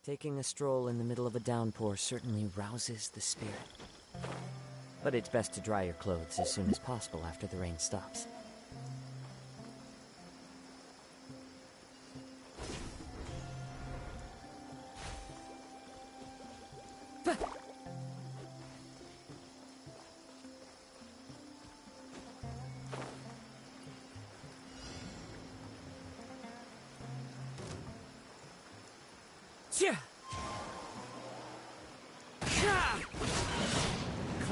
Taking a stroll in the middle of a downpour certainly rouses the spirit. But it's best to dry your clothes as soon as possible after the rain stops.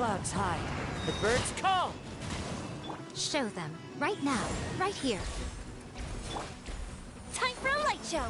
Clouds high. The birds call! Show them. Right now. Right here. Time for a light show!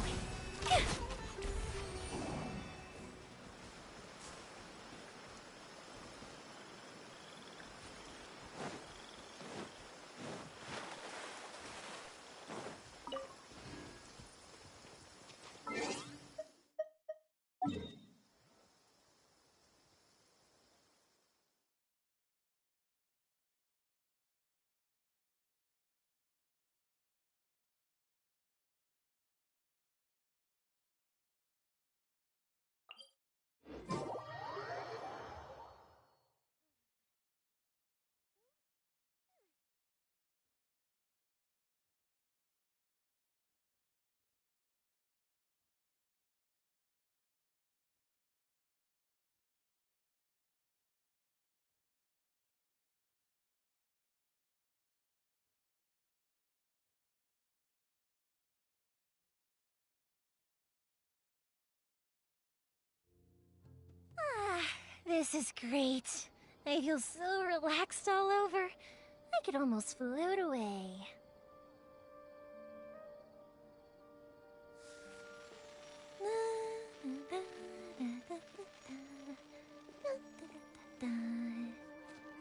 This is great. I feel so relaxed all over. I could almost float away.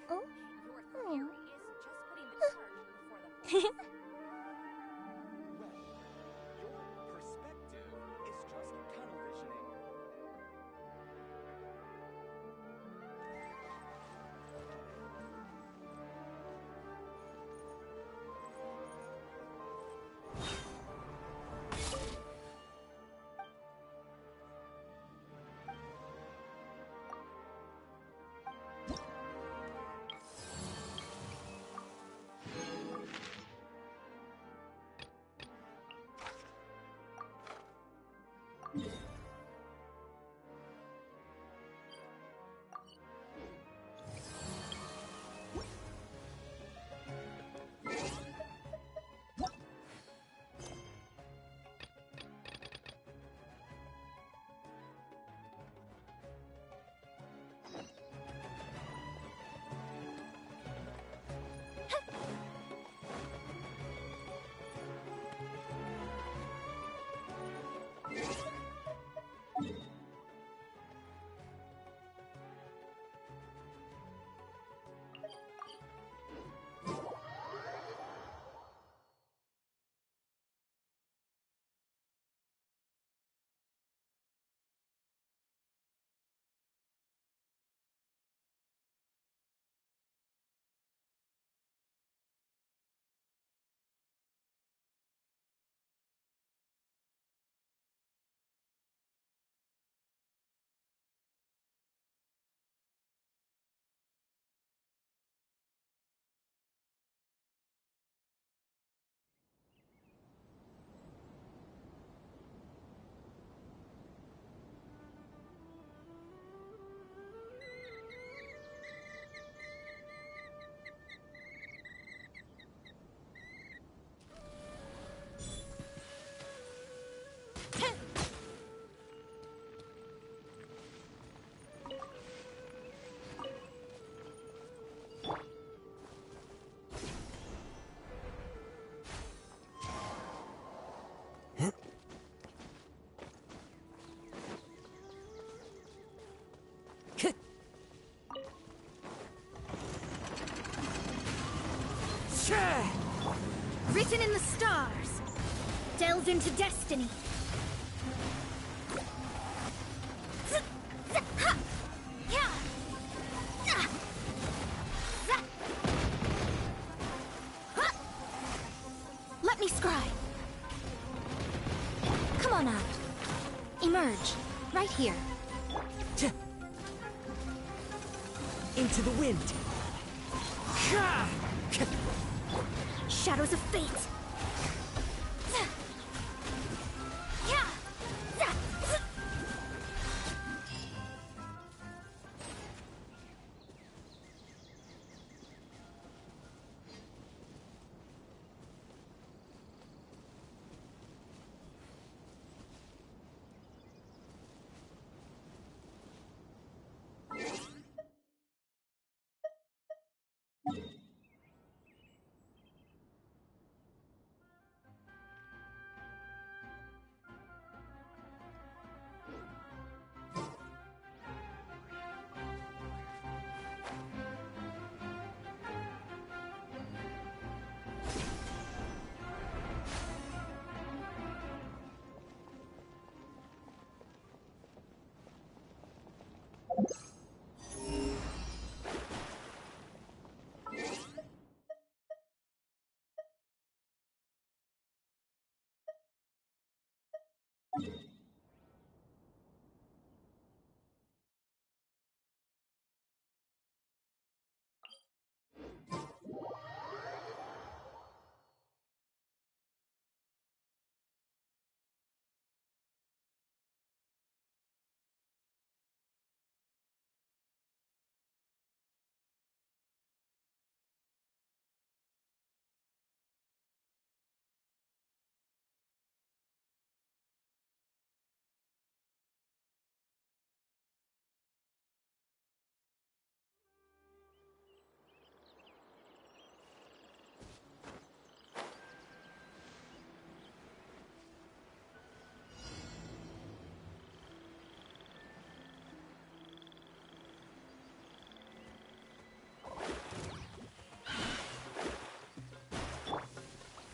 Oh? Written in the stars. Delve into destiny. Let me scry. Come on out. Emerge. Right here. Into the wind. Shadows of fate.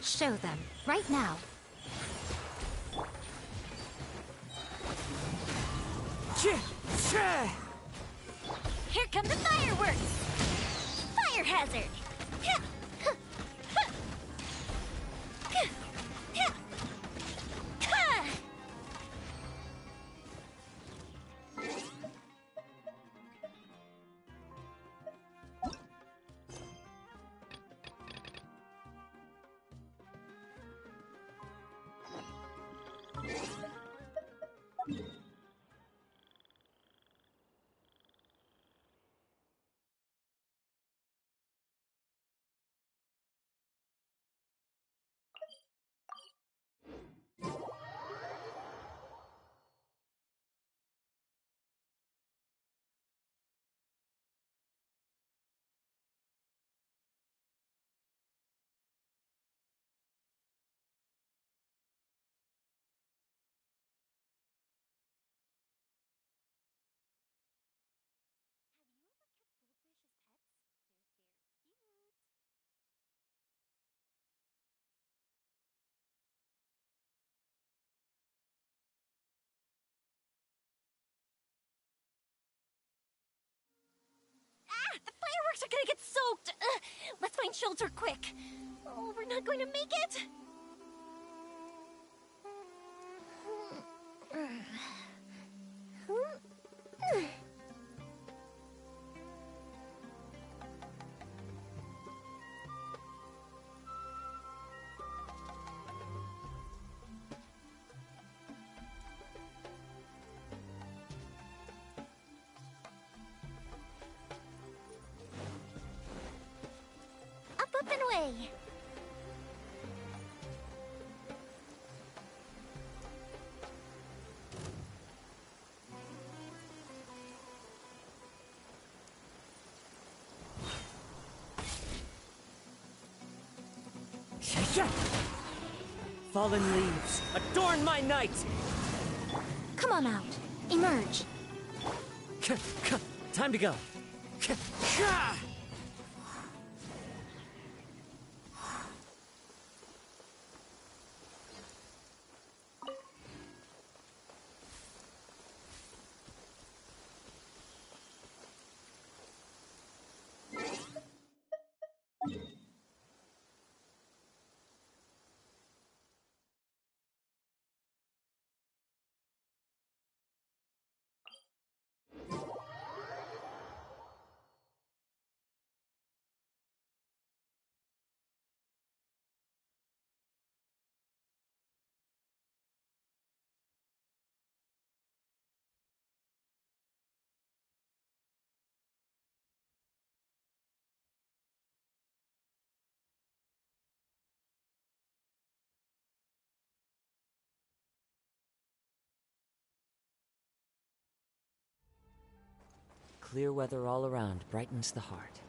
Show them, right now. Here come the fireworks! Fire hazard! The fireworks are gonna get soaked! Let's find shelter quick! Oh, we're not going to make it! Up and away! Fallen leaves, adorn my night! Come on out. Emerge. Time to go. clear weather all around brightens the heart.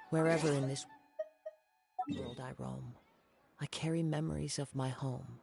Wherever in this world I roam, I carry memories of my home.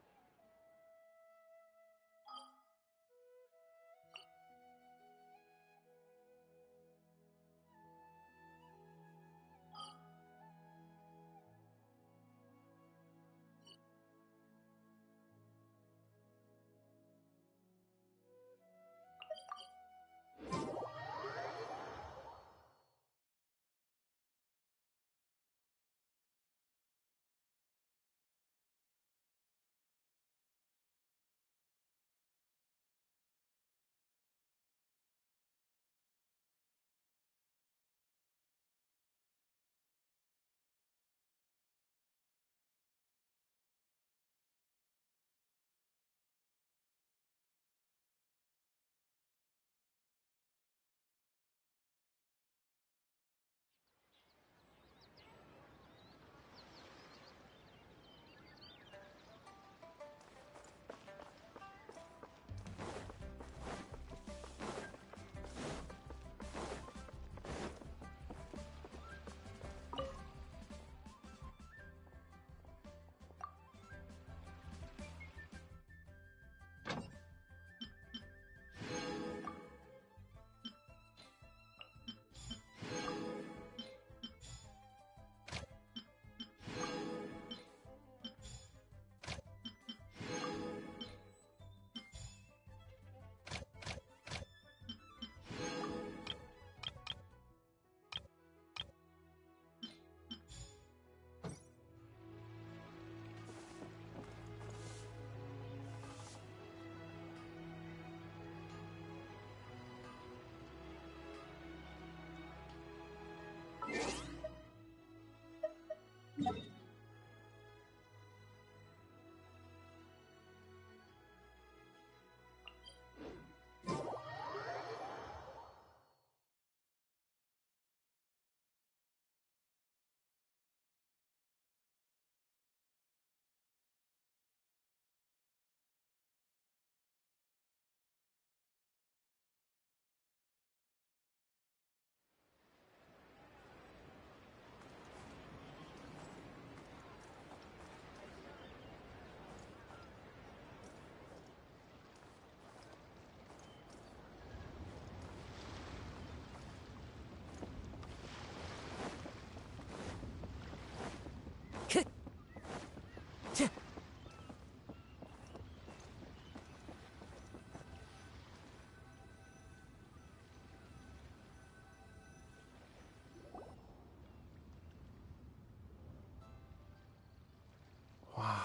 Wow,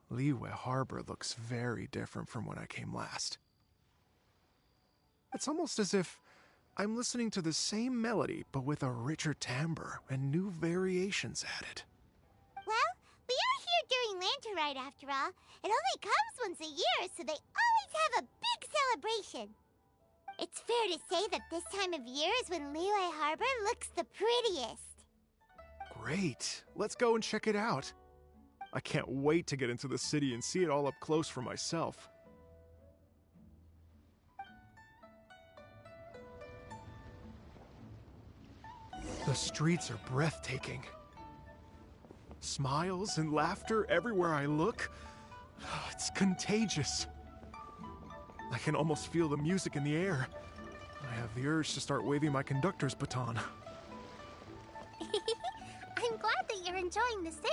Liyue Harbor looks very different from when I came last. It's almost as if I'm listening to the same melody, but with a richer timbre and new variations added. Well, we are here during Lantern Rite after all. It only comes once a year, so they always have a big celebration. It's fair to say that this time of year is when Liyue Harbor looks the prettiest. Great, let's go and check it out. I can't wait to get into the city and see it all up close for myself. The streets are breathtaking. Smiles and laughter everywhere I look. It's contagious. I can almost feel the music in the air. I have the urge to start waving my conductor's baton. I'm glad that you're enjoying the city.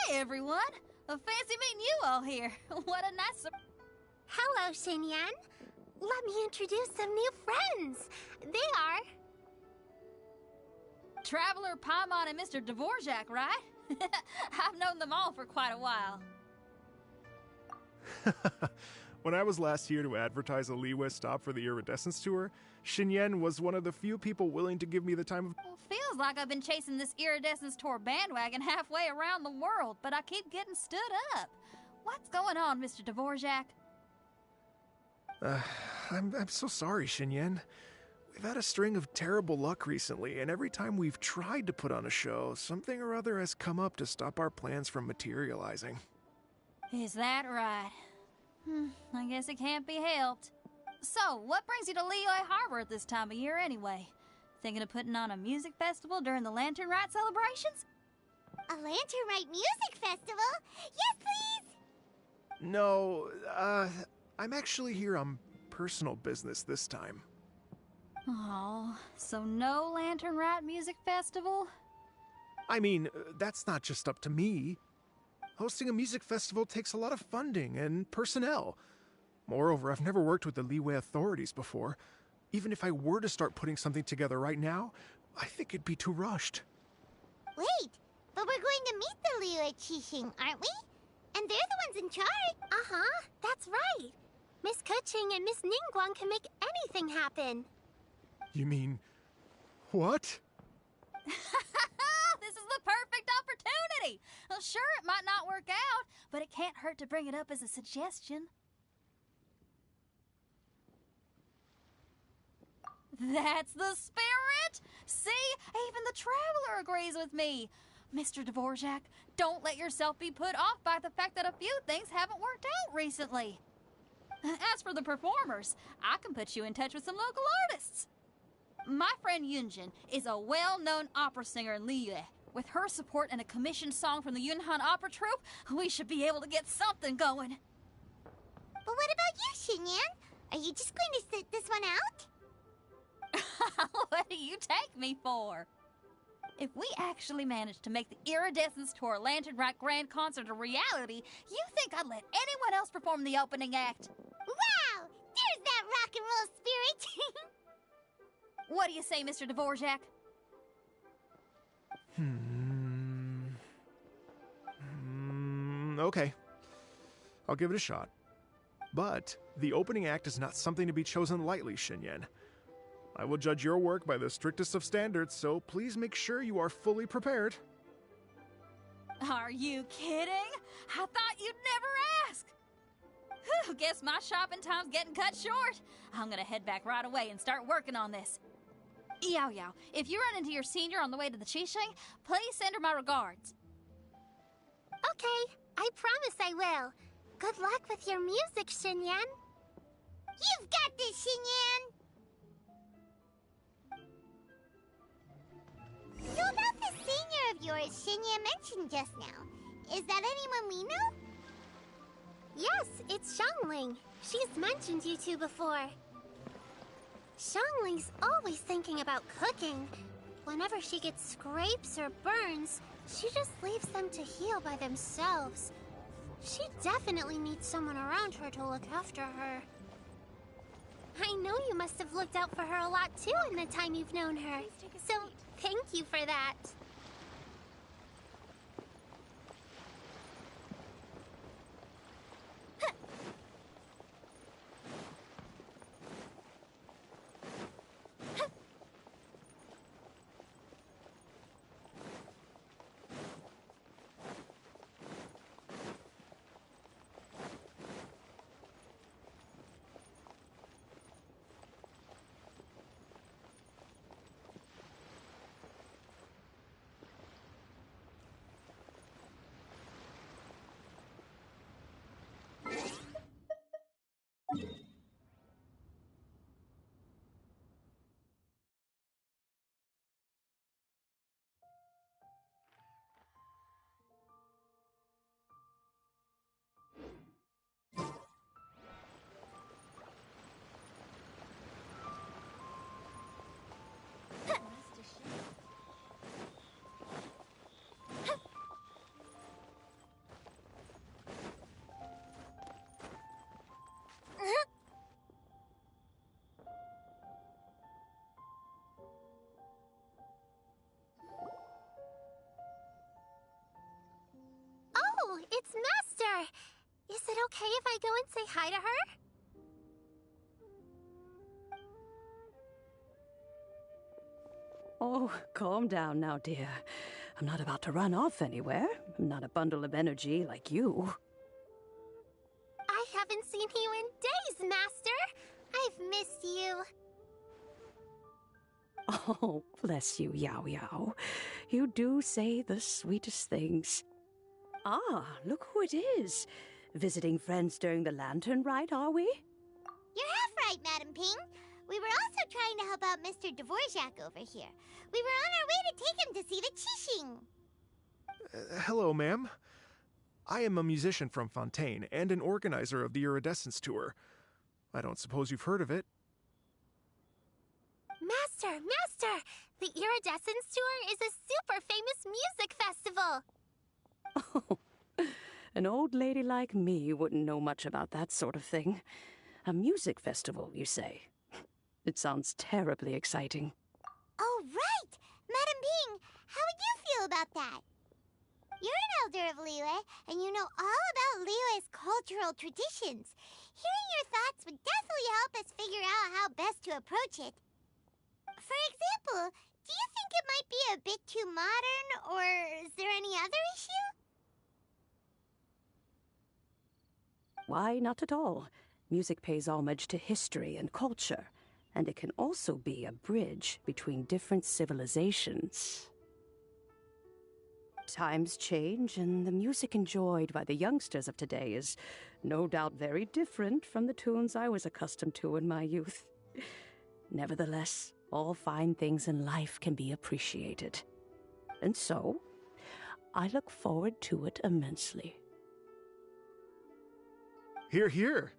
Hey, everyone. Fancy meeting you all here. What a nice... Hello, Xinyan. Let me introduce some new friends. They are... Traveler, Paimon, and Mr. Dvorak, right? I've known them all for quite a while. When I was last here to advertise a Liyue stop for the Iridescence Tour, Xinyan was one of the few people willing to give me the time of... Well, feels like I've been chasing this Iridescence Tour bandwagon halfway around the world, but I keep getting stood up. What's going on, Mr. Dvorak? I'm so sorry, Xinyan. We've had a string of terrible luck recently, and every time we've tried to put on a show, something or other has come up to stop our plans from materializing. Is that right? I guess it can't be helped. So, what brings you to Liyue Harbor at this time of year anyway? Thinking of putting on a music festival during the Lantern Rite celebrations? A Lantern Rite music festival? Yes, please! No, I'm actually here on personal business this time. Oh, so no Lantern Rite music festival? I mean, that's not just up to me. Hosting a music festival takes a lot of funding and personnel. Moreover, I've never worked with the Liyue authorities before. Even if I were to start putting something together right now, I think it'd be too rushed. Wait, but we're going to meet the Liyue Qixing, aren't we? And they're the ones in charge. Uh-huh, that's right. Miss Keqing and Miss Ningguang can make anything happen. You mean... what? This is the perfect opportunity! Well, sure, it might not work out, but it can't hurt to bring it up as a suggestion. That's the spirit! See? Even the Traveler agrees with me. Mr. Dvorak, don't let yourself be put off by the fact that a few things haven't worked out recently. As for the performers, I can put you in touch with some local artists. My friend Yunjin is a well-known opera singer in Liyue. With her support and a commissioned song from the Yunhan Opera Troupe, we should be able to get something going. But what about you, Xinyan? Are you just going to sit this one out? What do you take me for? If we actually manage to make the Iridescence Tour Lantern Rite Grand Concert a reality, you think I'd let anyone else perform the opening act? Wow! There's that rock and roll spirit! What do you say, Mr. Dvorak? Okay. I'll give it a shot. But the opening act is not something to be chosen lightly, Xinyan. I will judge your work by the strictest of standards, so please make sure you are fully prepared. Are you kidding? I thought you'd never ask. Whew, guess my shopping time's getting cut short. I'm gonna head back right away and start working on this. Yao Yao, if you run into your senior on the way to the Qixing, please send her my regards. Okay, I promise I will. Good luck with your music, Xinyan. You've got this, Xinyan! So about the senior of yours Xinyan mentioned just now, is that anyone we know? Yes, it's Xiangling. She's mentioned you two before. Xiangling's always thinking about cooking. Whenever she gets scrapes or burns, she just leaves them to heal by themselves. She definitely needs someone around her to look after her. I know you must have looked out for her a lot too in the time you've known her. So, thank you for that. it okay if I go and say hi to her? Oh, calm down now, dear. I'm not about to run off anywhere. I'm not a bundle of energy like you. I haven't seen you in days, Master. I've missed you. Oh, bless you, Yao Yao. You do say the sweetest things. Ah, look who it is. Visiting friends during the lantern rite, are we? You're half right, Madam Ping. We were also trying to help out Mr. Dvorak over here. We were on our way to take him to see the Qixing. Hello, ma'am. I am a musician from Fontaine and an organizer of the Iridescence Tour. I don't suppose you've heard of it. Master! The Iridescence Tour is a super famous music festival. Oh, an old lady like me wouldn't know much about that sort of thing. A music festival, you say? It sounds terribly exciting. Oh, right! Madam Ping, how would you feel about that? You're an elder of Liyue, and you know all about Liyue's cultural traditions. Hearing your thoughts would definitely help us figure out how best to approach it. For example, do you think it might be a bit too modern, or is there any other issue? Why, not at all. Music pays homage to history and culture, and it can also be a bridge between different civilizations. Times change, and the music enjoyed by the youngsters of today is no doubt very different from the tunes I was accustomed to in my youth. Nevertheless, all fine things in life can be appreciated. And so, I look forward to it immensely. Hear, hear.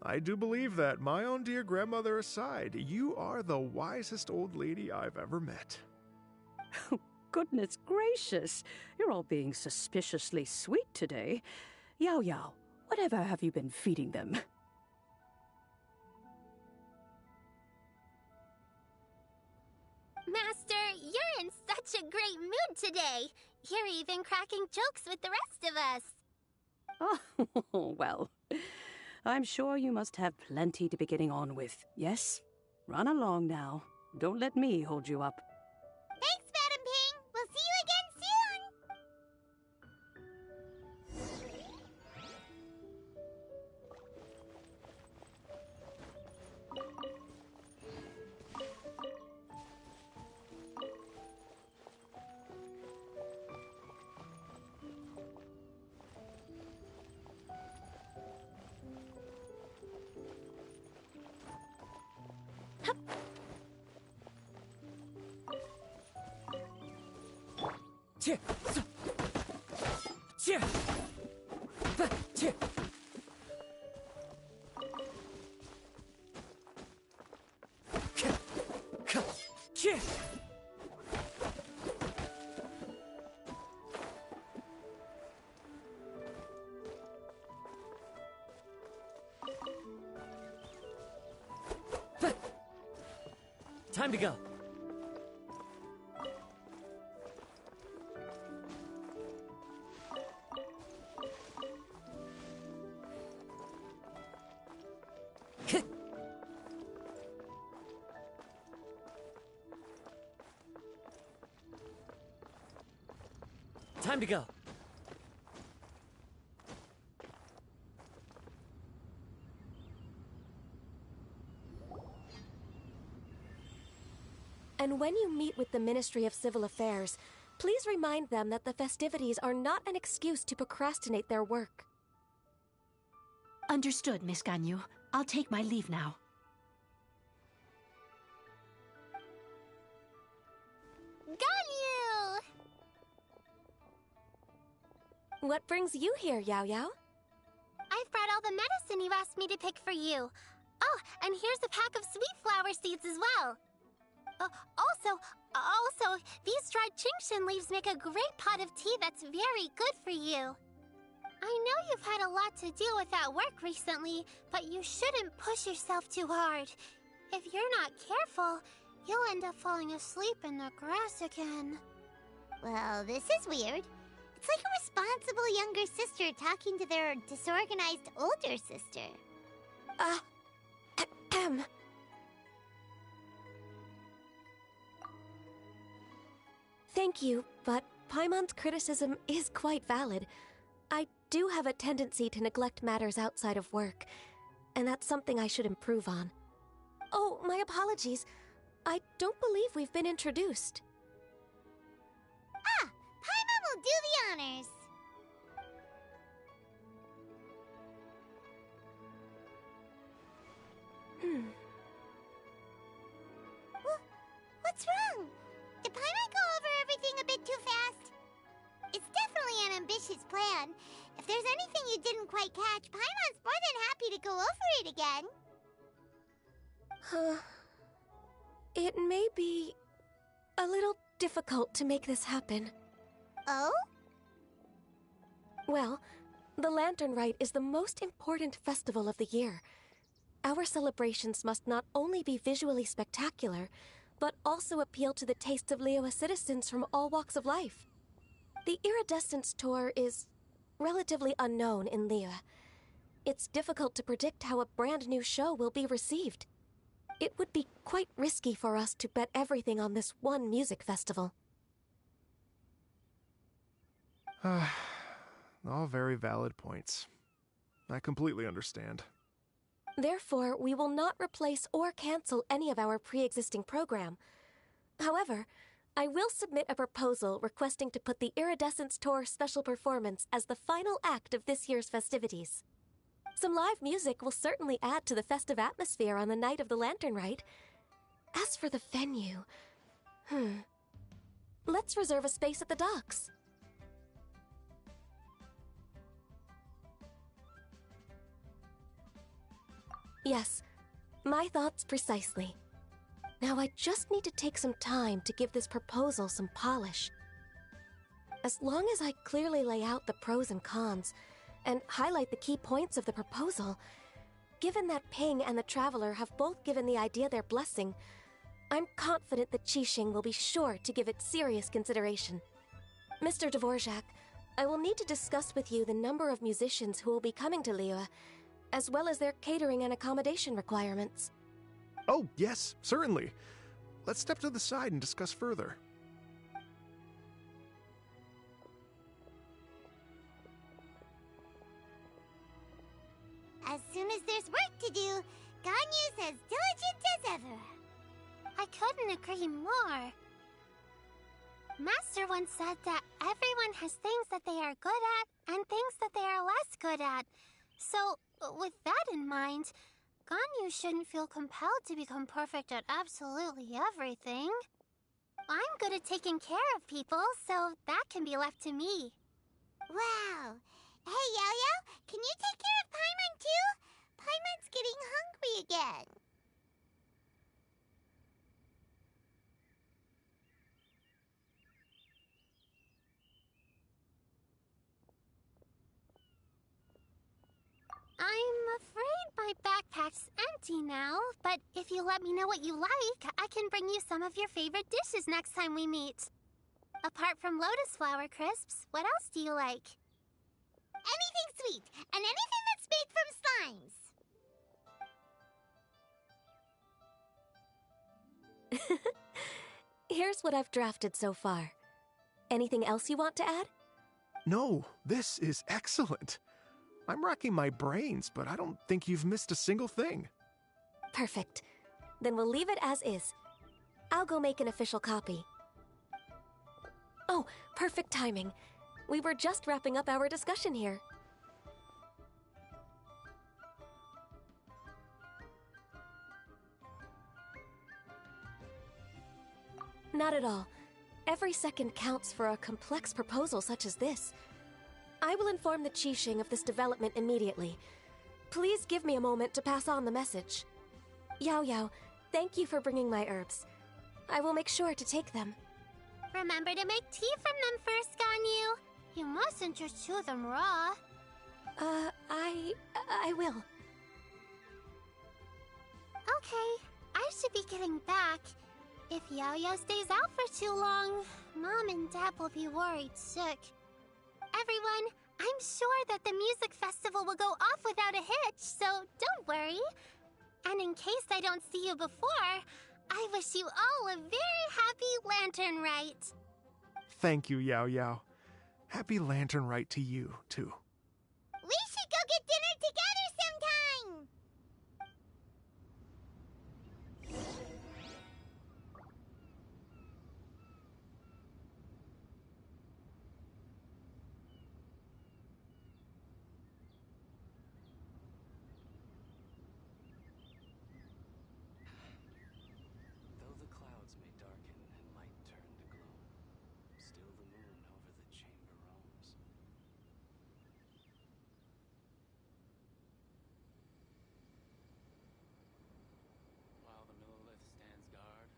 I do believe that, my own dear grandmother aside, you are the wisest old lady I've ever met. Goodness gracious, you're all being suspiciously sweet today. Yao Yao, whatever have you been feeding them? Master, you're in such a great mood today. You're even cracking jokes with the rest of us. Oh, well, I'm sure you must have plenty to be getting on with, yes? Run along now. Don't let me hold you up. Thanks, Madam Ping. We'll see you again soon. Cheer! Cheer! Cheer! Cheer! Time to go. Time to go. And when you meet with the Ministry of Civil Affairs, please remind them that the festivities are not an excuse to procrastinate their work. Understood, Miss Ganyu. I'll take my leave now. Ganyu! What brings you here, Yao Yao? I've brought all the medicine you asked me to pick for you. Oh, and here's a pack of sweet flower seeds as well. Also, these dried Genshin leaves make a great pot of tea that's very good for you. I know you've had a lot to deal with at work recently, but you shouldn't push yourself too hard. If you're not careful, you'll end up falling asleep in the grass again. Well, this is weird. It's It's like a responsible younger sister talking to their disorganized older sister. Thank you, but Paimon's criticism is quite valid. I do have a tendency to neglect matters outside of work, and that's something I should improve on. Oh, my apologies. I don't believe we've been introduced. Ah, Paimon will do the honors. What's wrong? Did Paimon go over everything a bit too fast? It's definitely an ambitious plan. If there's anything you didn't quite catch, Paimon's more than happy to go over it again. It may be a little difficult to make this happen. Oh? Well, the Lantern Rite is the most important festival of the year. Our celebrations must not only be visually spectacular, but also appeal to the tastes of Liyue citizens from all walks of life. The Iridescence Tour is relatively unknown in Liyue. It's difficult to predict how a brand new show will be received. It would be quite risky for us to bet everything on this one music festival. All very valid points. I completely understand. Therefore, we will not replace or cancel any of our pre-existing program. However, I will submit a proposal requesting to put the Iridescence Tour special performance as the final act of this year's festivities. Some live music will certainly add to the festive atmosphere on the night of the Lantern Rite. As for the venue, let's reserve a space at the docks. Yes, my thoughts precisely. Now I just need to take some time to give this proposal some polish. As long as I clearly lay out the pros and cons, and highlight the key points of the proposal, given that Ping and the Traveler have both given the idea their blessing, I'm confident that Qixing will be sure to give it serious consideration. Mr. Dvorak, I will need to discuss with you the number of musicians who will be coming to Liyue, as well as their catering and accommodation requirements. Oh, yes, certainly. Let's step to the side and discuss further. As soon as there's work to do, Ganyu's as diligent as ever. I couldn't agree more. Master once said that everyone has things that they are good at and things that they are less good at. So, with that in mind, Ganyu shouldn't feel compelled to become perfect at absolutely everything. I'm good at taking care of people, so that can be left to me. Wow. Hey, Yo-Yo, can you take care of Paimon too? Paimon's getting hungry again. I'm afraid my backpack's empty now, but if you let me know what you like, I can bring you some of your favorite dishes next time we meet. Apart from lotus flower crisps, what else do you like? Anything sweet, and anything that's made from slimes. Here's what I've drafted so far. Anything else you want to add? No, this is excellent. I'm racking my brains, but I don't think you've missed a single thing. Perfect. Then we'll leave it as is. I'll go make an official copy. Oh, perfect timing. We were just wrapping up our discussion here. Not at all. Every second counts for a complex proposal such as this. I will inform the Qixing of this development immediately. Please give me a moment to pass on the message. Yao Yao, thank you for bringing my herbs. I will make sure to take them. Remember to make tea from them first, Ganyu. You mustn't just chew them raw. I will. Okay, I should be getting back. If Yao Yao stays out for too long, Mom and Dad will be worried sick. everyone. I'm sure that the music festival will go off without a hitch, so don't worry. And in case I don't see you before, I wish you all a very happy Lantern Rite. Thank you, Yao Yao. Happy Lantern Rite to you, too. We should go get dinner together sometime! Though the clouds may darken and might turn to gloom, still the moon over the chamber roams. While the Millelith stands guard,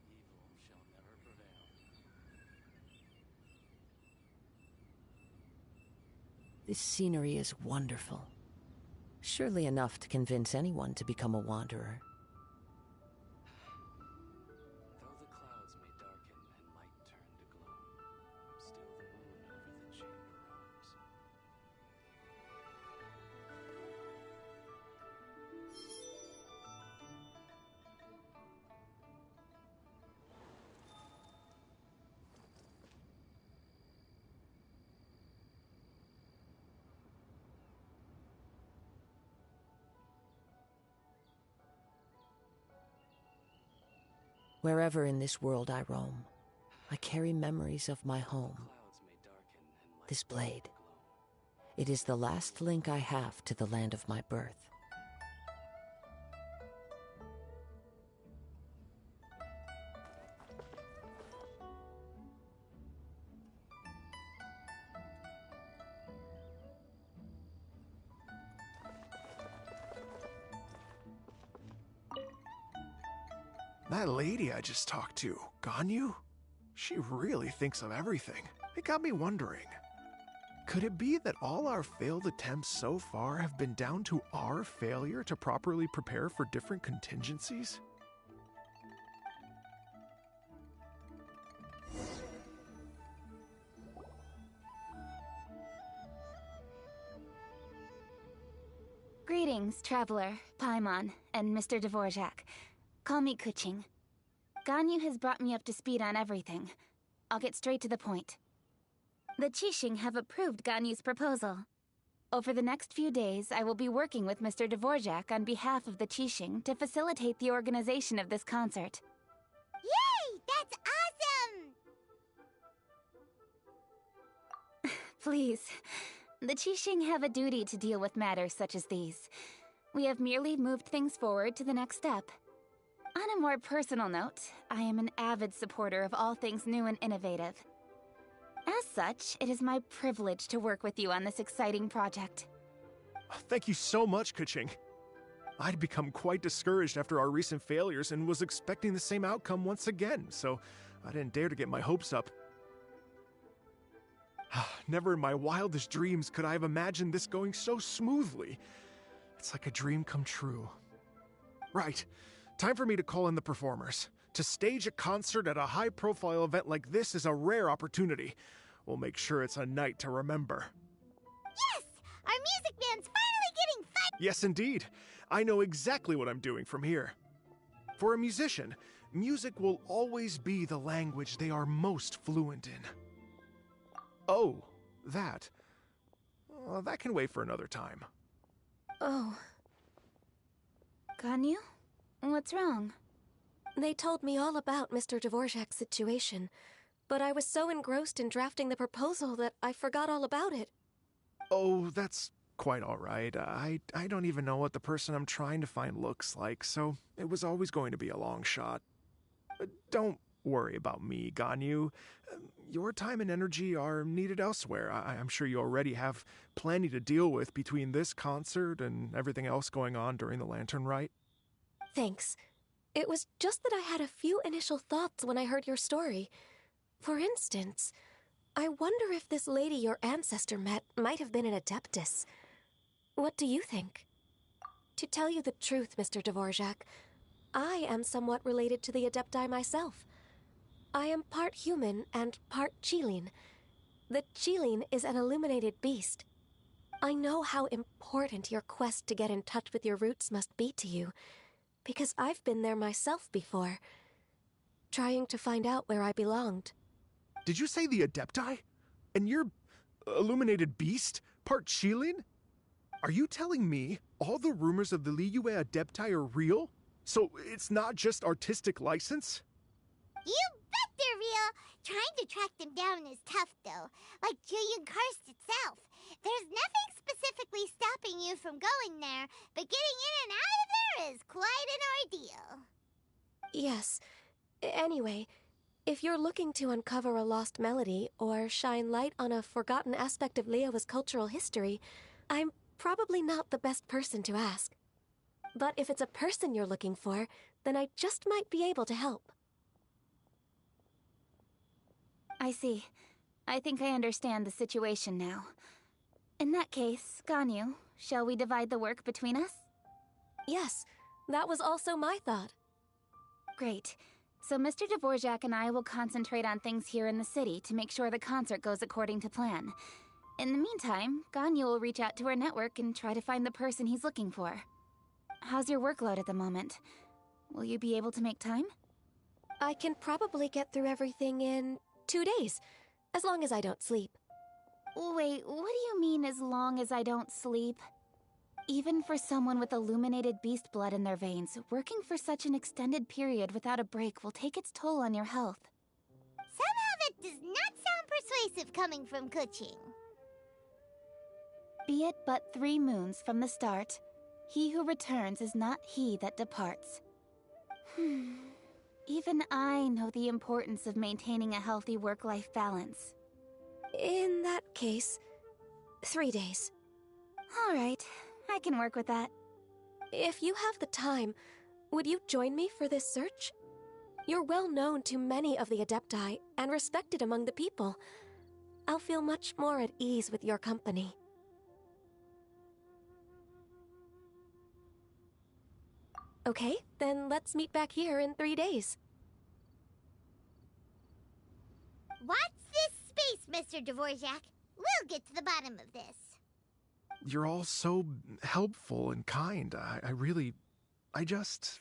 evil shall never prevail. This scenery is wonderful. Surely enough to convince anyone to become a wanderer. Though the clouds may darken and might turn to gloom, still the moon over the chamber roams. Wherever in this world I roam, I carry memories of my home. Clouds may darken and might This turn blade. to gloom. It is the last link I have to the land of my birth. That lady I just talked to, Ganyu? She really thinks of everything. It got me wondering. Could it be that all our failed attempts so far have been down to our failure to properly prepare for different contingencies? Greetings, Traveler, Paimon, and Mr. Dvorak. Call me Kuching. Ganyu has brought me up to speed on everything. I'll get straight to the point. The Qixing have approved Ganyu's proposal. Over the next few days, I will be working with Mr. Dvorak on behalf of the Qixing to facilitate the organization of this concert. Yay! That's awesome! Please. The Qixing have a duty to deal with matters such as these. We have merely moved things forward to the next step. On a more personal note, I am an avid supporter of all things new and innovative. As such, it is my privilege to work with you on this exciting project. Thank you so much, Kuching. I'd become quite discouraged after our recent failures and was expecting the same outcome once again, so I didn't dare to get my hopes up. Never in my wildest dreams could I have imagined this going so smoothly. It's like a dream come true. Right. Time for me to call in the performers. To stage a concert at a high-profile event like this is a rare opportunity. We'll make sure it's a night to remember. Yes! Our music band's finally getting fun! Yes, indeed. I know exactly what I'm doing from here. For a musician, music will always be the language they are most fluent in. Oh, that. Well, that can wait for another time. Oh, Ganyu? What's wrong? they told me all about Mr. Dvorak's situation, but I was so engrossed in drafting the proposal that I forgot all about it. Oh, that's quite all right. I don't even know what the person I'm trying to find looks like, so it was always going to be a long shot. Don't worry about me, Ganyu. Your time and energy are needed elsewhere. I'm sure you already have plenty to deal with between this concert and everything else going on during the Lantern Rite. Thanks. It was just that I had a few initial thoughts when I heard your story. For instance, I wonder if this lady your ancestor met might have been an Adeptus. What do you think? To tell you the truth, Mr. Dvorak, I am somewhat related to the Adepti myself. I am part human and part Qilin. The Qilin is an illuminated beast. I know how important your quest to get in touch with your roots must be to you, because I've been there myself before, trying to find out where I belonged. Did you say the Adepti? And you're illuminated beast? Part Qilin? Are you telling me all the rumors of the Liyue Adepti are real? So it's not just artistic license? You bet they're real! Trying to track them down is tough, though. Like Julian Karst itself. There's nothing specifically stopping you from going there, but getting in and out of there is quite an ordeal. Yes. Anyway, if you're looking to uncover a lost melody or shine light on a forgotten aspect of Liyue's cultural history, I'm probably not the best person to ask. But if it's a person you're looking for, then I just might be able to help. I see. I think I understand the situation now. In that case, Ganyu, shall we divide the work between us? Yes, that was also my thought. Great. So Mr. Dvorak and I will concentrate on things here in the city to make sure the concert goes according to plan. In the meantime, Ganyu will reach out to her network and try to find the person he's looking for. How's your workload at the moment? Will you be able to make time? I can probably get through everything in 2 days, as long as I don't sleep. Wait, what do you mean, as long as I don't sleep? Even for someone with illuminated beast blood in their veins, working for such an extended period without a break will take its toll on your health. Somehow that does not sound persuasive coming from Kuching. Be it but 3 moons from the start, he who returns is not he that departs. Even I know the importance of maintaining a healthy work-life balance. In that case, 3 days. All right, I can work with that. If you have the time, would you join me for this search? You're well known to many of the Adepti and respected among the people. I'll feel much more at ease with your company. Okay, then let's meet back here in 3 days. Watch this space, Mr. Dvorak. We'll get to the bottom of this. You're all so helpful and kind. I just...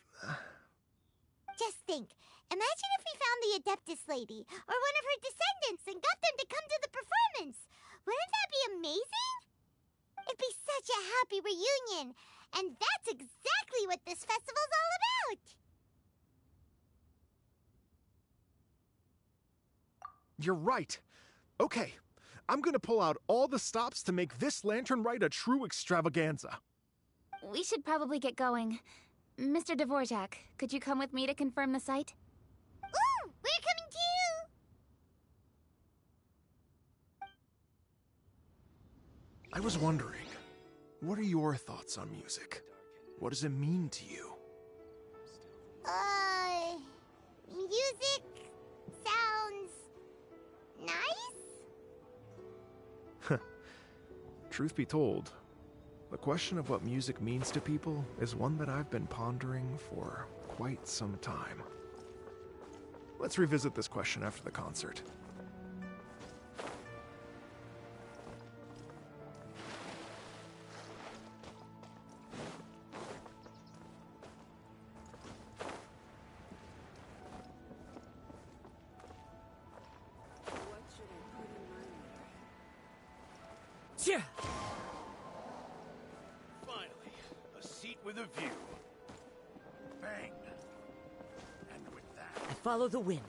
Just think. Imagine if we found the Adeptus lady, or one of her descendants, and got them to come to the performance. Wouldn't that be amazing? It'd be such a happy reunion. And that's exactly what this festival's all about. You're right. Okay, I'm gonna pull out all the stops to make this lantern rite a true extravaganza. We should probably get going. Mr. Dvorak, could you come with me to confirm the site? Ooh, we're coming too! I was wondering, what are your thoughts on music? What does it mean to you? Music sounds nice? Truth be told, the question of what music means to people is one that I've been pondering for quite some time. Let's revisit this question after the concert. Finally, a seat with a view. Bang. And with that... I follow the wind. You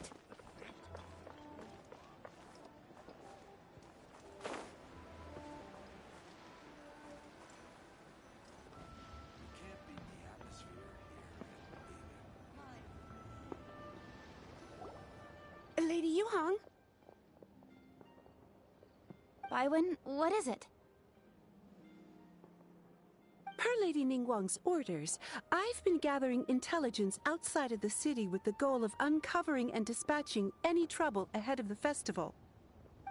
can't beat the atmosphere here. Lady Yuhong? Baiwen, what is it? Per Lady Ningguang's orders, I've been gathering intelligence outside of the city with the goal of uncovering and dispatching any trouble ahead of the festival.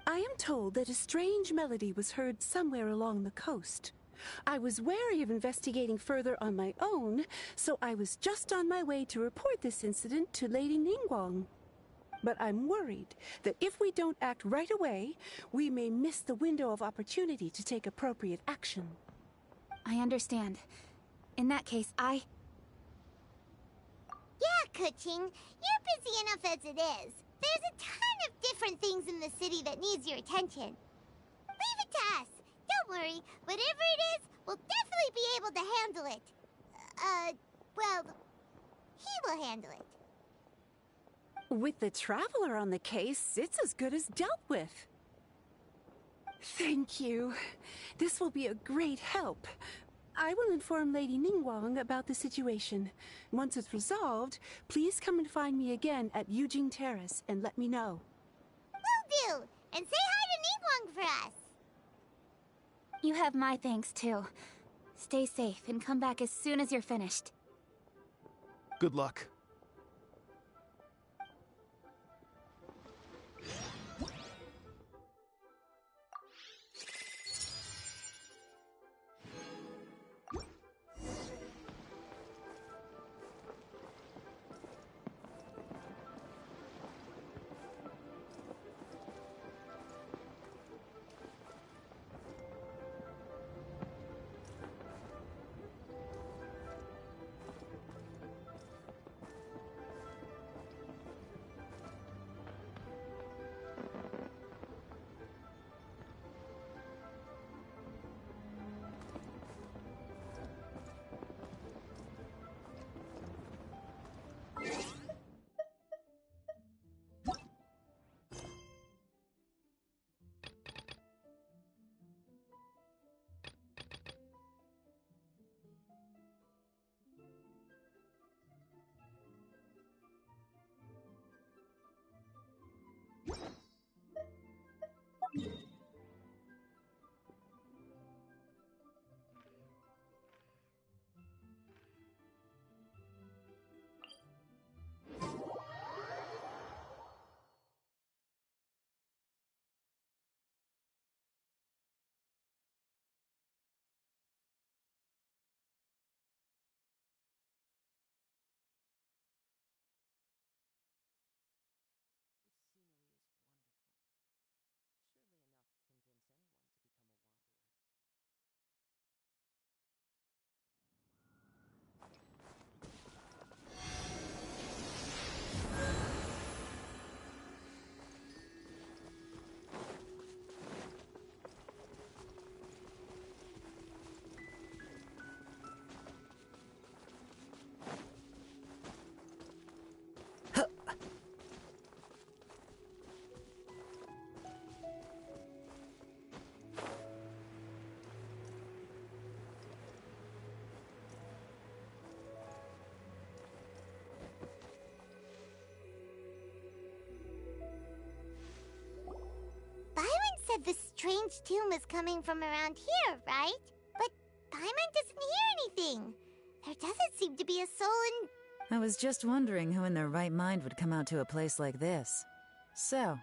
I am told that a strange melody was heard somewhere along the coast. I was wary of investigating further on my own, so I was just on my way to report this incident to Lady Ningguang. But I'm worried that if we don't act right away, we may miss the window of opportunity to take appropriate action. I understand. In that case, Yeah, Kuching, you're busy enough as it is. There's a ton of different things in the city that needs your attention. Leave it to us. Don't worry. Whatever it is, we'll definitely be able to handle it. Well, he will handle it. With the Traveler on the case, it's as good as dealt with. Thank you. This will be a great help. I will inform Lady Ningguang about the situation. Once it's resolved, please come and find me again at Yujing Terrace and let me know. Will do! And say hi to Ningguang for us! you have my thanks too. Stay safe and come back as soon as you're finished. Good luck. Said the strange tune was coming from around here, right? But Paimon doesn't hear anything. There doesn't seem to be a soul in... I was just wondering who in their right mind would come out to a place like this. So,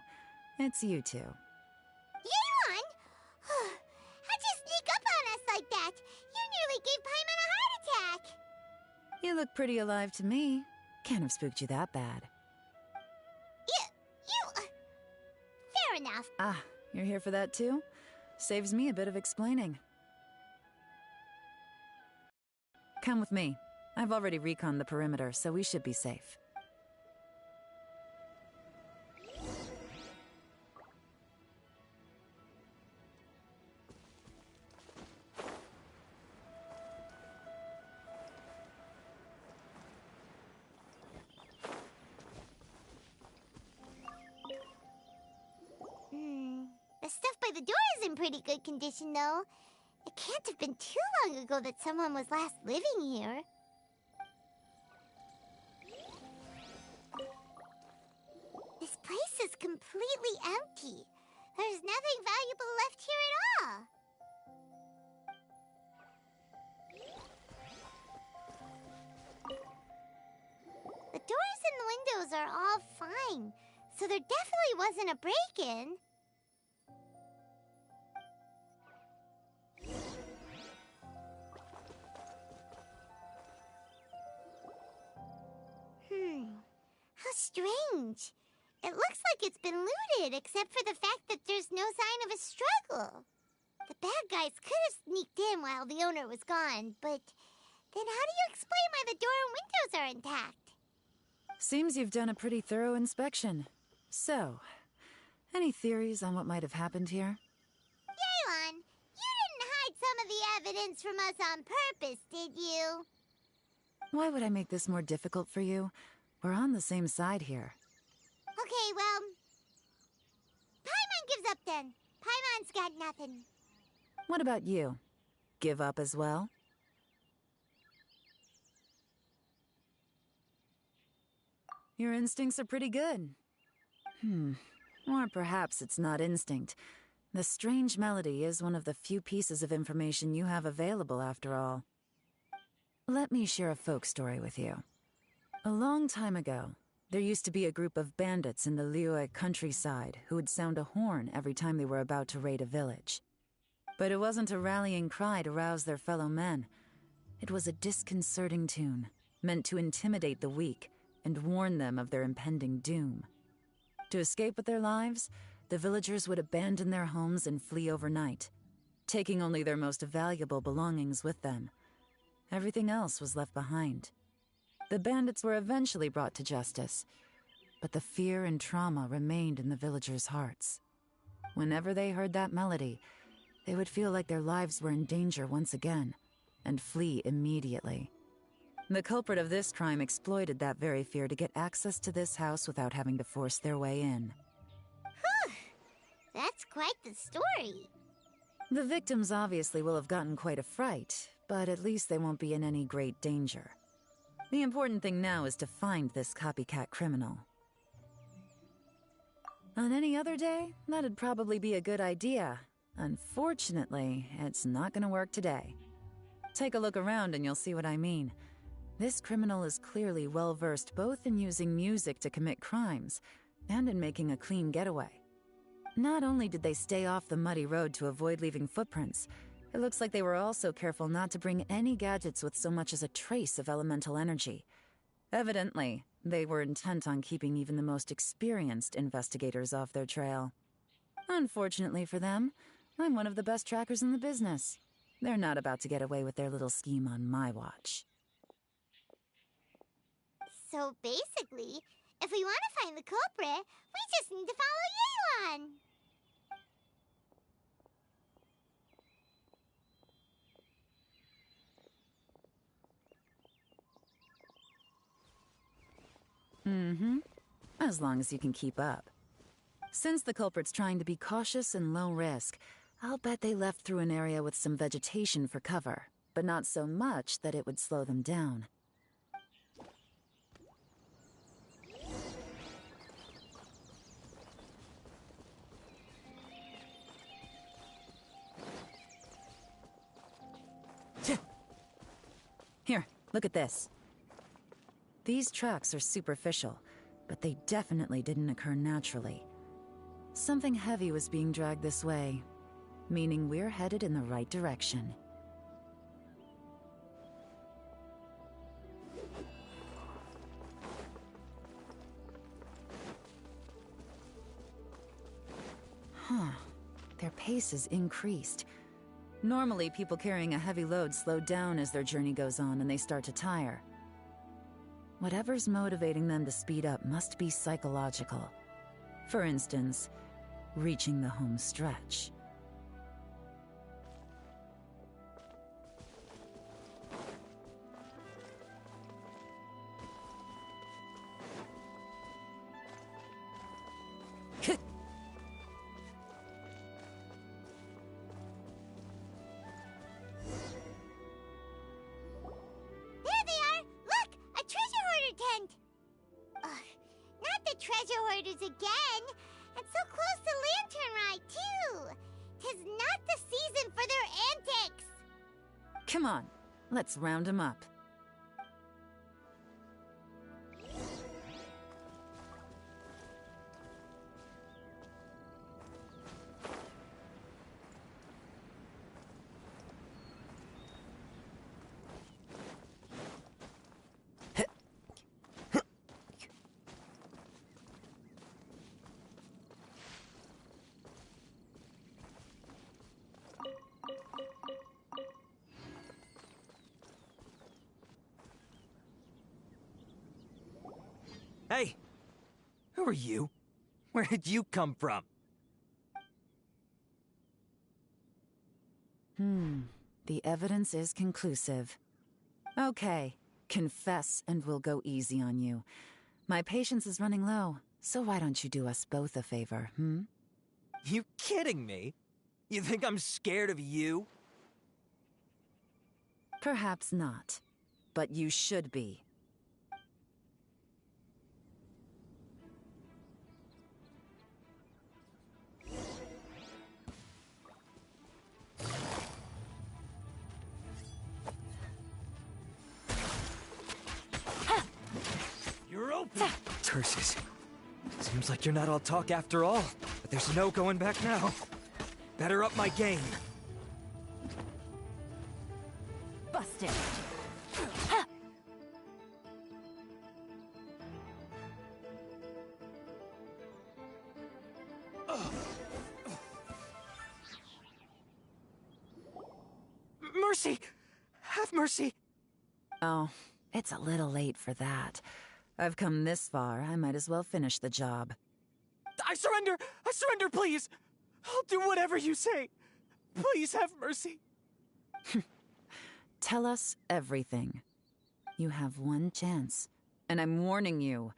it's you two. Yeon! How'd you sneak up on us like that? You nearly gave Paimon a heart attack! You look pretty alive to me. Can't have spooked you that bad. Fair enough. Ah. You're here for that too? Saves me a bit of explaining. Come with me. I've already reconned the perimeter, so we should be safe. The stuff by the door is in pretty good condition, though. It can't have been too long ago that someone was last living here. This place is completely empty. There's nothing valuable left here at all. The doors and the windows are all fine, so there definitely wasn't a break-in. How strange. It looks like it's been looted, except for the fact that there's no sign of a struggle. The bad guys could have sneaked in while the owner was gone, but then how do you explain why the door and windows are intact? Seems you've done a pretty thorough inspection. So, any theories on what might have happened here? Yelan, you didn't hide some of the evidence from us on purpose, did you? Why would I make this more difficult for you? We're on the same side here. Okay, well, Paimon gives up then. Paimon's got nothing. What about you? Give up as well? Your instincts are pretty good. Or perhaps it's not instinct. The strange melody is one of the few pieces of information you have available, after all. Let me share a folk story with you. A long time ago, there used to be a group of bandits in the Liyue countryside who would sound a horn every time they were about to raid a village. But it wasn't a rallying cry to rouse their fellow men. It was a disconcerting tune, meant to intimidate the weak and warn them of their impending doom. To escape with their lives, the villagers would abandon their homes and flee overnight, taking only their most valuable belongings with them. Everything else was left behind. The bandits were eventually brought to justice, but the fear and trauma remained in the villagers' hearts. Whenever they heard that melody, they would feel like their lives were in danger once again, and flee immediately. The culprit of this crime exploited that very fear to get access to this house without having to force their way in. Whew! That's quite the story. The victims obviously will have gotten quite a fright, but at least they won't be in any great danger. The important thing now is to find this copycat criminal. On any other day, that'd probably be a good idea. Unfortunately, it's not gonna work today. Take a look around and you'll see what I mean. This criminal is clearly well-versed both in using music to commit crimes and in making a clean getaway. Not only did they stay off the muddy road to avoid leaving footprints, it looks like they were also careful not to bring any gadgets with so much as a trace of elemental energy. Evidently, they were intent on keeping even the most experienced investigators off their trail. Unfortunately for them, I'm one of the best trackers in the business. They're not about to get away with their little scheme on my watch. So basically, if we want to find the culprit, we just need to follow Yelan. As long as you can keep up. Since the culprit's trying to be cautious and low risk, I'll bet they left through an area with some vegetation for cover, but not so much that it would slow them down. Here, look at this. These tracks are superficial, but they definitely didn't occur naturally. Something heavy was being dragged this way, meaning we're headed in the right direction. Their pace is increased. Normally, people carrying a heavy load slow down as their journey goes on and they start to tire. Whatever's motivating them to speed up must be psychological. For instance, reaching the home stretch. Again, and so close to Lantern Rite, too. 'Tis not the season for their antics. Come on, let's round them up. Hey! Who are you? Where did you come from? The evidence is conclusive. Okay, confess and we'll go easy on you. My patience is running low, so why don't you do us both a favor, You kidding me? You think I'm scared of you? Perhaps not, but you should be. You're open! Curses. Seems like you're not all talk after all, but there's no going back now. Better up my game. Busted. Mercy! Have mercy! Oh, it's a little late for that. I've come this far, I might as well finish the job. I surrender! I surrender, please! I'll do whatever you say. Please have mercy. Tell us everything. You have one chance, and I'm warning you.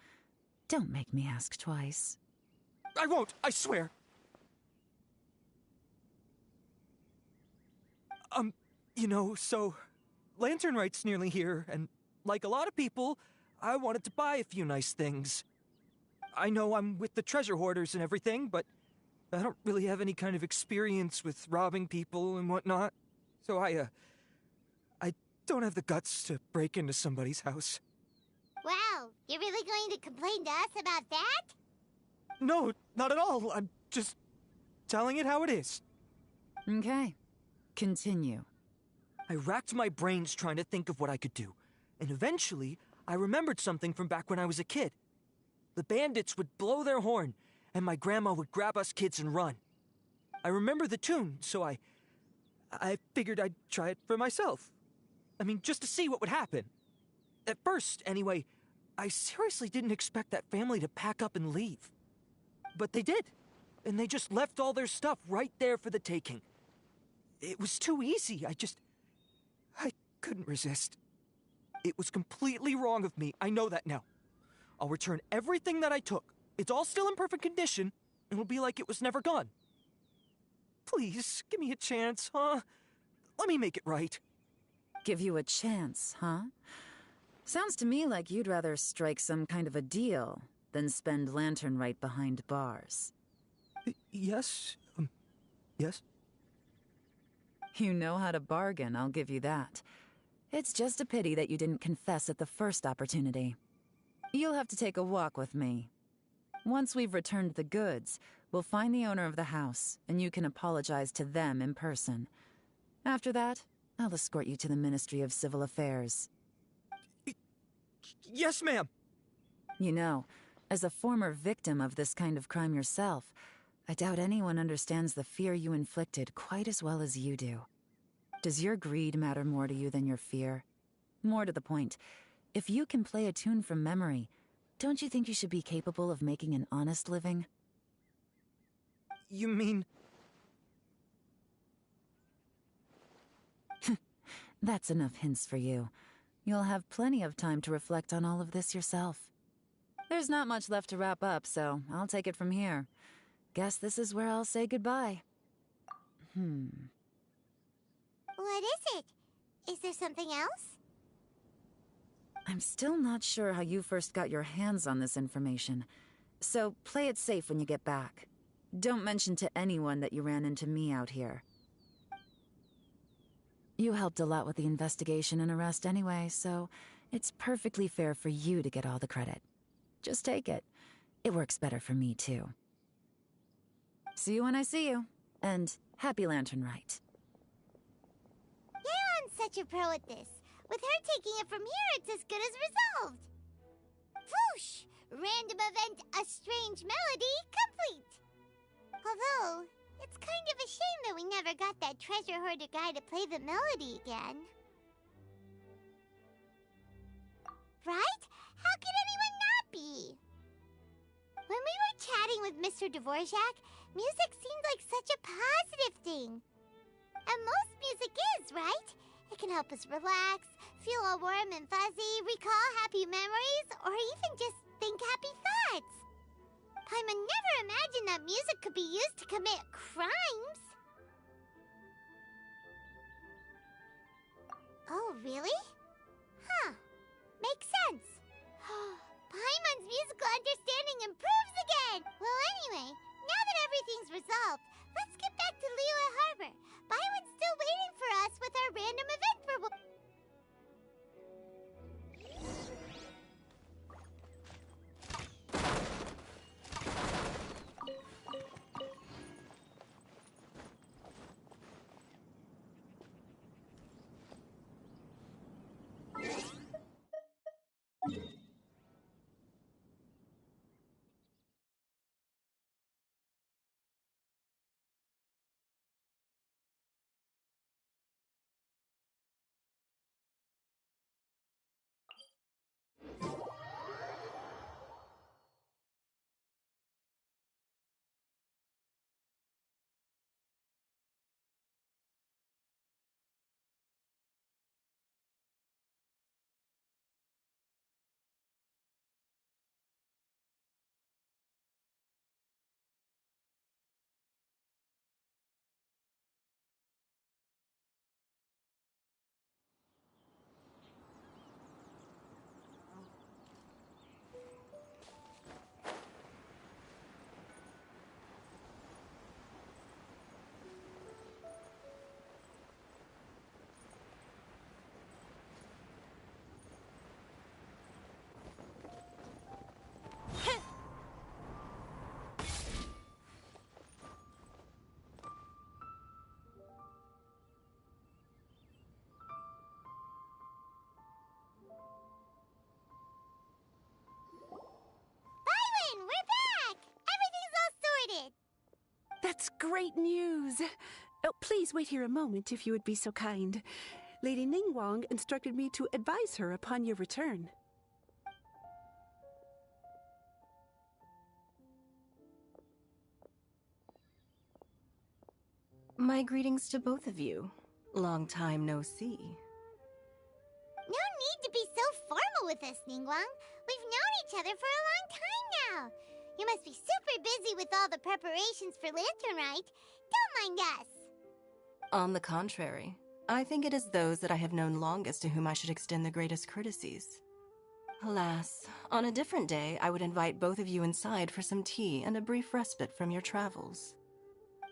Don't make me ask twice. I won't, I swear. So Lantern Rite's nearly here, and like a lot of people, I wanted to buy a few nice things. I know I'm with the treasure hoarders and everything, but I don't really have any kind of experience with robbing people and whatnot. So I don't have the guts to break into somebody's house. Wow, you're really going to complain to us about that? No, not at all. I'm just telling it how it is. Okay, continue. I racked my brains trying to think of what I could do, and eventually I remembered something from back when I was a kid. The bandits would blow their horn, and my grandma would grab us kids and run. I remember the tune, so I figured I'd try it for myself. I mean, just to see what would happen. At first, anyway, I seriously didn't expect that family to pack up and leave. But they did, and they just left all their stuff right there for the taking. It was too easy, I couldn't resist. It was completely wrong of me, I know that now. I'll return everything that I took. It's all still in perfect condition, and it'll be like it was never gone. Please, give me a chance, huh? Let me make it right. Give you a chance, huh? Sounds to me like you'd rather strike some kind of a deal than spend Lantern Rite behind bars. Yes? Yes? You know how to bargain, I'll give you that. It's just a pity that you didn't confess at the first opportunity. You'll have to take a walk with me. Once we've returned the goods, we'll find the owner of the house, and you can apologize to them in person. After that, I'll escort you to the Ministry of Civil Affairs. Yes, ma'am! You know, as a former victim of this kind of crime yourself, I doubt anyone understands the fear you inflicted quite as well as you do. Does your greed matter more to you than your fear? More to the point, if you can play a tune from memory, don't you think you should be capable of making an honest living? You mean... That's enough hints for you. You'll have plenty of time to reflect on all of this yourself. There's not much left to wrap up, so I'll take it from here. Guess this is where I'll say goodbye. What is it? Is there something else? I'm still not sure how you first got your hands on this information, so play it safe when you get back. Don't mention to anyone that you ran into me out here. You helped a lot with the investigation and arrest anyway, so it's perfectly fair for you to get all the credit. Just take it. It works better for me, too. See you when I see you, and happy Lantern Rite. Yeon's such a pro at this. With her taking it from here, it's as good as resolved. Whoosh! Random event, a strange melody, complete. Although, it's kind of a shame that we never got that treasure hoarder guy to play the melody again. Right? How could anyone not be? Mr. Dvorak, music seems like such a positive thing. And most music is, right? It can help us relax, feel all warm and fuzzy, recall happy memories, or even just think happy thoughts. Paimon never imagined that music could be used to commit crimes. Oh, really? Huh. Makes sense. Paimon's musical understanding improves again! Well, anyway, now that everything's resolved, let's get back to Liyue Harbor. Byron's still waiting for us with our random event reward. We're back! Everything's all sorted! That's great news! Oh, please wait here a moment if you would be so kind. Lady Ningguang instructed me to advise her upon your return. My greetings to both of you. Long time no see. No need to be so formal with us, Ningguang. We've known each other for a long time now. You must be super busy with all the preparations for Lantern Rite. Don't mind us. On the contrary, I think it is those that I have known longest to whom I should extend the greatest courtesies. Alas, on a different day, I would invite both of you inside for some tea and a brief respite from your travels.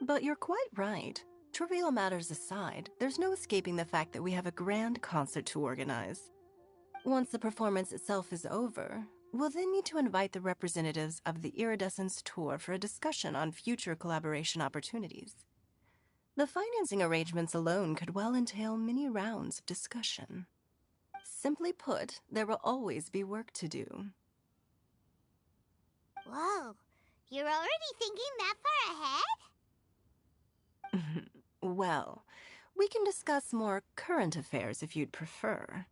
But you're quite right. Trivial matters aside, there's no escaping the fact that we have a grand concert to organize. Once the performance itself is over, we'll then need to invite the representatives of the Iridescence Tour for a discussion on future collaboration opportunities. The financing arrangements alone could well entail many rounds of discussion. Simply put, there will always be work to do. Whoa, you're already thinking that far ahead? Well, we can discuss more current affairs if you'd prefer.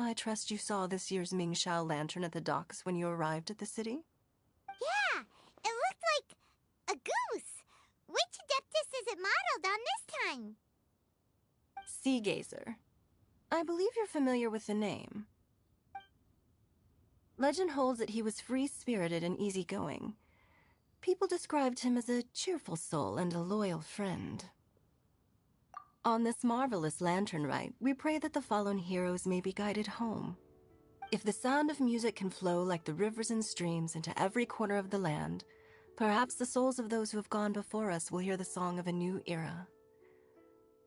I trust you saw this year's Mingxiao lantern at the docks when you arrived at the city? Yeah, it looked like a goose. Which Adeptus is it modeled on this time? Sea Gazer. I believe you're familiar with the name. Legend holds that he was free-spirited and easygoing. People described him as a cheerful soul and a loyal friend. On this marvelous lantern rite, we pray that the fallen heroes may be guided home. If the sound of music can flow like the rivers and streams into every corner of the land, perhaps the souls of those who have gone before us will hear the song of a new era.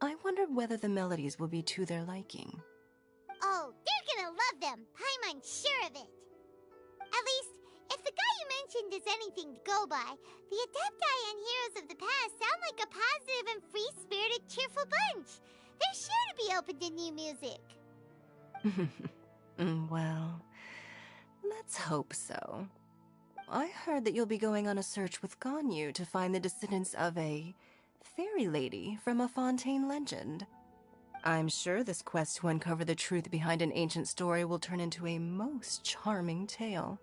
I wondered whether the melodies will be to their liking. Oh, they're gonna love them. Paimon's sure of it. At least, if the guy you mentioned is anything to go by, the Adepti and heroes of the past sound like a positive and free-spirited, cheerful bunch. They're sure to be open to new music. Well, let's hope so. I heard that you'll be going on a search with Ganyu to find the descendants of a fairy lady from a Fontaine legend. I'm sure this quest to uncover the truth behind an ancient story will turn into a most charming tale.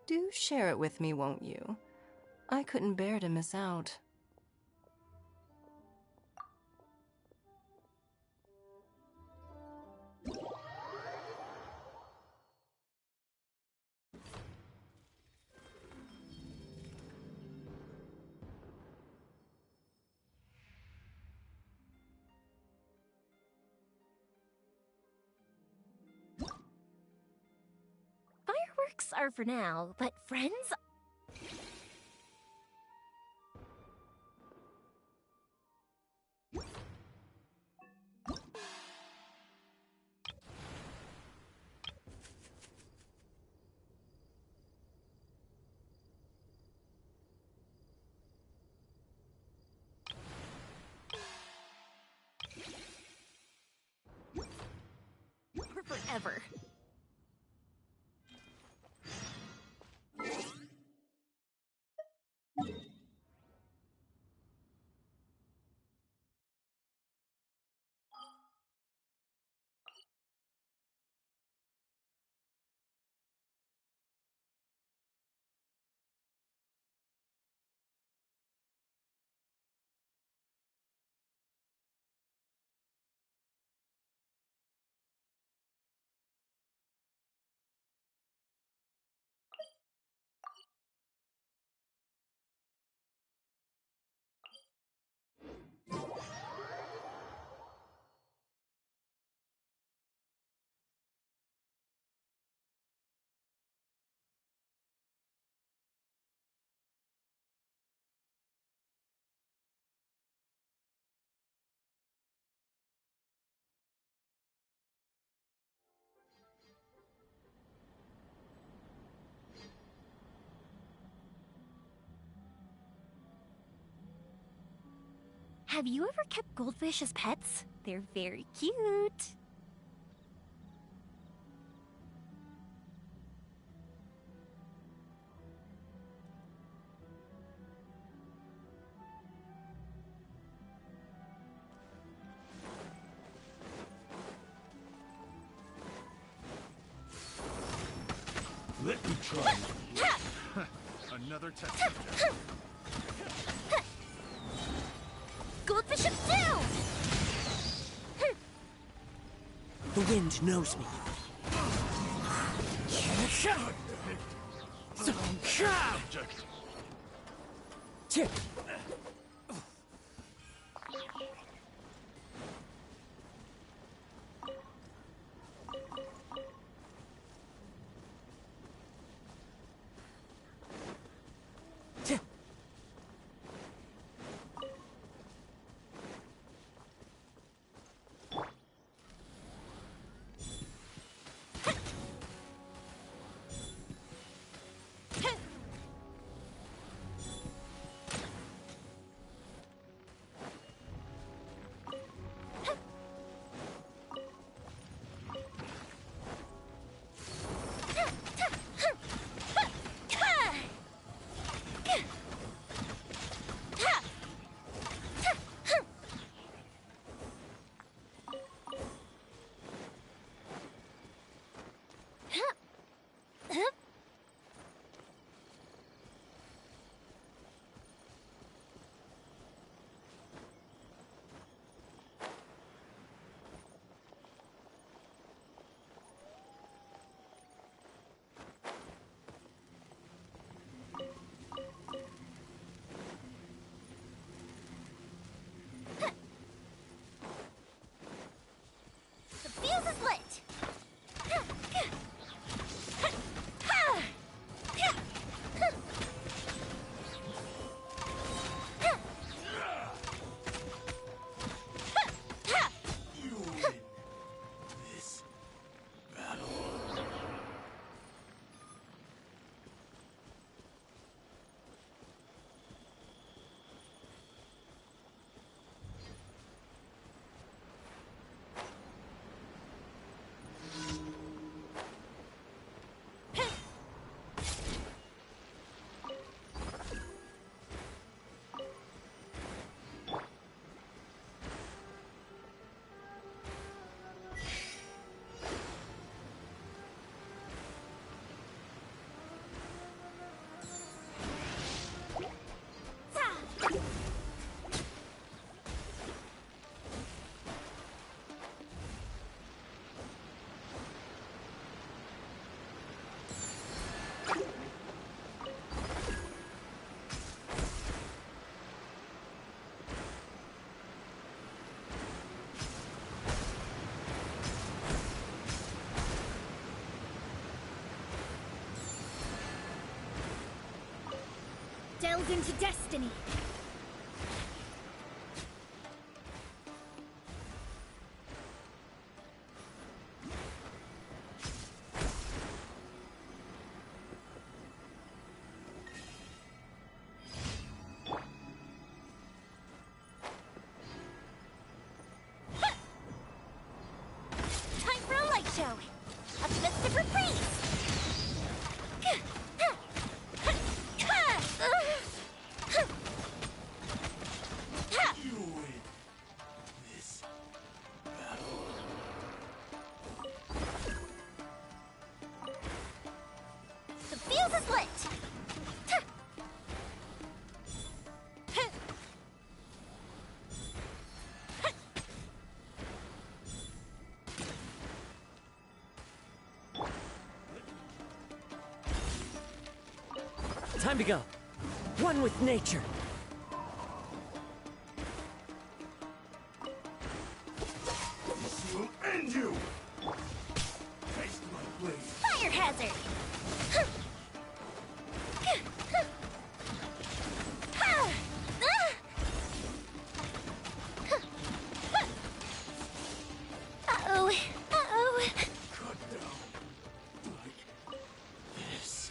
Do share it with me, won't you? I couldn't bear to miss out. Fireworks are for now, but friends? For forever. Have you ever kept goldfish as pets? They're very cute. Let me try. Another test subject. Goldfish up down! The wind knows me. delved into destiny. Time for a light show. A festive reprise. You win this battle. The fuse is lit. Time to go. One with nature. This will end you! Taste my blade. Fire hazard. Uh-oh. Uh-oh. Cut down. Like this.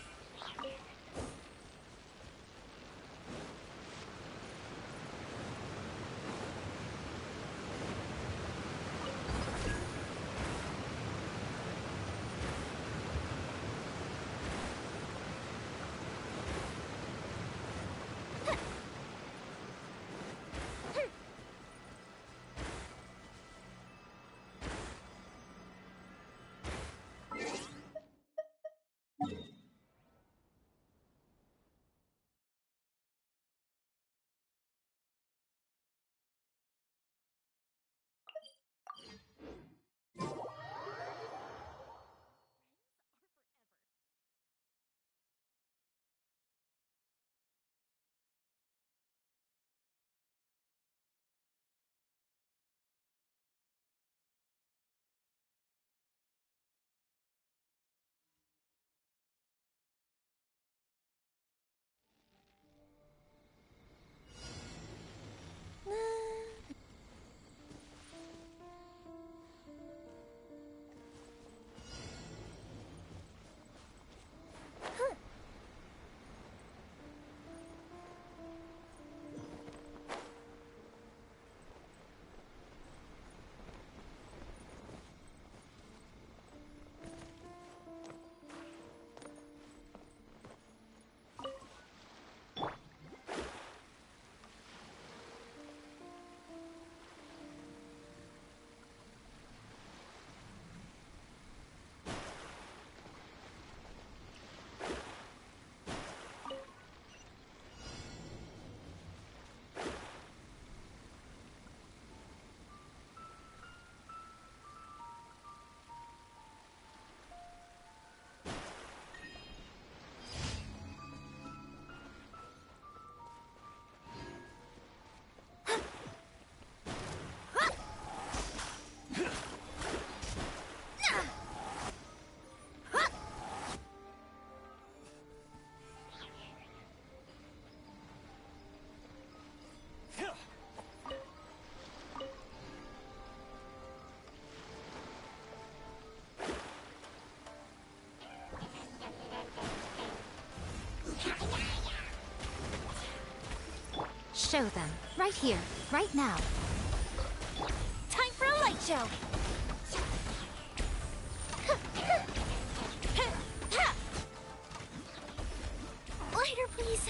Show them. Right here. Right now. Time for a light show. Lighter, please.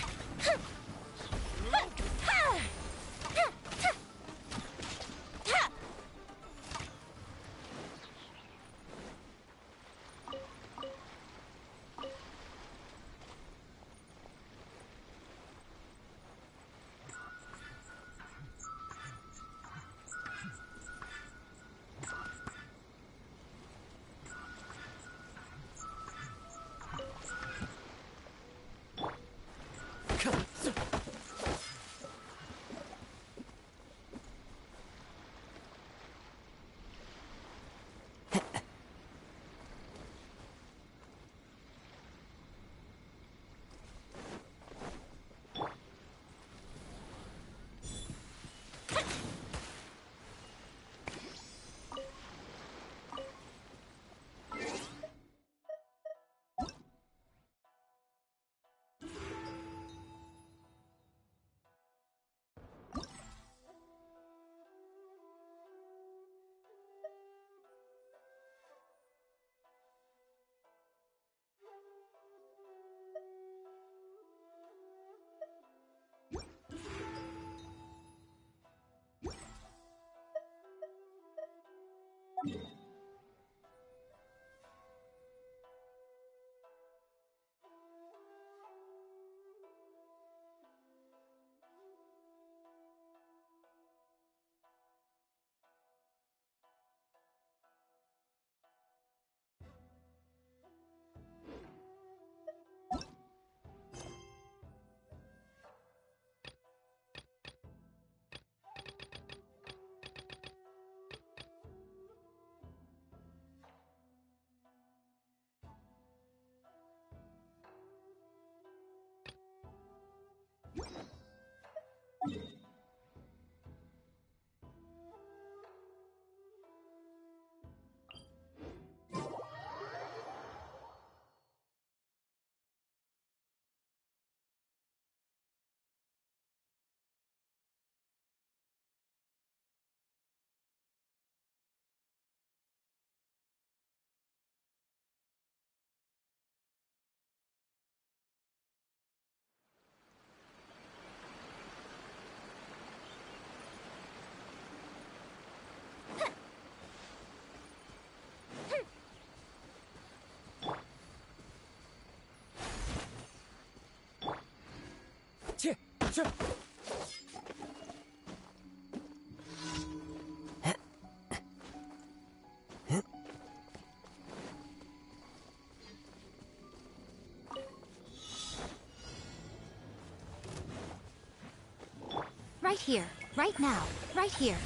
Right here, right now, right here.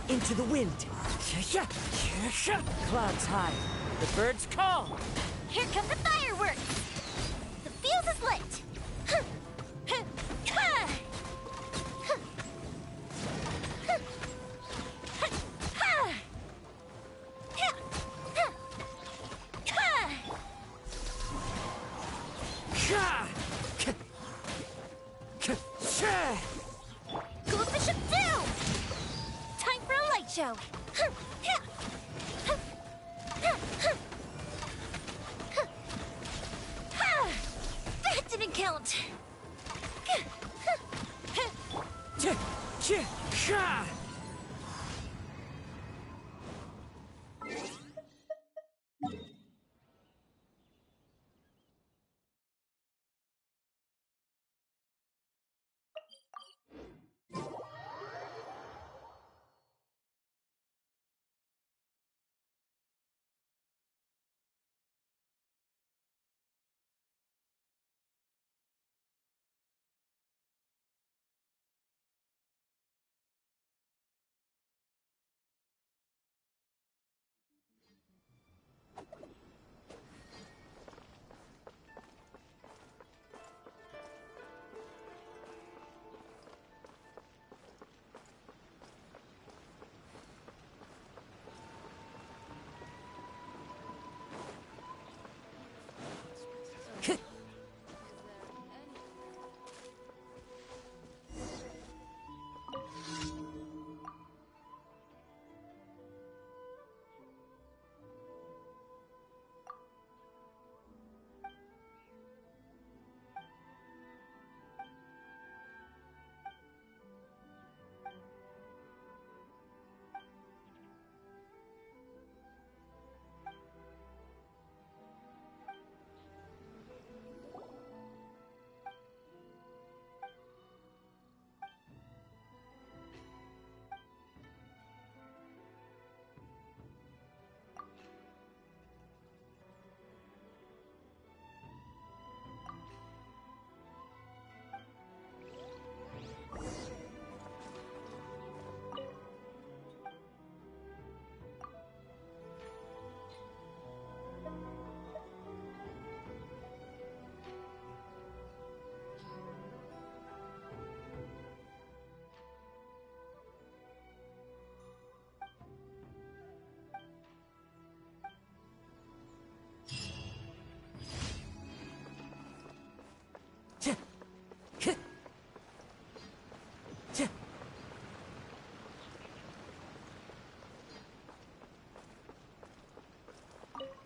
Into the wind. Clouds high. The birds call. Here come the fireworks! The fuse is lit! Go the ship down! Time for a light show! That didn't count!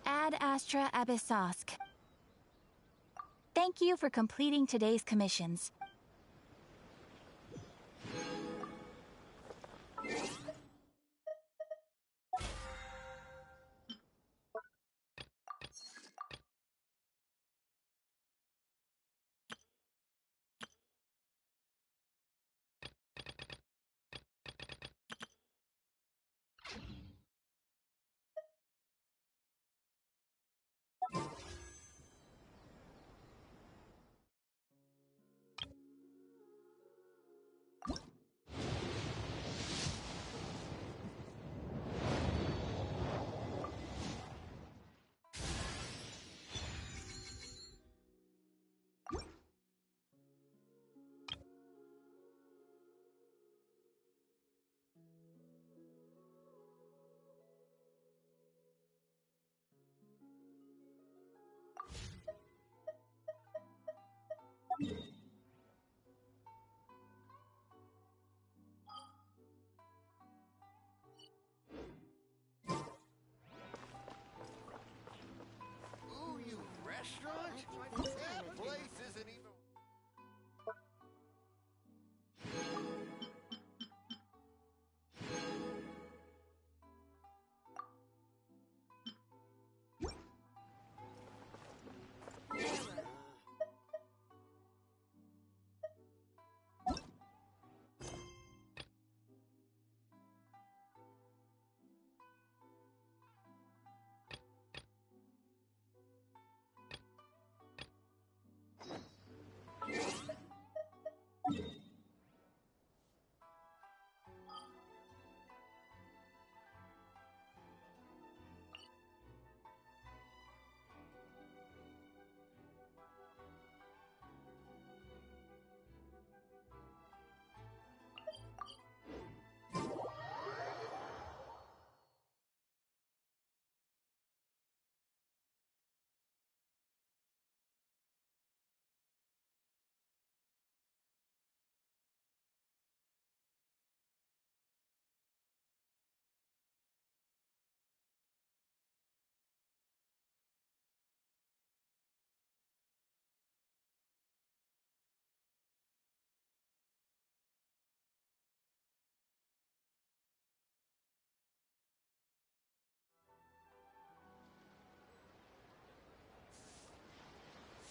Ad Astra Abyssosk. Thank you for completing today's commissions.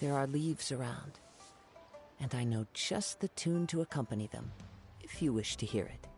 There are leaves around, and I know just the tune to accompany them, if you wish to hear it.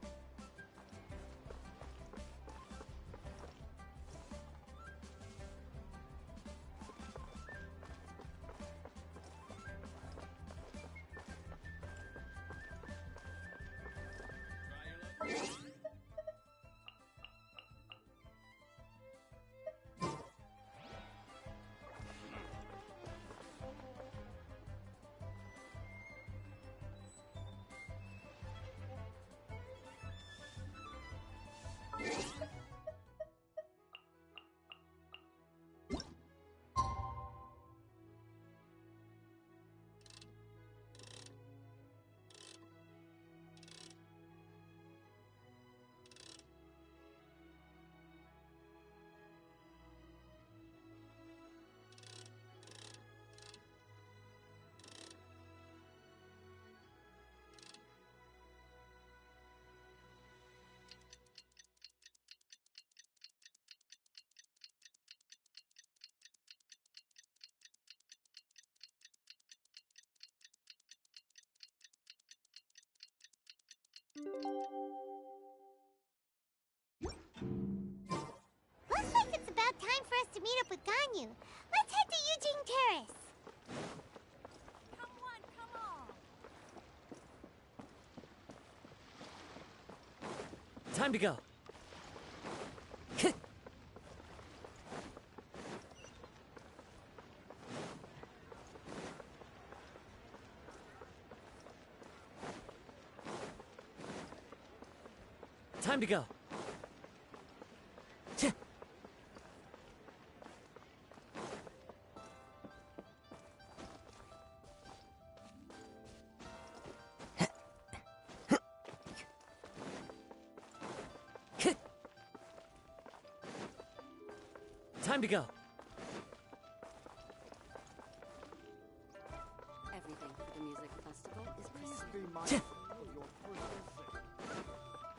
Looks like it's about time for us to meet up with Ganyu. Let's head to Eugene Terrace. Come on. Time to go. Time to go. Time to go. Everything for the music festival is Please be proceeding. mindful of your personal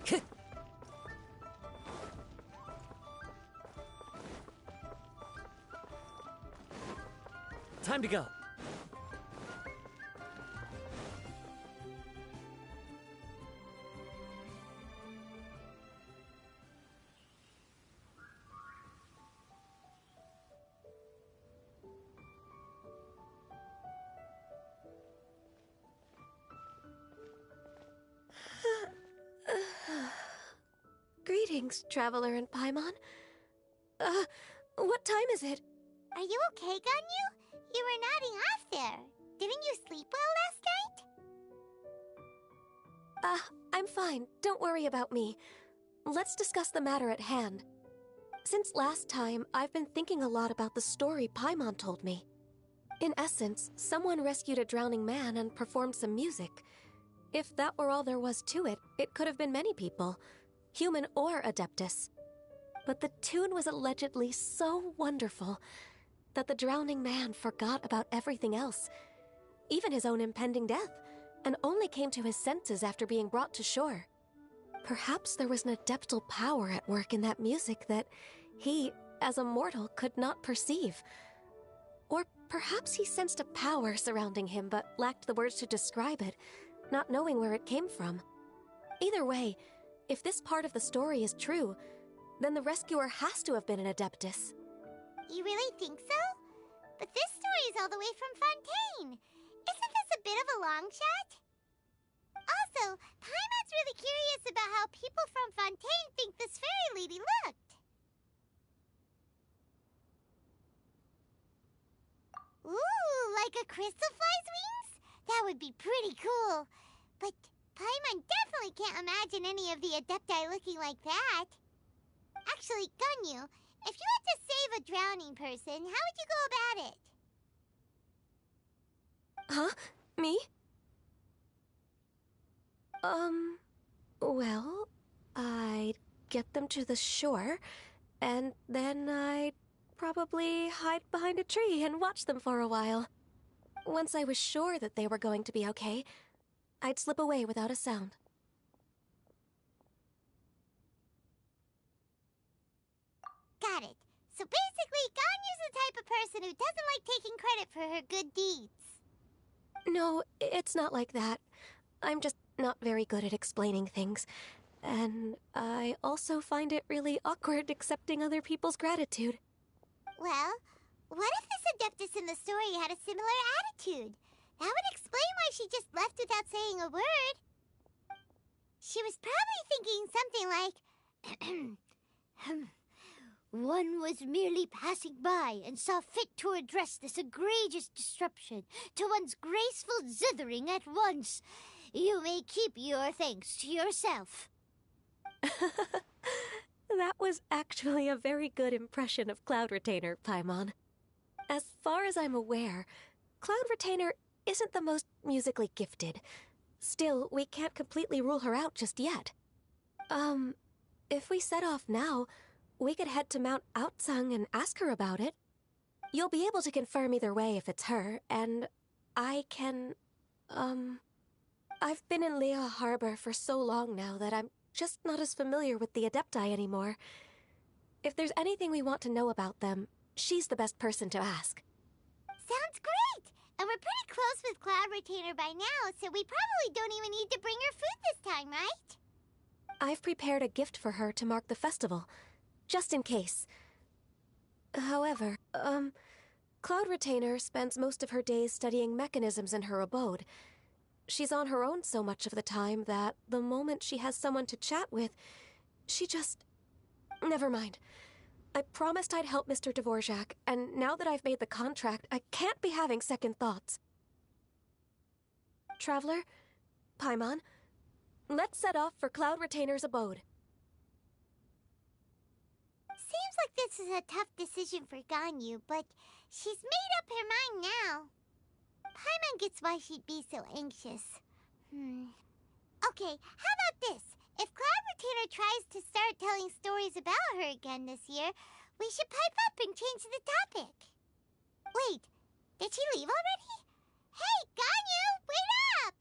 safety. Time to go. Greetings, Traveler and Paimon. What time is it? Are you okay, Ganyu? You were nodding off there. Didn't you sleep well last night? I'm fine. Don't worry about me. Let's discuss the matter at hand. Since last time, I've been thinking a lot about the story Paimon told me. In essence, someone rescued a drowning man and performed some music. If that were all there was to it, it could have been many people, human or Adeptus. But the tune was allegedly so wonderful that the drowning man forgot about everything else, even his own impending death, and only came to his senses after being brought to shore. Perhaps there was an adeptal power at work in that music that he, as a mortal, could not perceive. Or perhaps he sensed a power surrounding him but lacked the words to describe it, not knowing where it came from. Either way, if this part of the story is true, then the rescuer has to have been an Adeptus. You really think so? But this story is all the way from Fontaine. Isn't this a bit of a long shot? Also, Paimon's really curious about how people from Fontaine think this fairy lady looked. Ooh, like a crystal fly's wings? That would be pretty cool. But Paimon definitely can't imagine any of the Adepti looking like that. Actually, Ganyu, if you had to save a drowning person, how would you go about it? Huh? Me? Well, I'd get them to the shore, and then I'd probably hide behind a tree and watch them for a while. Once I was sure that they were going to be okay, I'd slip away without a sound. Got it. So basically, Ganyu's the type of person who doesn't like taking credit for her good deeds. No, it's not like that. I'm just not very good at explaining things. And I also find it really awkward accepting other people's gratitude. Well, what if this Adeptus in the story had a similar attitude? That would explain why she just left without saying a word. She was probably thinking something like, one was merely passing by and saw fit to address this egregious disruption to one's graceful zithering at once. You may keep your thanks to yourself. That was actually a very good impression of Cloud Retainer, Paimon. As far as I'm aware, Cloud Retainer isn't the most musically gifted. Still, we can't completely rule her out just yet. If we set off now, we could head to Mount Outsung and ask her about it. You'll be able to confirm either way if it's her, and I can, I've been in Lea Harbor for so long now that I'm just not as familiar with the Adepti anymore. If there's anything we want to know about them, she's the best person to ask. Sounds great! And we're pretty close with Cloud Retainer by now, so we probably don't even need to bring her food this time, right? I've prepared a gift for her to mark the festival, just in case. However, Cloud Retainer spends most of her days studying mechanisms in her abode. She's on her own so much of the time that the moment she has someone to chat with, she just... Never mind. I promised I'd help Mr. Dvorak, and now that I've made the contract, I can't be having second thoughts. Traveler, Paimon, let's set off for Cloud Retainer's abode. Seems like this is a tough decision for Ganyu, but she's made up her mind now. Paimon gets why she'd be so anxious. Okay, how about this? If Cloud Retainer tries to start telling stories about her again this year, we should pipe up and change the topic. Wait, did she leave already? Hey, Ganyu, wait up!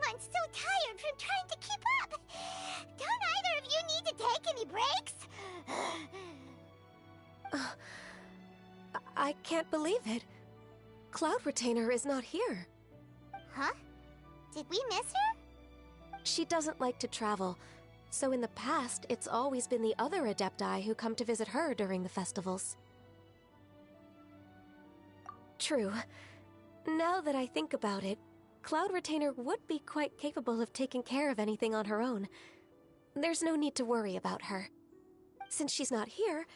I'm so tired from trying to keep up. Don't either of you need to take any breaks? I can't believe it. Cloud Retainer is not here. Huh? Did we miss her? She doesn't like to travel, so in the past, it's always been the other Adepti who come to visit her during the festivals. True. Now that I think about it, Cloud Retainer would be quite capable of taking care of anything on her own. There's no need to worry about her. Since she's not here,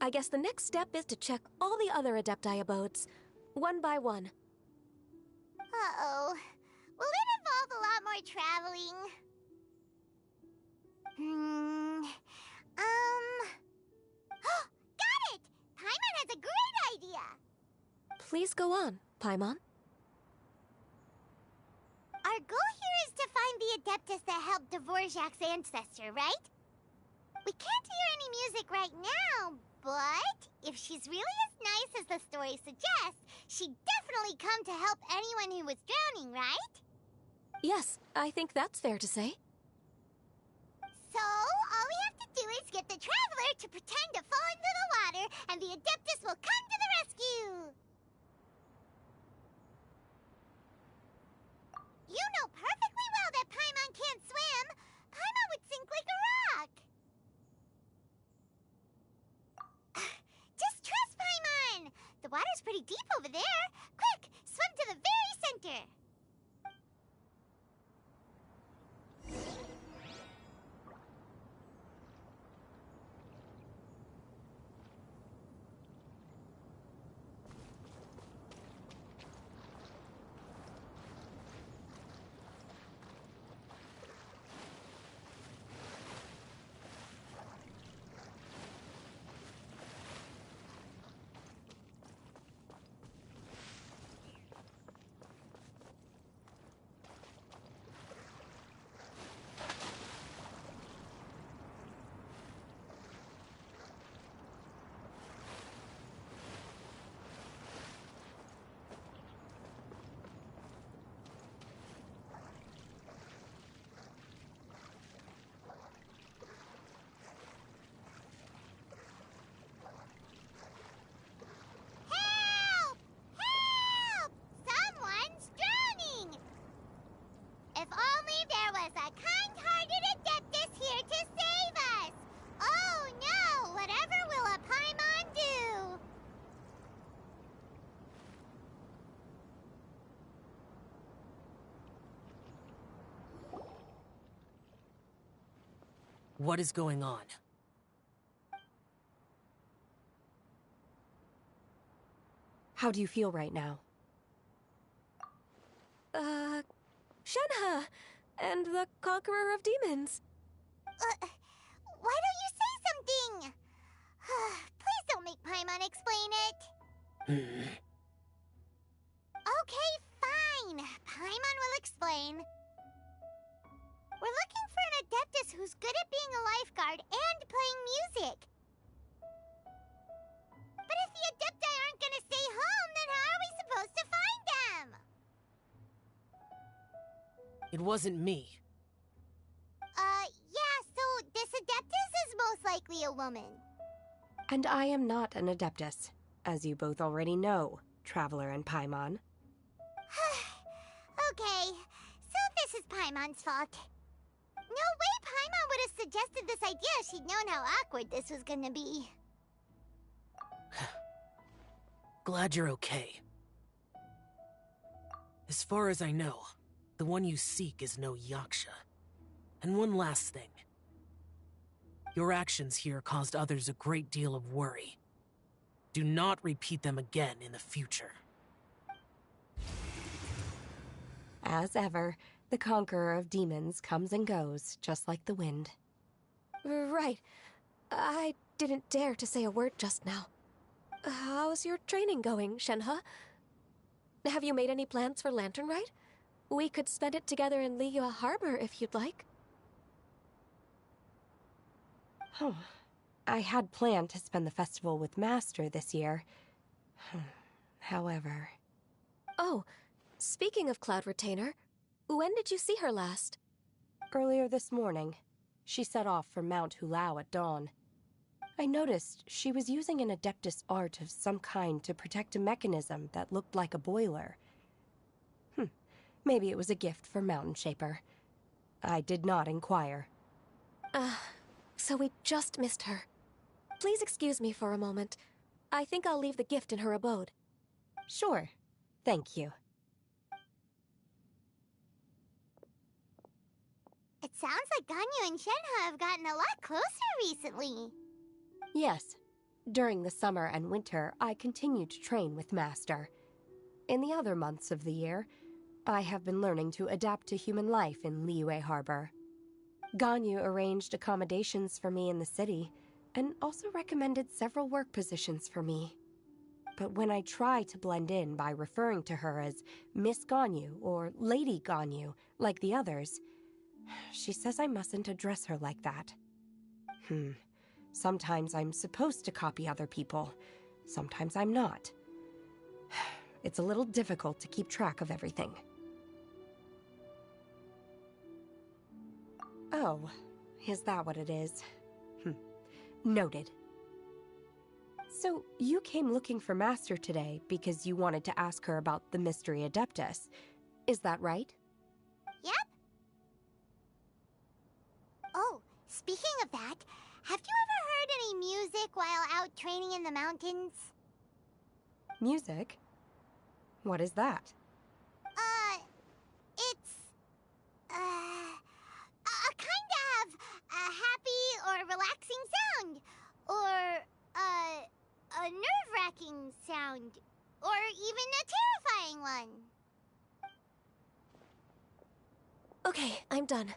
I guess the next step is to check all the other Adepti abodes, one by one. Uh-oh. Will it involve a lot more traveling? Got it! Paimon has a great idea! Please go on, Paimon. Our goal here is to find the Adeptus that helped Dvorak's ancestor, right? We can't hear any music right now, but if she's really as nice as the story suggests, she'd definitely come to help anyone who was drowning, right? Yes, I think that's fair to say. So, all we have to do is get the Traveler to pretend to fall into the water, and the Adeptus will come to the rescue! You know perfectly well that Paimon can't swim! Paimon would sink like a rock! Just trust Paimon! The water's pretty deep over there! Quick, swim to the very center! What is going on? How do you feel right now? Shenhe! And the Conqueror of Demons. Why don't you say something? Please don't make Paimon explain it. Okay, fine. Paimon will explain. We're looking for an Adeptus who's good at being a lifeguard and playing music. But if the Adepti aren't gonna stay home, then how are we supposed to find them? It wasn't me. Yeah, so this Adeptus is most likely a woman. And I am not an Adeptus, as you both already know, Traveler and Paimon. Okay, so this is Paimon's fault. No way Paimon would have suggested this idea if she'd known how awkward this was gonna be. Glad you're okay. As far as I know, the one you seek is no Yaksha. And one last thing. Your actions here caused others a great deal of worry. Do not repeat them again in the future. As ever, the Conqueror of Demons comes and goes, just like the wind. Right. I didn't dare to say a word just now. How's your training going, Shenhe? Have you made any plans for Lantern Rite? We could spend it together in Liyue Harbor if you'd like. I had planned to spend the festival with Master this year. However... Oh, speaking of Cloud Retainer, when did you see her last? Earlier this morning. She set off for Mount Hulao at dawn. I noticed she was using an Adeptus art of some kind to protect a mechanism that looked like a boiler. Maybe it was a gift for Mountain Shaper. I did not inquire. So we just missed her. Please excuse me for a moment. I think I'll leave the gift in her abode. Sure. Thank you. It sounds like Ganyu and Shenhe have gotten a lot closer recently. Yes. During the summer and winter, I continued to train with Master. In the other months of the year, I have been learning to adapt to human life in Liyue Harbor. Ganyu arranged accommodations for me in the city, and also recommended several work positions for me. But when I try to blend in by referring to her as Miss Ganyu or Lady Ganyu, like the others, she says I mustn't address her like that. Sometimes I'm supposed to copy other people, sometimes I'm not. It's a little difficult to keep track of everything. Oh, is that what it is? Noted. So, you came looking for Master today because you wanted to ask her about the Mystery Adeptus. Is that right? Yep. Oh, speaking of that, have you ever heard any music while out training in the mountains? Music? What is that? It's... a kind of a happy or relaxing sound. Or, a nerve-wracking sound. Or even a terrifying one. Okay, I'm done.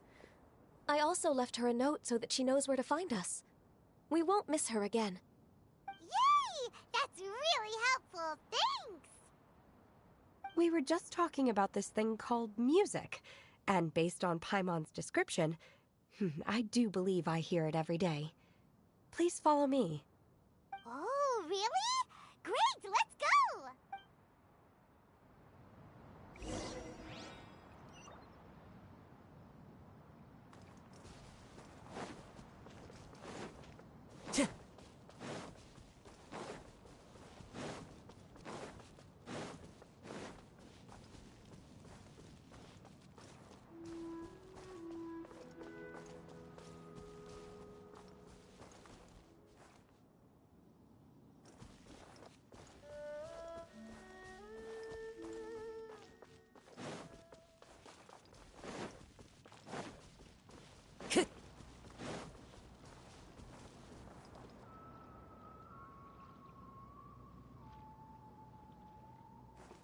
I also left her a note so that she knows where to find us. We won't miss her again. Yay! That's really helpful. Thanks! We were just talking about this thing called music, and based on Paimon's description, I do believe I hear it every day. Please follow me. Oh, really? Great, let's go!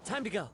Time to go.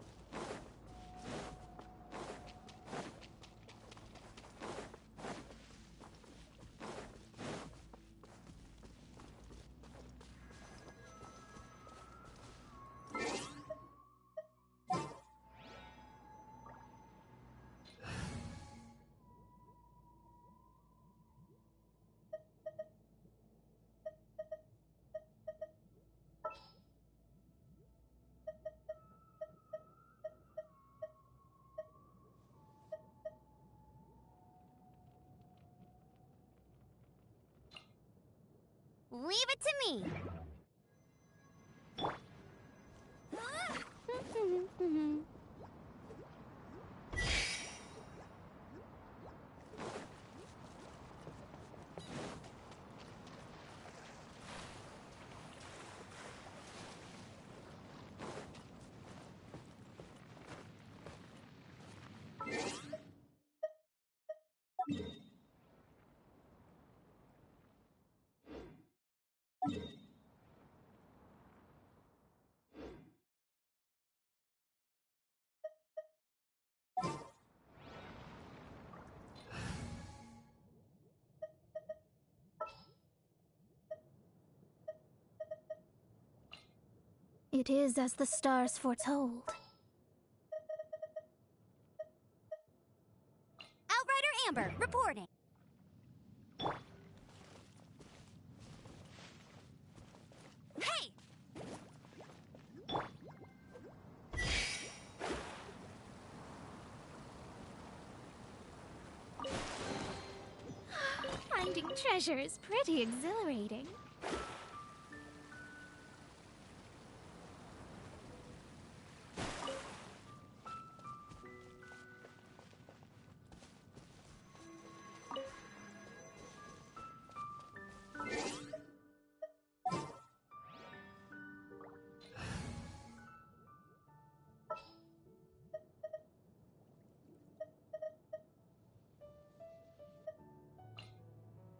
Leave it to me. It is as the stars foretold. Outrider Amber, reporting. Hey! Finding treasure is pretty exhilarating.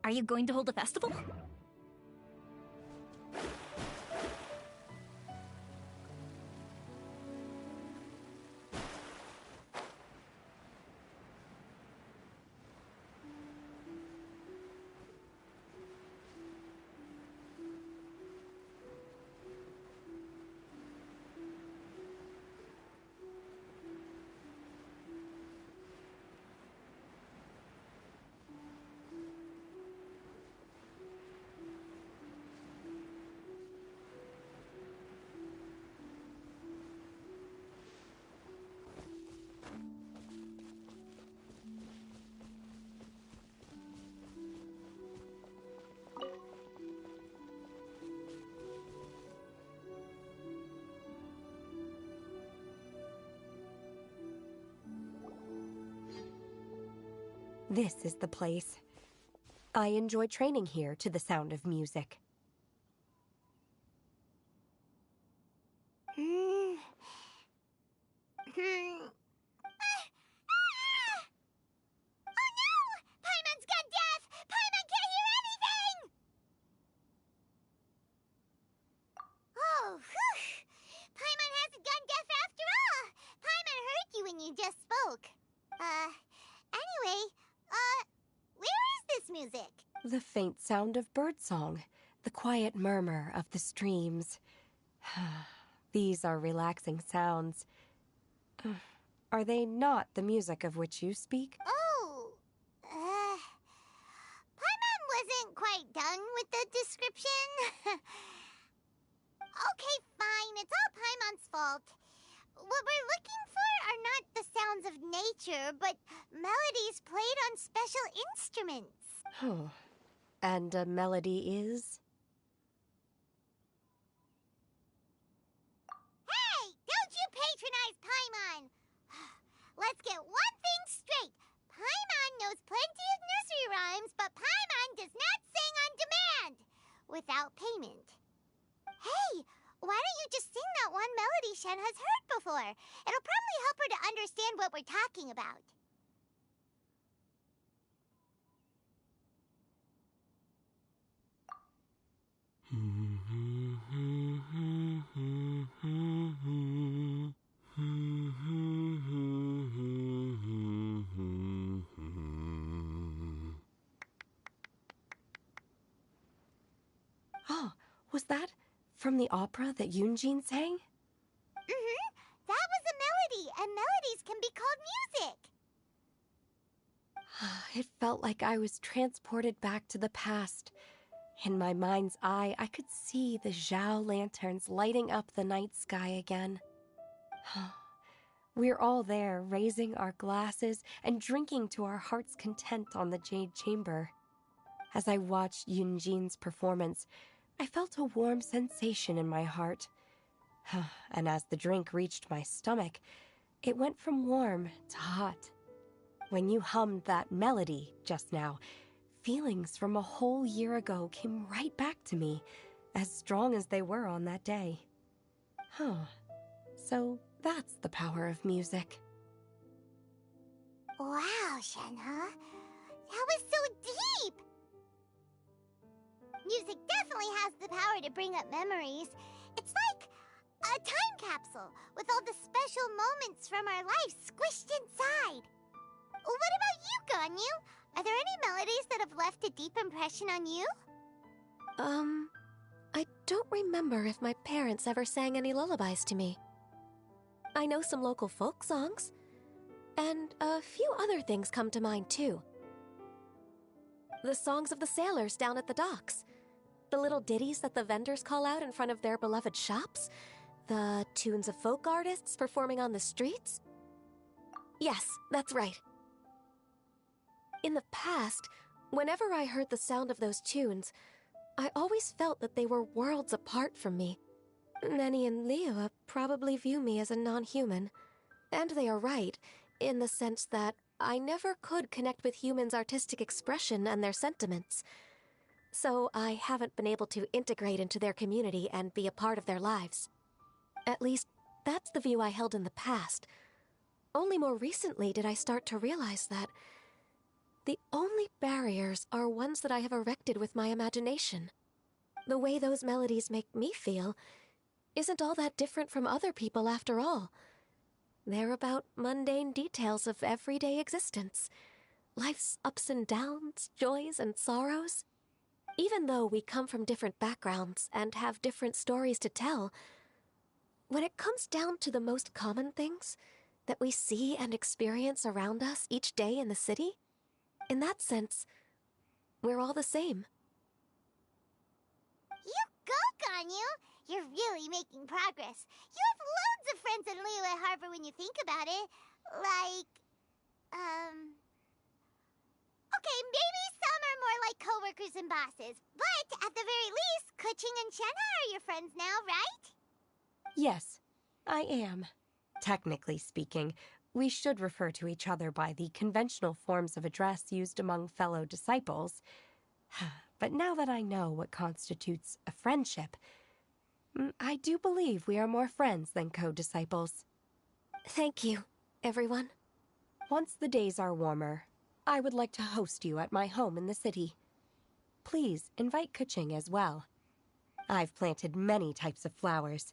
Are you going to hold a festival? This is the place. I enjoy training here to the sound of music. Oh no! Paimon's gone deaf! Paimon can't hear anything! Oh, whew! Paimon hasn't gone deaf after all! Paimon heard you when you just spoke. Anyway, where is this music? The faint sound of birdsong, the quiet murmur of the streams. These are relaxing sounds. Are they not the music of which you speak? Oh, Paimon wasn't quite done with the description. Okay, fine, it's all Paimon's fault. What we're looking for are not the sounds of nature, but melodies played on special instruments. Oh, and a melody is? Hey, don't you patronize Paimon! Let's get one thing straight. Paimon knows plenty of nursery rhymes, but Paimon does not sing on demand without payment. Hey, why don't you just sing that one melody Shen has heard before? It'll probably help her to understand what we're talking about. Oh, was that from the opera that Yunjin sang? That was a melody, and melodies can be called music. It felt like I was transported back to the past. In my mind's eye, I could see the Zhao lanterns lighting up the night sky again. We're all there, raising our glasses and drinking to our heart's content on the Jade Chamber. As I watched Yunjin's performance, I felt a warm sensation in my heart. And as the drink reached my stomach, it went from warm to hot. When you hummed that melody just now, feelings from a whole year ago came right back to me, as strong as they were on that day. So that's the power of music. Wow, Shenhe. That was so deep! Music definitely has the power to bring up memories. It's like a time capsule with all the special moments from our lives squished inside. What about you, Ganyu? Are there any melodies that have left a deep impression on you? I don't remember if my parents ever sang any lullabies to me. I know some local folk songs, and a few other things come to mind too. The songs of the sailors down at the docks, the little ditties that the vendors call out in front of their beloved shops, the tunes of folk artists performing on the streets. Yes, that's right. In the past, whenever I heard the sound of those tunes, I always felt that they were worlds apart from me. Nenny and Liyue probably view me as a non-human. And they are right, in the sense that I never could connect with humans' artistic expression and their sentiments. So I haven't been able to integrate into their community and be a part of their lives. At least, that's the view I held in the past. Only more recently did I start to realize that the only barriers are ones that I have erected with my imagination. The way those melodies make me feel isn't all that different from other people after all. They're about mundane details of everyday existence. Life's ups and downs, joys and sorrows. Even though we come from different backgrounds and have different stories to tell, when it comes down to the most common things that we see and experience around us each day in the city, in that sense, we're all the same. You go, Ganyu! You're really making progress. You have loads of friends in Liyue Harbor when you think about it. Like, okay, maybe some are more like coworkers and bosses, but at the very least, Keqing and Shenhe are your friends now, right? Yes, I am. Technically speaking, We should refer to each other by the conventional forms of address used among fellow disciples. But now that I know what constitutes a friendship, I do believe we are more friends than co-disciples. Thank you, everyone. Once the days are warmer, I would like to host you at my home in the city. Please invite Kuching as well. I've planted many types of flowers.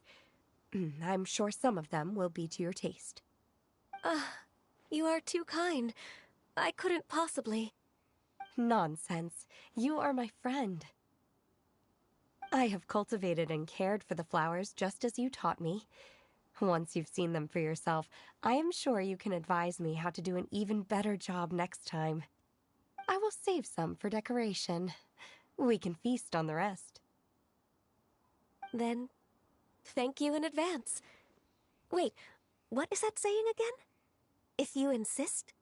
I'm sure some of them will be to your taste. You are too kind. I couldn't possibly. Nonsense. You are my friend. I have cultivated and cared for the flowers just as you taught me. Once you've seen them for yourself, I am sure you can advise me how to do an even better job next time. I will save some for decoration. We can feast on the rest. Then, thank you in advance. Wait, what is that saying again? If you insist?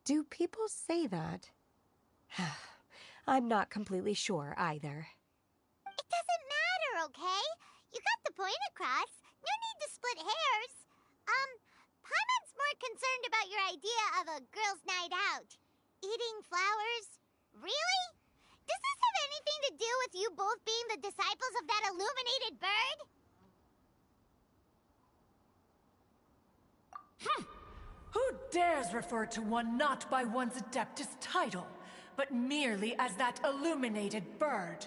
Do people say that? I'm not completely sure either. It doesn't matter, okay? You got the point across. No need to split hairs. Paimon's more concerned about your idea of a girls' night out. Eating flowers? Really? Does this have anything to do with you both being the disciples of that illuminated bird? Who dares refer to one not by one's Adeptus title, but merely as that illuminated bird?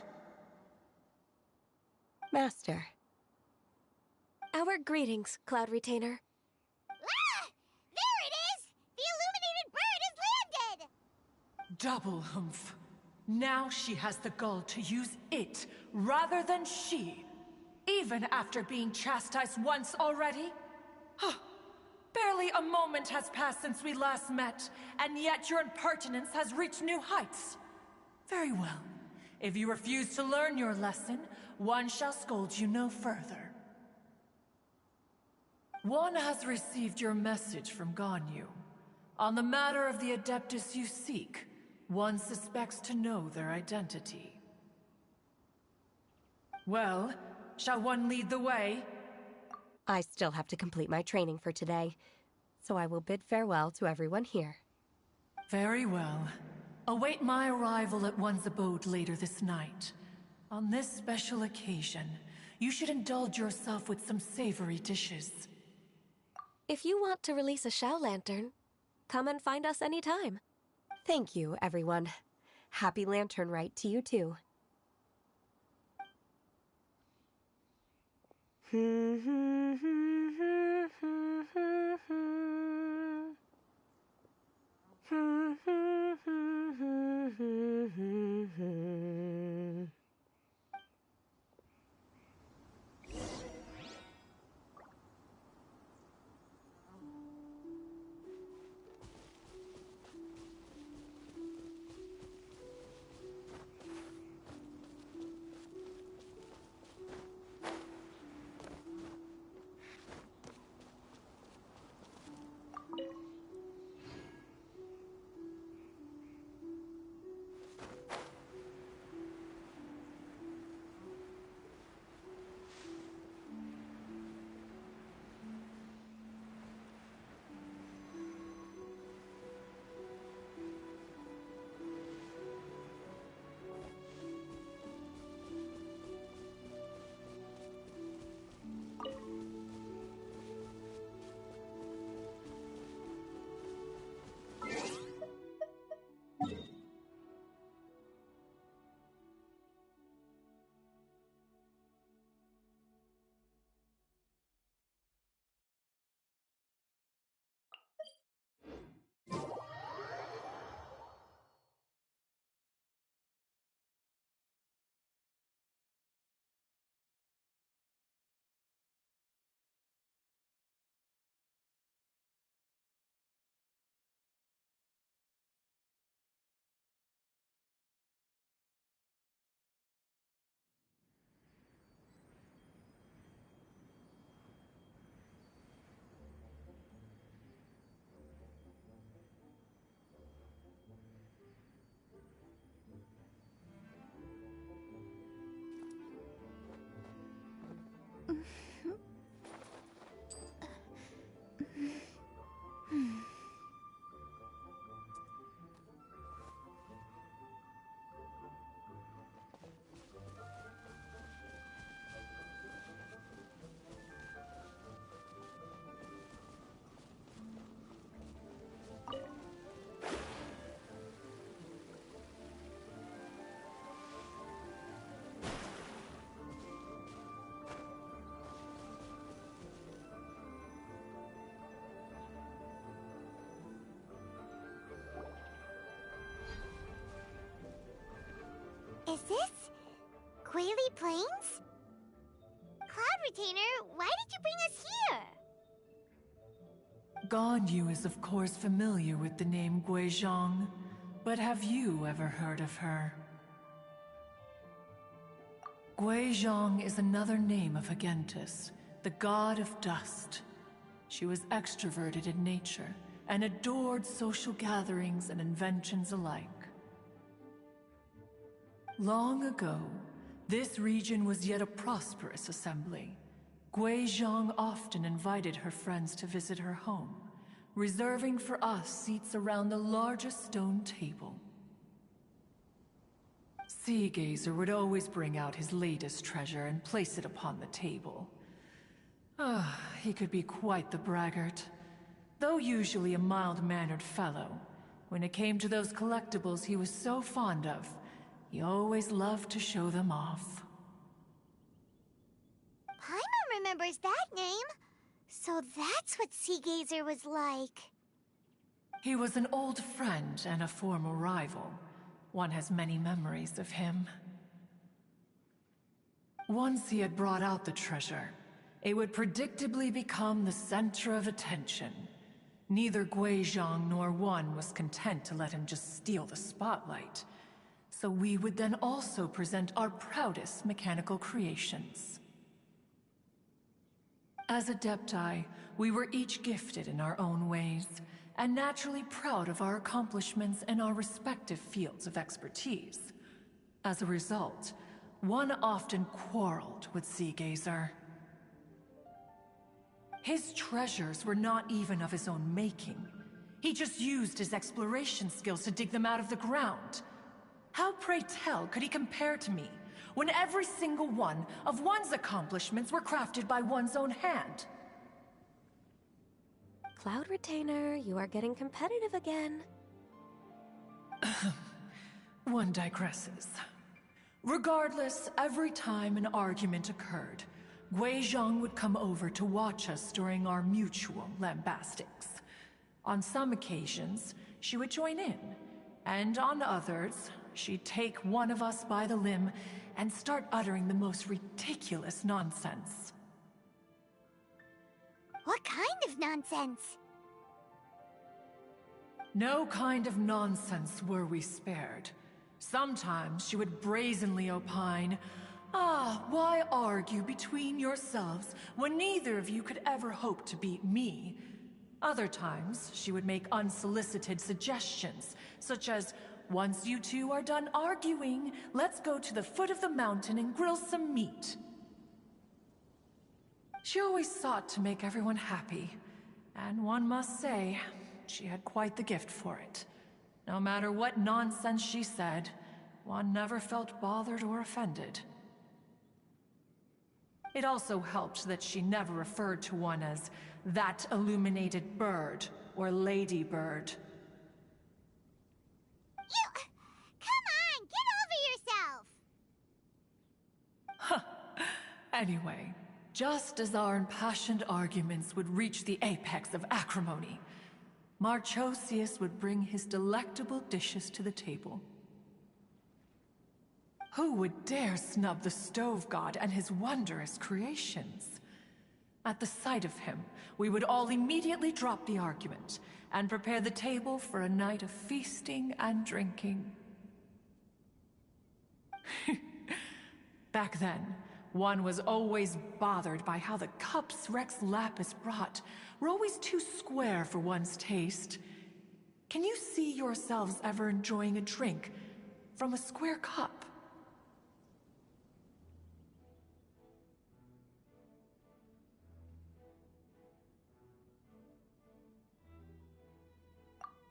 Master. Our greetings, Cloud Retainer. Ah! There it is! The illuminated bird has landed! Double humph. Now she has the gall to use it rather than she, even after being chastised once already? Barely a moment has passed since we last met, and yet your impertinence has reached new heights. Very well. If you refuse to learn your lesson, one shall scold you no further. One has received your message from Ganyu. On the matter of the Adeptus you seek, one suspects to know their identity. Well, shall one lead the way? I still have to complete my training for today, so I will bid farewell to everyone here. Very well. Await my arrival at one's abode later this night. On this special occasion, you should indulge yourself with some savory dishes. If you want to release a Shao Lantern, come and find us anytime. Thank you, everyone. Happy Lantern Rite to you too. Is this Guili Plains? Cloud Retainer, why did you bring us here? Ganyu is of course familiar with the name Guizhong, but have you ever heard of her? Guizhong is another name of Agentis, the god of dust. She was extroverted in nature and adored social gatherings and inventions alike. Long ago, this region was yet a prosperous assembly. Guizhong often invited her friends to visit her home, reserving for us seats around the largest stone table. Sea Gazer would always bring out his latest treasure and place it upon the table. He could be quite the braggart. Though usually a mild-mannered fellow, when it came to those collectibles he was so fond of, he always loved to show them off. Paimon remembers that name. So that's what Sea Gazer was like. He was an old friend and a former rival. One has many memories of him. Once he had brought out the treasure, it would predictably become the center of attention. Neither Guizhong nor One was content to let him just steal the spotlight. So we would then also present our proudest mechanical creations. As Adepti, we were each gifted in our own ways, and naturally proud of our accomplishments in our respective fields of expertise. As a result, One often quarreled with Sea Gazer. His treasures were not even of his own making. He just used his exploration skills to dig them out of the ground. How, pray tell, could he compare to me, when every single one of One's accomplishments were crafted by one's own hand? Cloud Retainer, you are getting competitive again. One digresses. Regardless, every time an argument occurred, Guizhong would come over to watch us during our mutual lambastics. On some occasions, she would join in, and on others, she'd take one of us by the limb and start uttering the most ridiculous nonsense. What kind of nonsense? No kind of nonsense were we spared. Sometimes she would brazenly opine, why argue between yourselves when neither of you could ever hope to beat me? Other times, she would make unsolicited suggestions, such as, once you two are done arguing, let's go to the foot of the mountain and grill some meat. She always sought to make everyone happy, and one must say, she had quite the gift for it. No matter what nonsense she said, One never felt bothered or offended. It also helped that she never referred to One as that illuminated bird or lady bird. Come on, get over yourself! Anyway, just as our impassioned arguments would reach the apex of acrimony, Marchosius would bring his delectable dishes to the table. Who would dare snub the stove god and his wondrous creations? At the sight of him, we would all immediately drop the argument and prepare the table for a night of feasting and drinking. Back then, One was always bothered by how the cups Rex Lapis brought were always too square for one's taste. Can you see yourselves ever enjoying a drink from a square cup?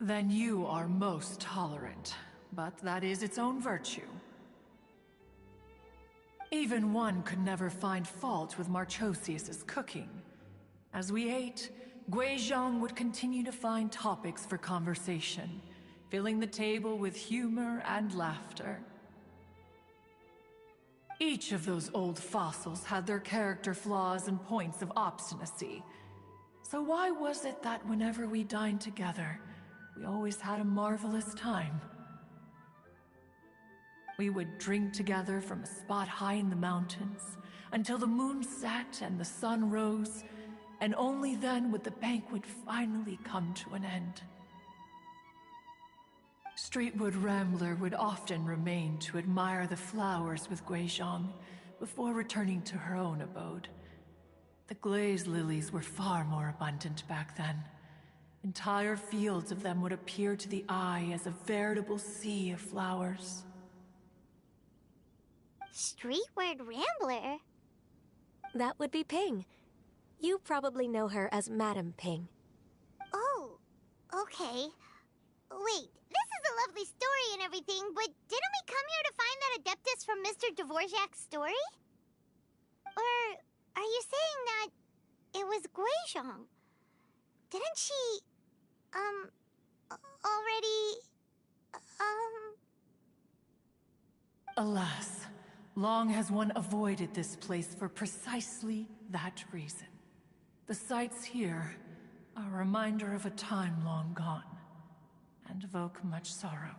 Then you are most tolerant, but that is its own virtue. Even One could never find fault with Marchosius's cooking. As we ate, Guizhong would continue to find topics for conversation, filling the table with humor and laughter. Each of those old fossils had their character flaws and points of obstinacy. So why was it that whenever we dined together, we always had a marvelous time? We would drink together from a spot high in the mountains until the moon set and the sun rose, and only then would the banquet finally come to an end. Streetwood Rambler would often remain to admire the flowers with Guizhong before returning to her own abode. The glaze lilies were far more abundant back then. Entire fields of them would appear to the eye as a veritable sea of flowers. Streetward Rambler? That would be Ping. You probably know her as Madam Ping. Oh, okay. Wait, this is a lovely story and everything, but didn't we come here to find that Adeptus from Mr. Dvorak's story? Or are you saying that it was Guizhong? Didn't she, already, Alas, long has one avoided this place for precisely that reason. The sights here are a reminder of a time long gone, and evoke much sorrow.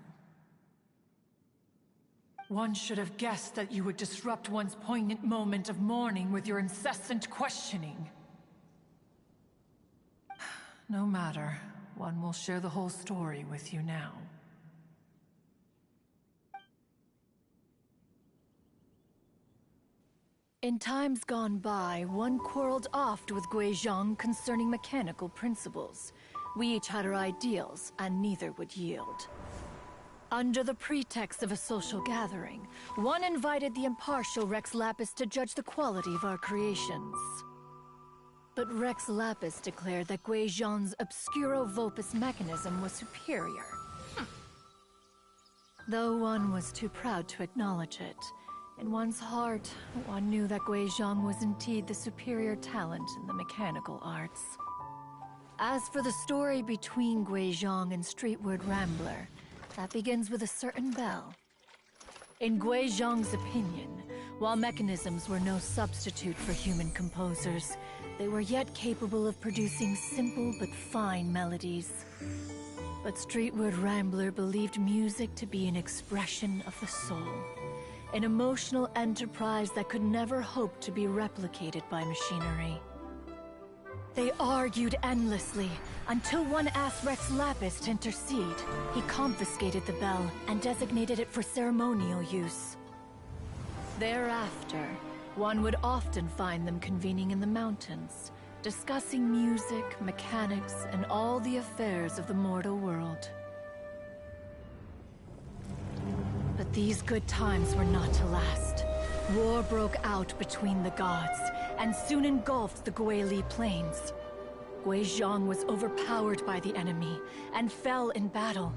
One should have guessed that you would disrupt one's poignant moment of mourning with your incessant questioning. No matter, one will share the whole story with you now. In times gone by, one quarreled oft with Guizhong concerning mechanical principles. We each had our ideals, and neither would yield. Under the pretext of a social gathering, one invited the impartial Rex Lapis to judge the quality of our creations. But Rex Lapis declared that Guizhong's obscuro vopus mechanism was superior. Though one was too proud to acknowledge it, in one's heart, one knew that Guizhong was indeed the superior talent in the mechanical arts. As for the story between Guizhong and Streetward Rambler, that begins with a certain bell. In Guizhong's opinion, while mechanisms were no substitute for human composers, they were yet capable of producing simple but fine melodies. But Streetward Rambler believed music to be an expression of the soul, an emotional enterprise that could never hope to be replicated by machinery. They argued endlessly, until one asked Rex Lapis to intercede. He confiscated the bell and designated it for ceremonial use. Thereafter, one would often find them convening in the mountains, discussing music, mechanics, and all the affairs of the mortal world. But these good times were not to last. War broke out between the gods, and soon engulfed the Guili Plains. Guizhong was overpowered by the enemy, and fell in battle.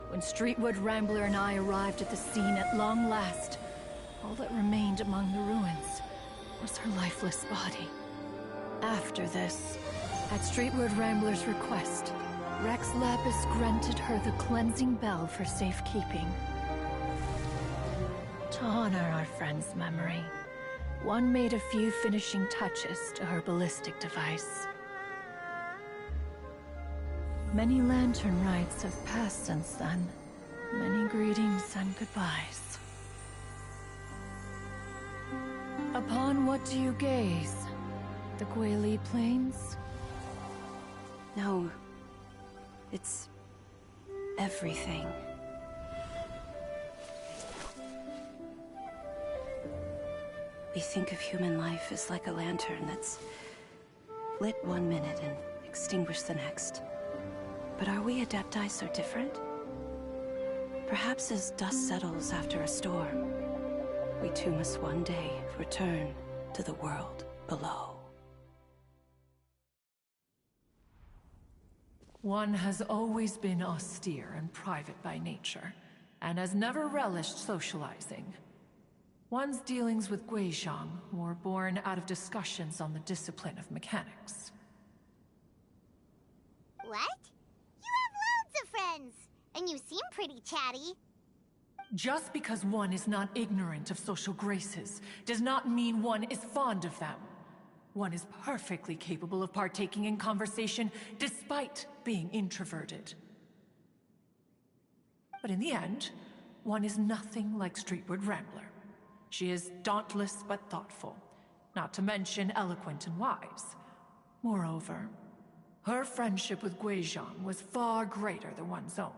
When Streetwood Rambler and I arrived at the scene at long last, all that remained among the ruins was her lifeless body. After this, at Streetwood Rambler's request, Rex Lapis granted her the cleansing bell for safekeeping. To honor our friend's memory, one made a few finishing touches to her ballistic device. Many lantern rites have passed since then. Many greetings and goodbyes. Upon what do you gaze? The Guili Plains? No. It's everything. We think of human life as like a lantern that's lit one minute and extinguished the next. But are we Adepti so different? Perhaps as dust settles after a storm, we too must one day return to the world below. One has always been austere and private by nature, and has never relished socializing. One's dealings with Guizhong were born out of discussions on the discipline of mechanics. What? You have loads of friends, and you seem pretty chatty. Just because one is not ignorant of social graces does not mean one is fond of them. One is perfectly capable of partaking in conversation despite being introverted. But in the end, one is nothing like Streetwood Rambler. She is dauntless but thoughtful, not to mention eloquent and wise. Moreover, her friendship with Guizhong was far greater than one's own.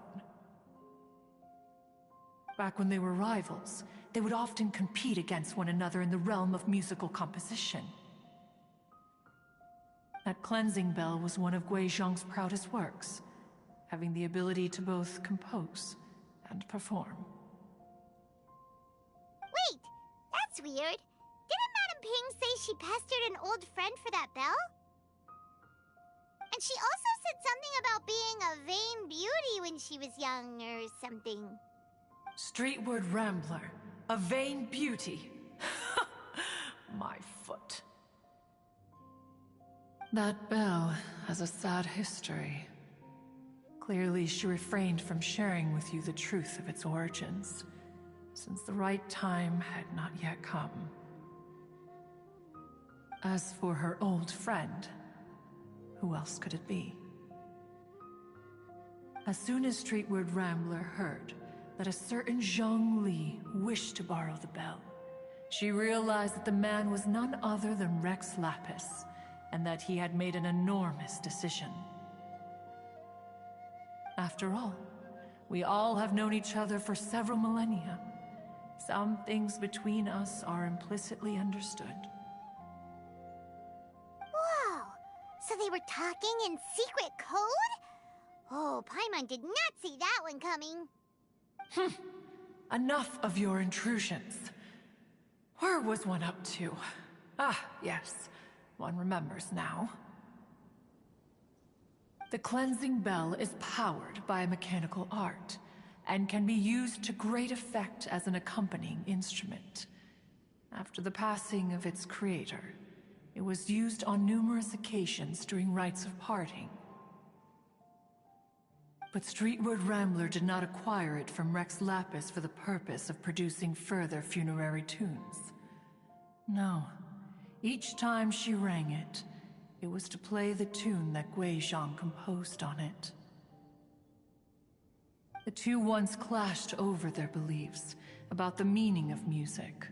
Back when they were rivals, they would often compete against one another in the realm of musical composition. That cleansing bell was one of Guizhong's proudest works, having the ability to both compose and perform. Wait, that's weird. Didn't Madame Ping say she pestered an old friend for that bell? And she also said something about being a vain beauty when she was young or something. Streetwood Rambler, a vain beauty. My foot. That bell has a sad history. Clearly, she refrained from sharing with you the truth of its origins, since the right time had not yet come. As for her old friend, who else could it be? As soon as Streetwood Rambler heard that a certain Zhang Li wished to borrow the bell, she realized that the man was none other than Rex Lapis, and that he had made an enormous decision. After all, we all have known each other for several millennia. Some things between us are implicitly understood. Whoa! So they were talking in secret code? Oh, Paimon did not see that one coming. Enough of your intrusions. Where was one up to? Ah, yes. One remembers now. The cleansing bell is powered by a mechanical art, and can be used to great effect as an accompanying instrument. After the passing of its creator, it was used on numerous occasions during rites of parting. But Streetwood Rambler did not acquire it from Rex Lapis for the purpose of producing further funerary tunes. No. Each time she rang it, it was to play the tune that Guizhong composed on it. The two once clashed over their beliefs about the meaning of music.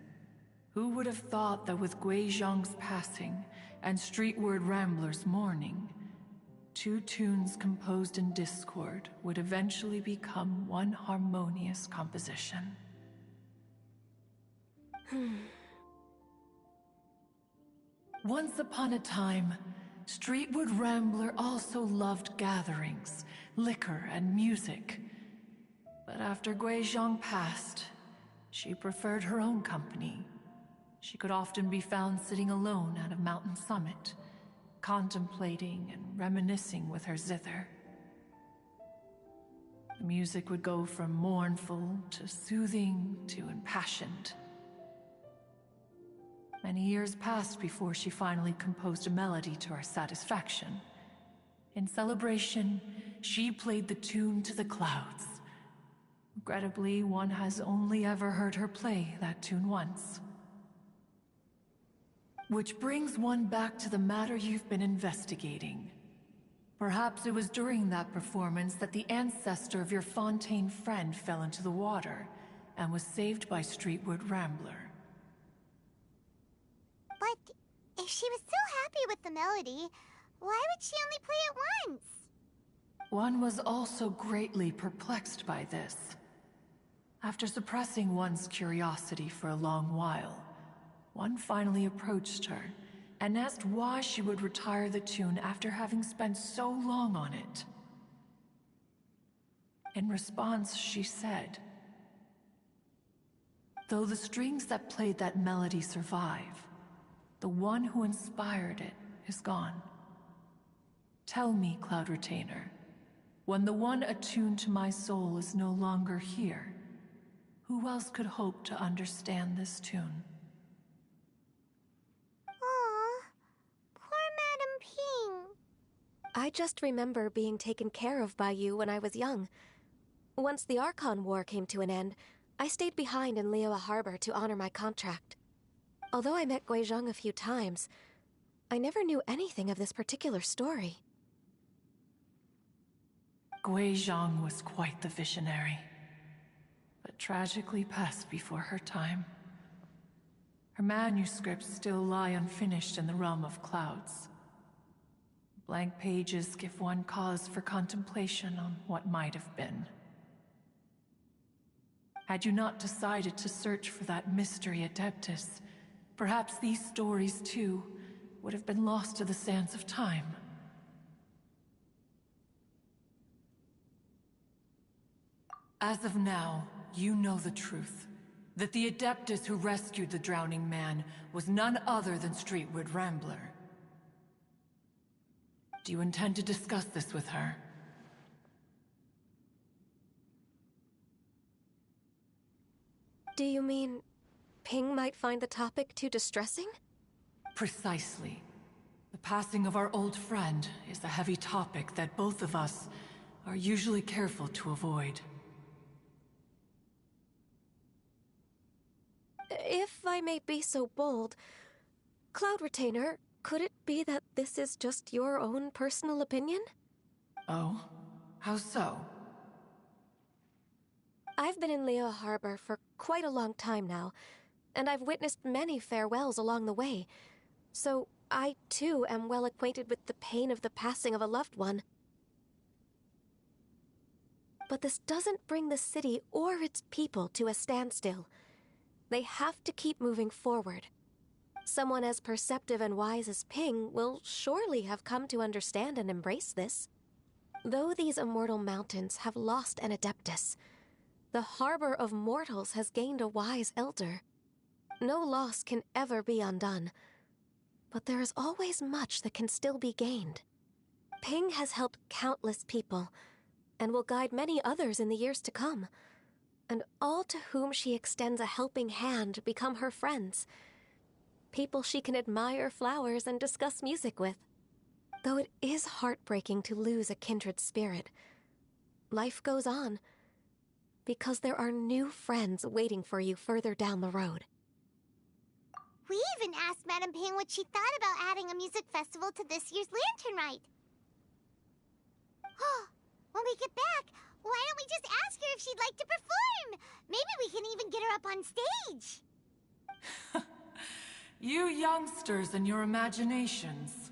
Who would have thought that with Guizhong's passing and Streetwood Rambler's mourning, two tunes composed in discord would eventually become one harmonious composition? Once upon a time, Streetwood Rambler also loved gatherings, liquor, and music. But after Guizhong passed, she preferred her own company. She could often be found sitting alone at a mountain summit, contemplating and reminiscing with her zither. The music would go from mournful to soothing to impassioned. Many years passed before she finally composed a melody to our satisfaction. In celebration, she played the tune to the clouds. Regrettably, one has only ever heard her play that tune once. Which brings one back to the matter you've been investigating. Perhaps it was during that performance that the ancestor of your Fontaine friend fell into the water and was saved by Streetwood Rambler. But if she was so happy with the melody, why would she only play it once? One was also greatly perplexed by this. After suppressing one's curiosity for a long while, one finally approached her and asked why she would retire the tune after having spent so long on it. In response, she said, "Though the strings that played that melody survive, the one who inspired it is gone. Tell me, Cloud Retainer, when the one attuned to my soul is no longer here, who else could hope to understand this tune?" Aw, poor Madame Ping. I just remember being taken care of by you when I was young. Once the Archon War came to an end, I stayed behind in Liyue Harbor to honor my contract. Although I met Guizhong a few times, I never knew anything of this particular story. Guizhong was quite the visionary. but tragically passed before her time. Her manuscripts still lie unfinished in the realm of clouds. Blank pages give one cause for contemplation on what might have been. Had you not decided to search for that mystery Adeptus, perhaps these stories, too, would have been lost to the sands of time. As of now, you know the truth. That the Adeptus who rescued the drowning man was none other than Streetwood Rambler. Do you intend to discuss this with her? Do you mean Ping might find the topic too distressing? Precisely. The passing of our old friend is a heavy topic that both of us are usually careful to avoid. If I may be so bold, Cloud Retainer, could it be that this is just your own personal opinion? Oh? How so? I've been in Leo Harbor for quite a long time now, and I've witnessed many farewells along the way, so I too am well acquainted with the pain of the passing of a loved one. But this doesn't bring the city or its people to a standstill. They have to keep moving forward. Someone as perceptive and wise as Ping will surely have come to understand and embrace this. Though these immortal mountains have lost an Adeptus, the harbor of mortals has gained a wise elder. No loss can ever be undone, but there is always much that can still be gained. Ping has helped countless people, and will guide many others in the years to come. And all to whom she extends a helping hand become her friends. People she can admire flowers and discuss music with. Though it is heartbreaking to lose a kindred spirit, life goes on, because there are new friends waiting for you further down the road. We even asked Madame Ping what she thought about adding a music festival to this year's Lantern Rite. When we get back, why don't we just ask her if she'd like to perform? Maybe we can even get her up on stage. You youngsters and your imaginations.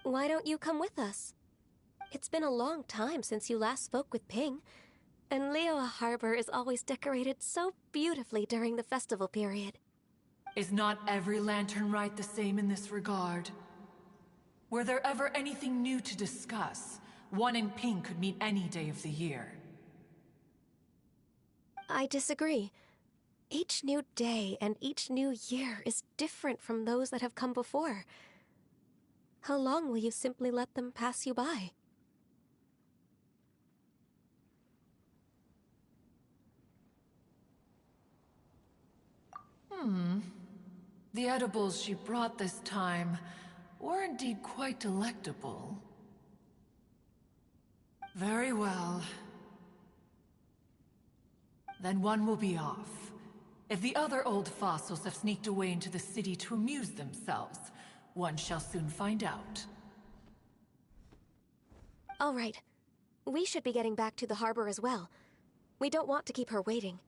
Why don't you come with us? It's been a long time since you last spoke with Ping, and Leoa Harbor is always decorated so beautifully during the festival period. Is not every Lantern Rite the same in this regard? Were there ever anything new to discuss? One in Ping could meet any day of the year. I disagree. Each new day and each new year is different from those that have come before. How long will you simply let them pass you by? The edibles she brought this time were indeed quite delectable. Very well. Then one will be off. If the other old fossils have sneaked away into the city to amuse themselves, one shall soon find out. All right. We should be getting back to the harbor as well. We don't want to keep her waiting.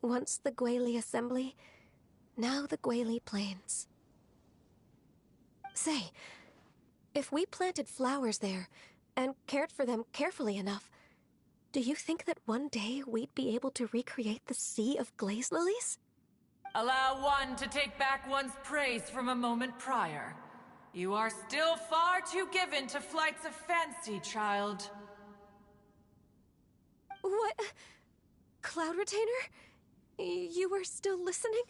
Once the Guili Assembly, now the Guili Plains. Say, if we planted flowers there and cared for them carefully enough, do you think that one day we'd be able to recreate the Sea of Glaze Lilies? Allow one to take back one's praise from a moment prior. You are still far too given to flights of fancy, child. What? Cloud Retainer? You were still listening?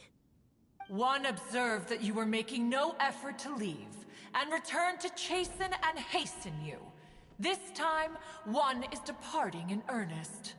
One observed that you were making no effort to leave, and returned to chasten and hasten you. This time, one is departing in earnest.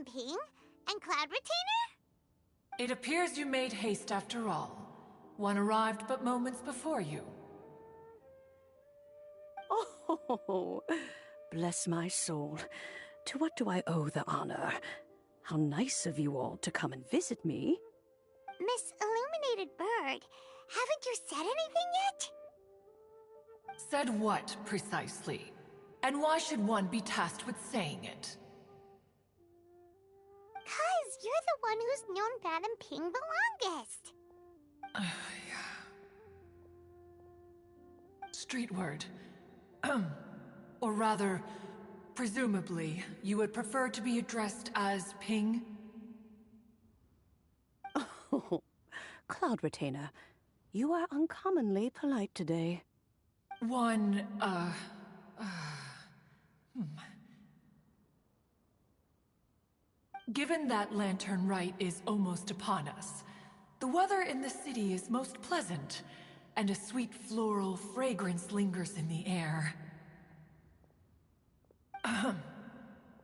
Madame Ping and Cloud Retainer? It appears you made haste after all. One arrived but moments before you. Oh, bless my soul. To what do I owe the honor? How nice of you all to come and visit me. Miss Illuminated Bird, haven't you said anything yet? Said what, precisely? And why should one be tasked with saying it? 'Cause you're the one who's known Madame Ping the longest. Street word. Or rather, presumably, you would prefer to be addressed as Ping? Oh, Cloud Retainer, you are uncommonly polite today. Given that Lantern Rite is almost upon us, the weather in the city is most pleasant, and a sweet floral fragrance lingers in the air.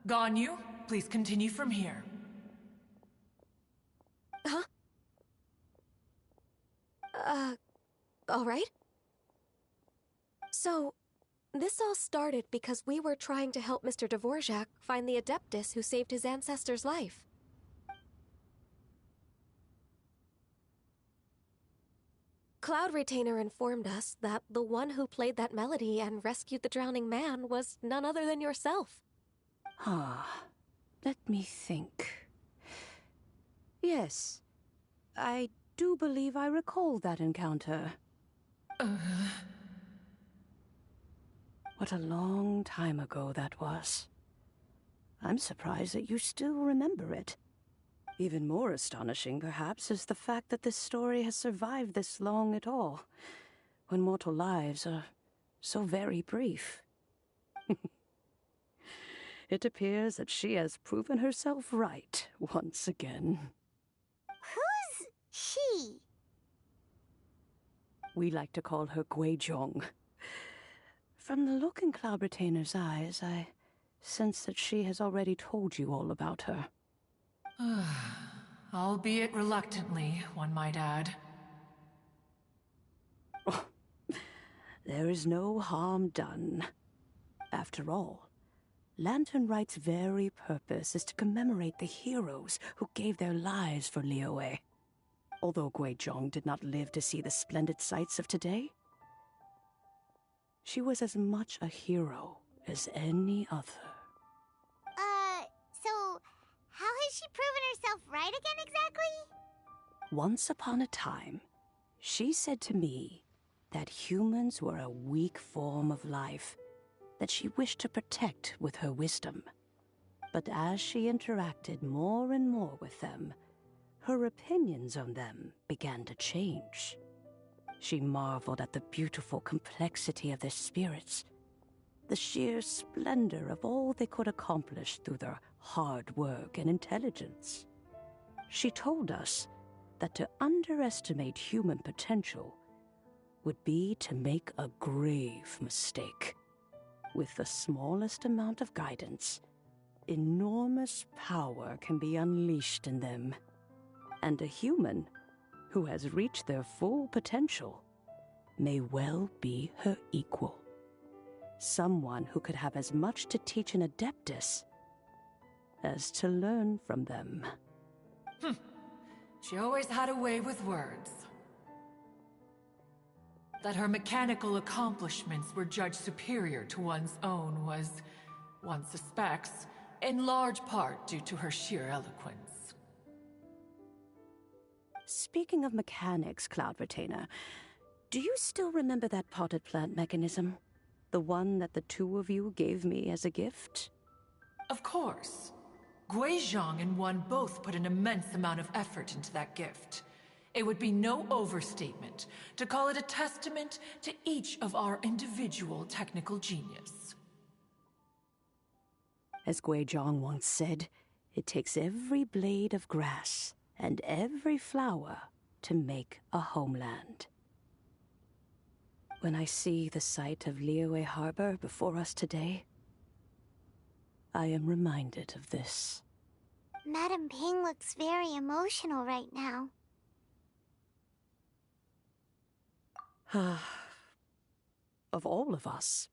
Ganyu, please continue from here. Huh? All right. So, this all started because we were trying to help Mr. Dvorak find the Adeptus who saved his ancestor's life. Cloud Retainer informed us that the one who played that melody and rescued the drowning man was none other than yourself. Ah, let me think. Yes, I do believe I recall that encounter. What a long time ago that was. I'm surprised that you still remember it. Even more astonishing, perhaps, is the fact that this story has survived this long at all, when mortal lives are so very brief. It appears that she has proven herself right once again. Who's she? We like to call her Guizhong. From the look in Cloud Retainer's eyes, I sense that she has already told you all about her. Albeit reluctantly, one might add. Oh, there is no harm done. After all, Lantern Rite's very purpose is to commemorate the heroes who gave their lives for Liyue. Although Guizhong did not live to see the splendid sights of today, she was as much a hero as any other. So how has she proven herself right again exactly? Once upon a time, she said to me that humans were a weak form of life that she wished to protect with her wisdom. But as she interacted more and more with them, her opinions on them began to change. She marveled at the beautiful complexity of their spirits, the sheer splendor of all they could accomplish through their hard work and intelligence. She told us that to underestimate human potential would be to make a grave mistake. With the smallest amount of guidance, enormous power can be unleashed in them. And a human who has reached their full potential may well be her equal. Someone who could have as much to teach an Adeptus as to learn from them. She always had a way with words. That her mechanical accomplishments were judged superior to one's own was, one suspects, in large part due to her sheer eloquence. Speaking of mechanics, Cloud Retainer, do you still remember that potted plant mechanism? The one that the two of you gave me as a gift? Of course. Guizhong and one both put an immense amount of effort into that gift. It would be no overstatement to call it a testament to each of our individual technical genius. As Guizhong once said, it takes every blade of grass and every flower to make a homeland. When I see the sight of Liyue Harbor before us today, I am reminded of this. Madam Ping looks very emotional right now. Of all of us,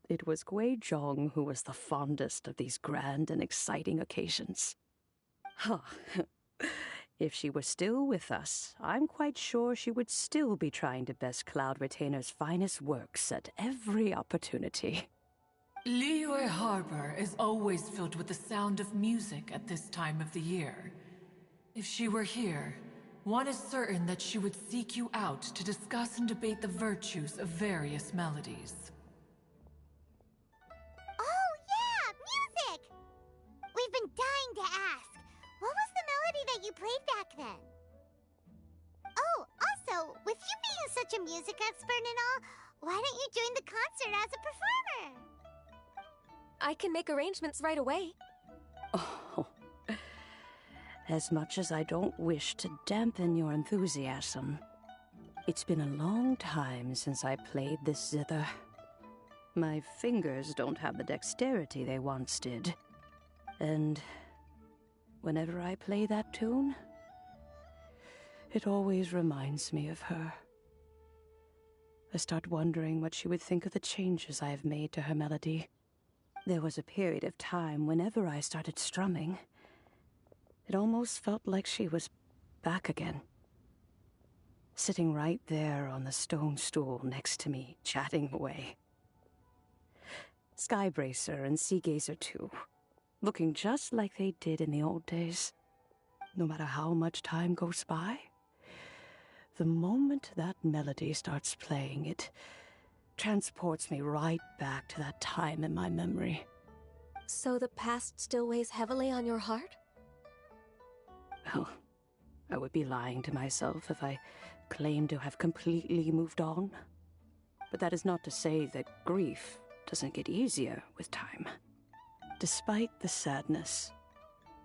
it was Gui Zhong who was the fondest of these grand and exciting occasions. If she were still with us, I'm quite sure she would still be trying to best Cloud Retainer's finest works at every opportunity. Liyue Harbor is always filled with the sound of music at this time of the year. If she were here, one is certain that she would seek you out to discuss and debate the virtues of various melodies. Oh, yeah! Music! We've been dying to ask. What was the melody that you played back then? Oh, also, with you being such a music expert and all, why don't you join the concert as a performer? I can make arrangements right away. Oh, as much as I don't wish to dampen your enthusiasm, it's been a long time since I played this zither. My fingers don't have the dexterity they once did. And whenever I play that tune, it always reminds me of her. I start wondering what she would think of the changes I have made to her melody. There was a period of time whenever I started strumming, it almost felt like she was back again. Sitting right there on the stone stool next to me, chatting away. Skybracer and Seagazer too, looking just like they did in the old days. No matter how much time goes by, the moment that melody starts playing, it transports me right back to that time in my memory. So the past still weighs heavily on your heart? Well, I would be lying to myself if I claimed to have completely moved on. But that is not to say that grief doesn't get easier with time. Despite the sadness,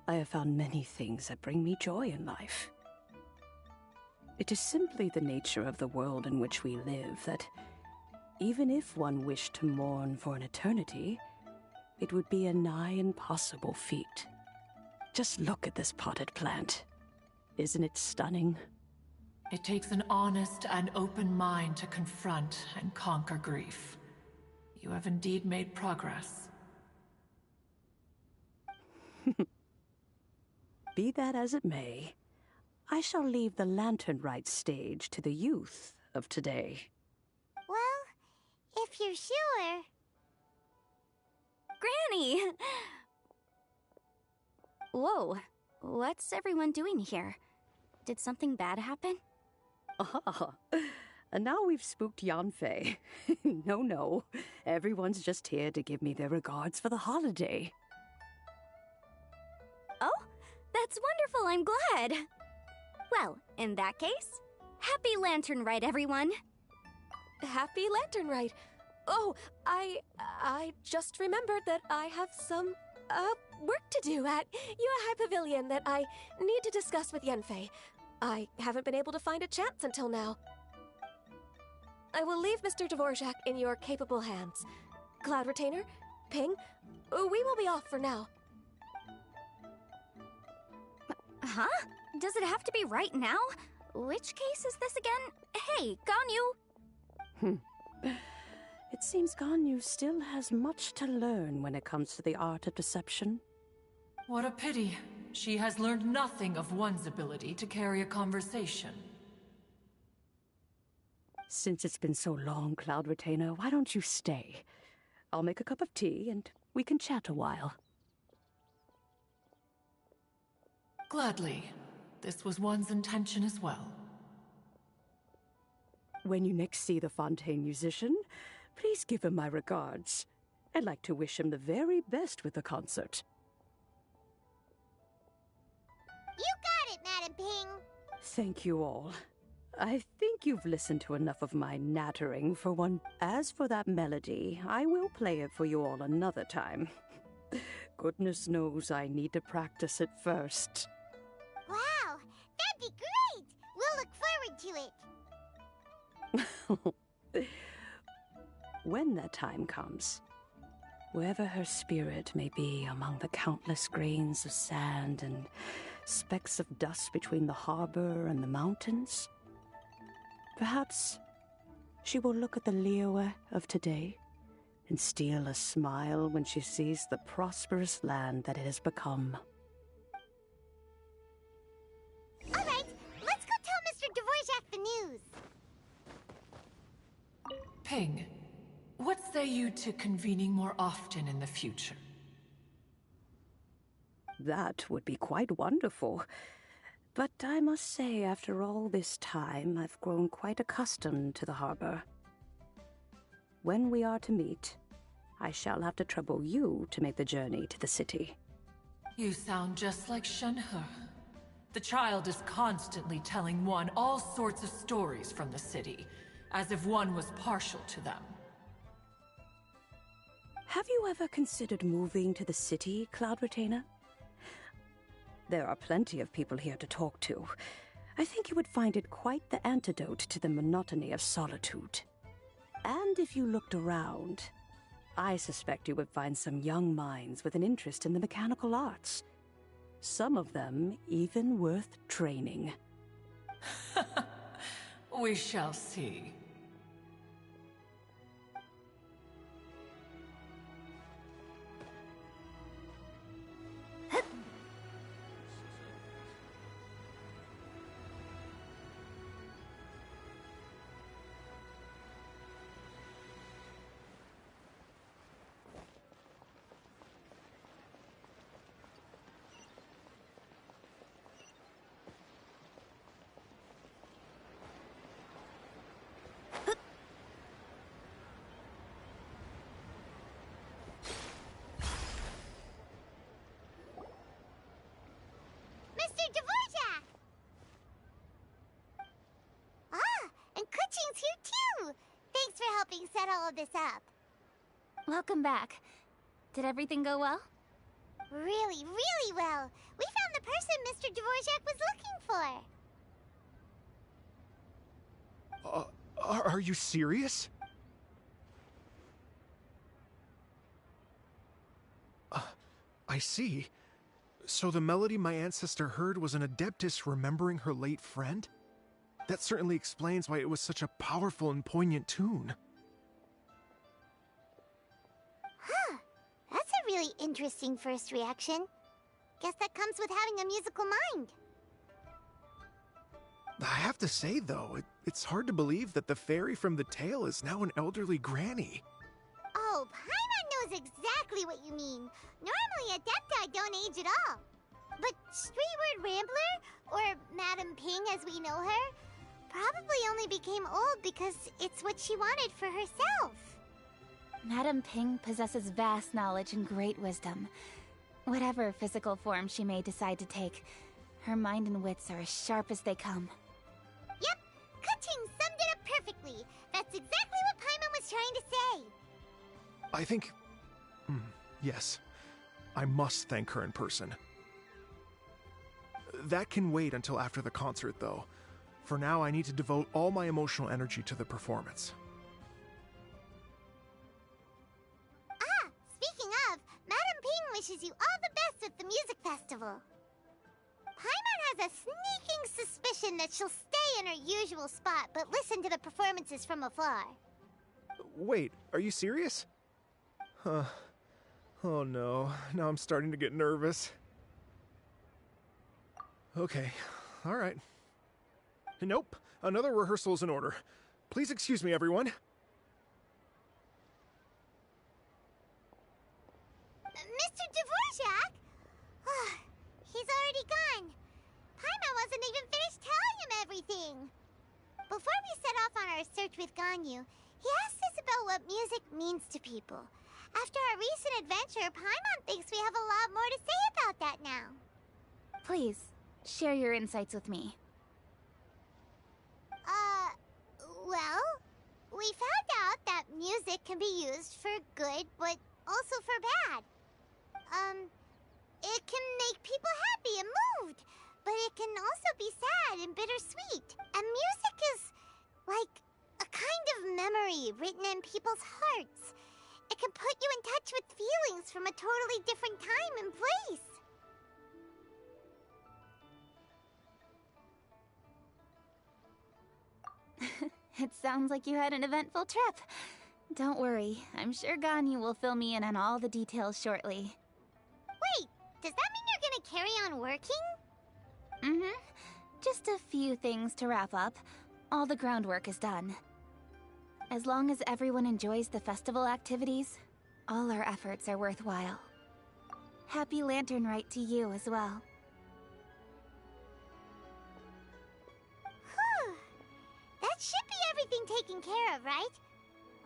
I have found many things that bring me joy in life. It is simply the nature of the world in which we live that even if one wished to mourn for an eternity, it would be a nigh impossible feat. Just look at this potted plant. Isn't it stunning? It takes an honest and open mind to confront and conquer grief. You have indeed made progress. Be that as it may, I shall leave the lantern rite stage to the youth of today. Well, if you're sure. Granny! Whoa, what's everyone doing here? Did something bad happen? Ah, and now we've spooked Yanfei. No, everyone's just here to give me their regards for the holiday. Oh, that's wonderful, I'm glad. Well, in that case, happy Lantern Rite, everyone. Happy Lantern Rite. Oh, I just remembered that I have some, work to do at Yuehai Pavilion that I need to discuss with Yanfei. I haven't been able to find a chance until now. I will leave Mr. Dvorak in your capable hands. Cloud Retainer, Ping, we will be off for now. Huh? Does it have to be right now? Which case is this again? Hey, Ganyu! It seems Ganyu still has much to learn when it comes to the art of deception. What a pity. She has learned nothing of one's ability to carry a conversation. Since it's been so long, Cloud Retainer, why don't you stay? I'll make a cup of tea and we can chat a while. Gladly. This was one's intention as well. When you next see the Fontaine musician, please give him my regards. I'd like to wish him the very best with the concert. You got it, Madam Ping. Thank you all. I think you've listened to enough of my nattering for one. As for that melody, I will play it for you all another time. Goodness knows I need to practice it first. Wow, that'd be great! We'll look forward to it. When that time comes. Wherever her spirit may be among the countless grains of sand and specks of dust between the harbor and the mountains, perhaps she will look at the Liyue of today and steal a smile when she sees the prosperous land that it has become. All right, let's go tell Mr. Dvorak the news. Ping, what say you to convening more often in the future? That would be quite wonderful. But I must say, after all this time, I've grown quite accustomed to the harbor. When we are to meet, I shall have to trouble you to make the journey to the city. You sound just like Shenhe. The child is constantly telling one all sorts of stories from the city, as if one was partial to them. Have you ever considered moving to the city, Cloud Retainer? There are plenty of people here to talk to. I think you would find it quite the antidote to the monotony of solitude. And if you looked around, I suspect you would find some young minds with an interest in the mechanical arts. Some of them even worth training. We shall see. Mr. Dvorak! Ah, and Kuching's here too! Thanks for helping set all of this up. Welcome back. Did everything go well? Really, really well. We found the person Mr. Dvorak was looking for. Are you serious? I see. So the melody my ancestor heard was an adeptus remembering her late friend? That certainly explains why it was such a powerful and poignant tune. Huh. That's a really interesting first reaction. Guess that comes with having a musical mind. I have to say, though, it's hard to believe that the fairy from the tale is now an elderly granny. Oh, Paimon knows exactly what you mean. Normally, Adepti don't age at all. But Streetward Rambler, or Madame Ping as we know her, probably only became old because it's what she wanted for herself. Madame Ping possesses vast knowledge and great wisdom. Whatever physical form she may decide to take, her mind and wits are as sharp as they come. Yep, Kuching summed it up perfectly. That's exactly what Paimon was trying to say. I think... yes. I must thank her in person. That can wait until after the concert, though. For now, I need to devote all my emotional energy to the performance. Ah, speaking of, Madame Ping wishes you all the best at the music festival. Paimon has a sneaking suspicion that she'll stay in her usual spot, but listen to the performances from afar. Wait, are you serious? Huh. Oh no, now I'm starting to get nervous. Okay, alright. Nope, another rehearsal is in order. Please excuse me, everyone. Mr. Dvorak? He's already gone. Paimon wasn't even finished telling him everything. Before we set off on our search with Ganyu, he asked us about what music means to people. After our recent adventure, Paimon thinks we have a lot more to say about that now. Please, share your insights with me. Well, we found out that music can be used for good, but also for bad. It can make people happy and moved, but it can also be sad and bittersweet. And music is like a kind of memory written in people's hearts. It can put you in touch with feelings from a totally different time and place. It sounds like you had an eventful trip. Don't worry, I'm sure Ganyu will fill me in on all the details shortly. Wait, does that mean you're gonna carry on working? Mm-hmm. Just a few things to wrap up. All the groundwork is done. As long as everyone enjoys the festival activities, all our efforts are worthwhile. Happy Lantern Rite to you as well. Whew. That should be everything taken care of, right?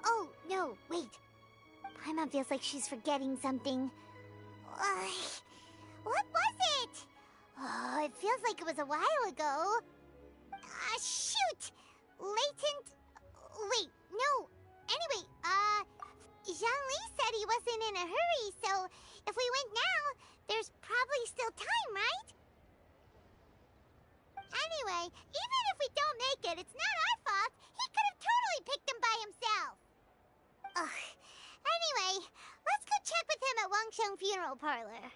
Oh, no, wait. Paimon feels like she's forgetting something. What was it? Oh, it feels like it was a while ago. Shoot! Latent... Wait, no. Anyway, Zhangli said he wasn't in a hurry, so if we went now, there's probably still time, right? Anyway, even if we don't make it, it's not our fault. He could have totally picked him by himself. Ugh. Anyway, let's go check with him at Wangsheng Funeral Parlor.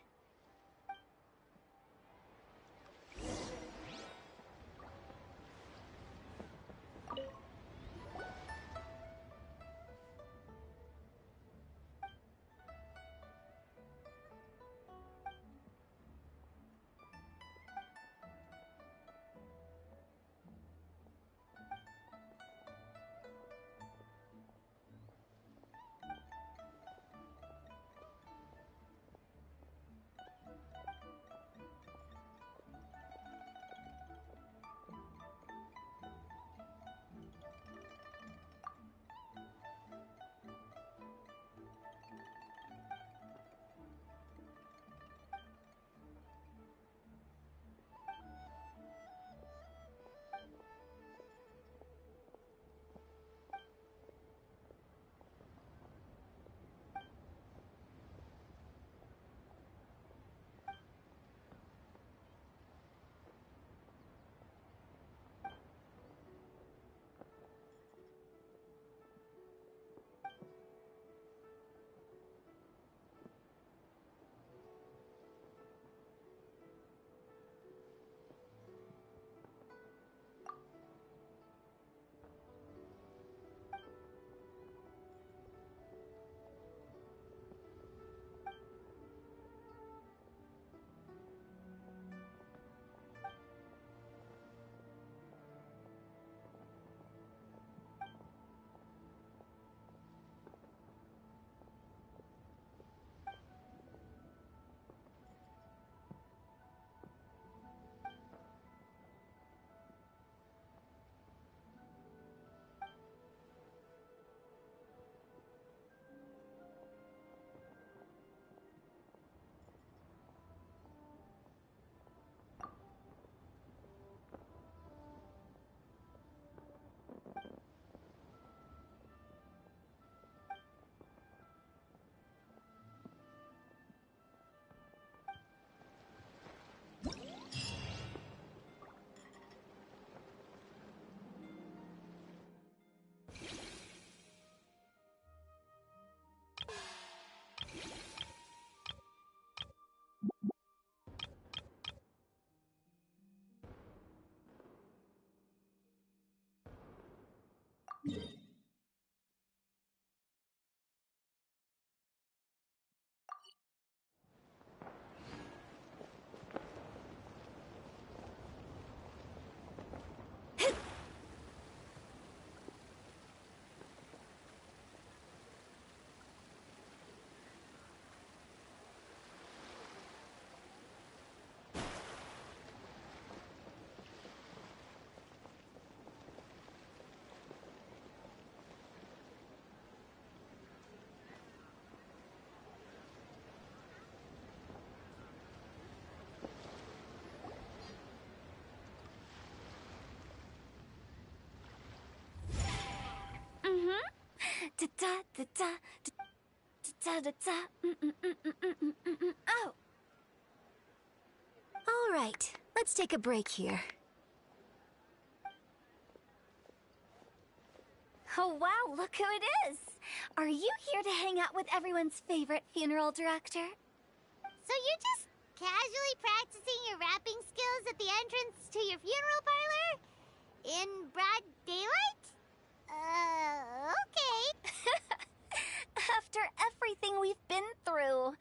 Oh. All right, let's take a break here. Oh wow, look who it is! Are you here to hang out with everyone's favorite funeral director? So you're just casually practicing your rapping skills at the entrance to your funeral parlor? In broad daylight? Okay. After everything we've been through,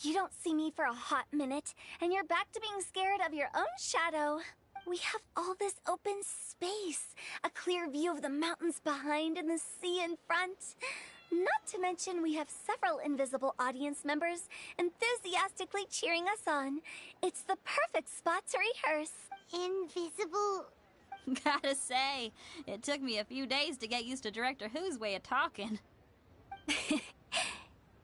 you don't see me for a hot minute, and you're back to being scared of your own shadow. We have all this open space, a clear view of the mountains behind and the sea in front. Not to mention we have several invisible audience members enthusiastically cheering us on. It's the perfect spot to rehearse. Invisible... Gotta say, it took me a few days to get used to Director Who's way of talking.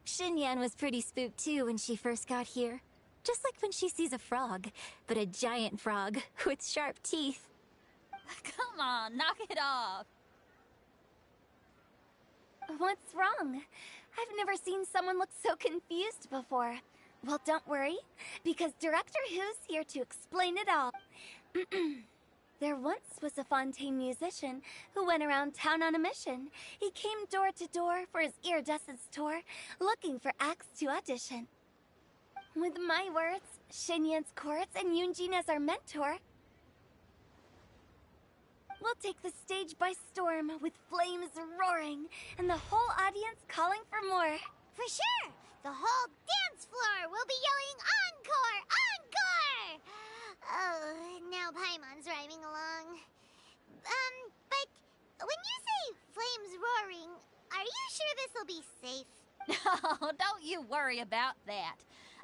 Xinyan was pretty spooked too when she first got here. Just like when she sees a frog, but a giant frog with sharp teeth. Come on, knock it off. What's wrong? I've never seen someone look so confused before. Well, don't worry, because Director Who's here to explain it all. There once was a Fontaine musician who went around town on a mission. He came door to door for his iridescence tour, looking for acts to audition. With my words, Xinyan's chorus, and Yunjin as our mentor, we'll take the stage by storm with flames roaring and the whole audience calling for more. For sure! The whole dance floor will be yelling encore! Encore! Oh, now Paimon's rhyming along. But when you say flames roaring, are you sure this'll be safe? No, don't you worry about that.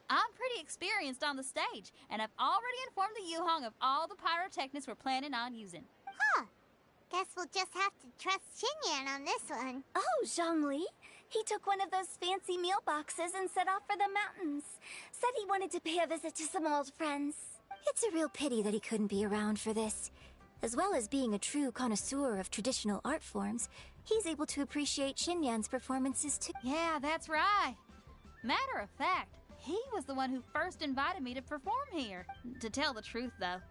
I'm pretty experienced on the stage, and I've already informed the Yuhong of all the pyrotechnics we're planning on using. Huh. Guess we'll just have to trust Xinyan on this one. Oh, Zhongli. He took one of those fancy meal boxes and set off for the mountains. Said he wanted to pay a visit to some old friends. It's a real pity that he couldn't be around for this. As well as being a true connoisseur of traditional art forms, he's able to appreciate Xinyan's performances too. Yeah, that's right. Matter of fact, he was the one who first invited me to perform here. To tell the truth, though,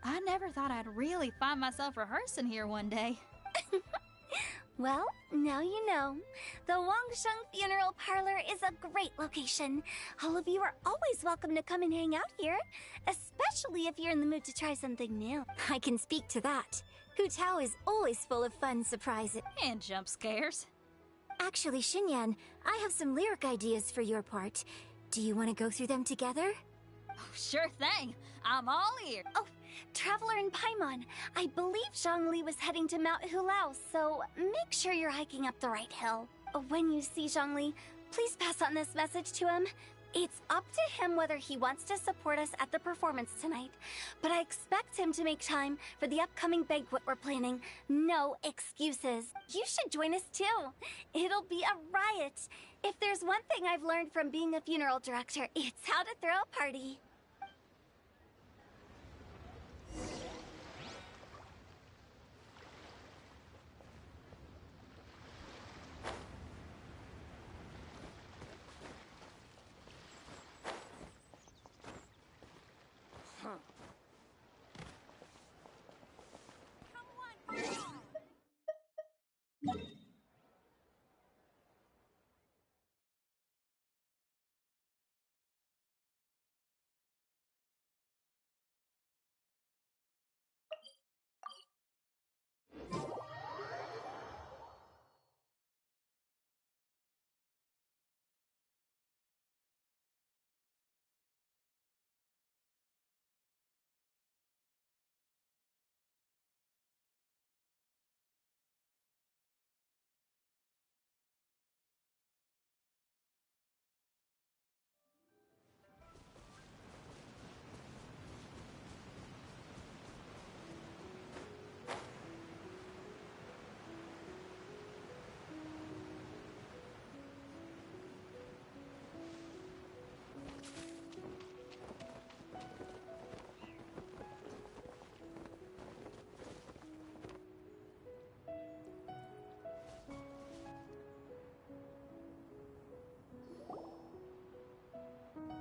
I never thought I'd really find myself rehearsing here one day. Well, now you know. The Wangsheng Funeral Parlor is a great location. All of you are always welcome to come and hang out here, especially if you're in the mood to try something new. I can speak to that. Hu Tao is always full of fun surprises. And jump scares. Actually, Xinyan, I have some lyric ideas for your part. Do you want to go through them together? Oh, sure thing. I'm all ears. Oh, Traveler and Paimon, I believe Zhongli was heading to Mount Hulao, so make sure you're hiking up the right hill. When you see Zhongli, please pass on this message to him. It's up to him whether he wants to support us at the performance tonight, but I expect him to make time for the upcoming banquet we're planning. No excuses. You should join us too. It'll be a riot. If there's one thing I've learned from being a funeral director, it's how to throw a party.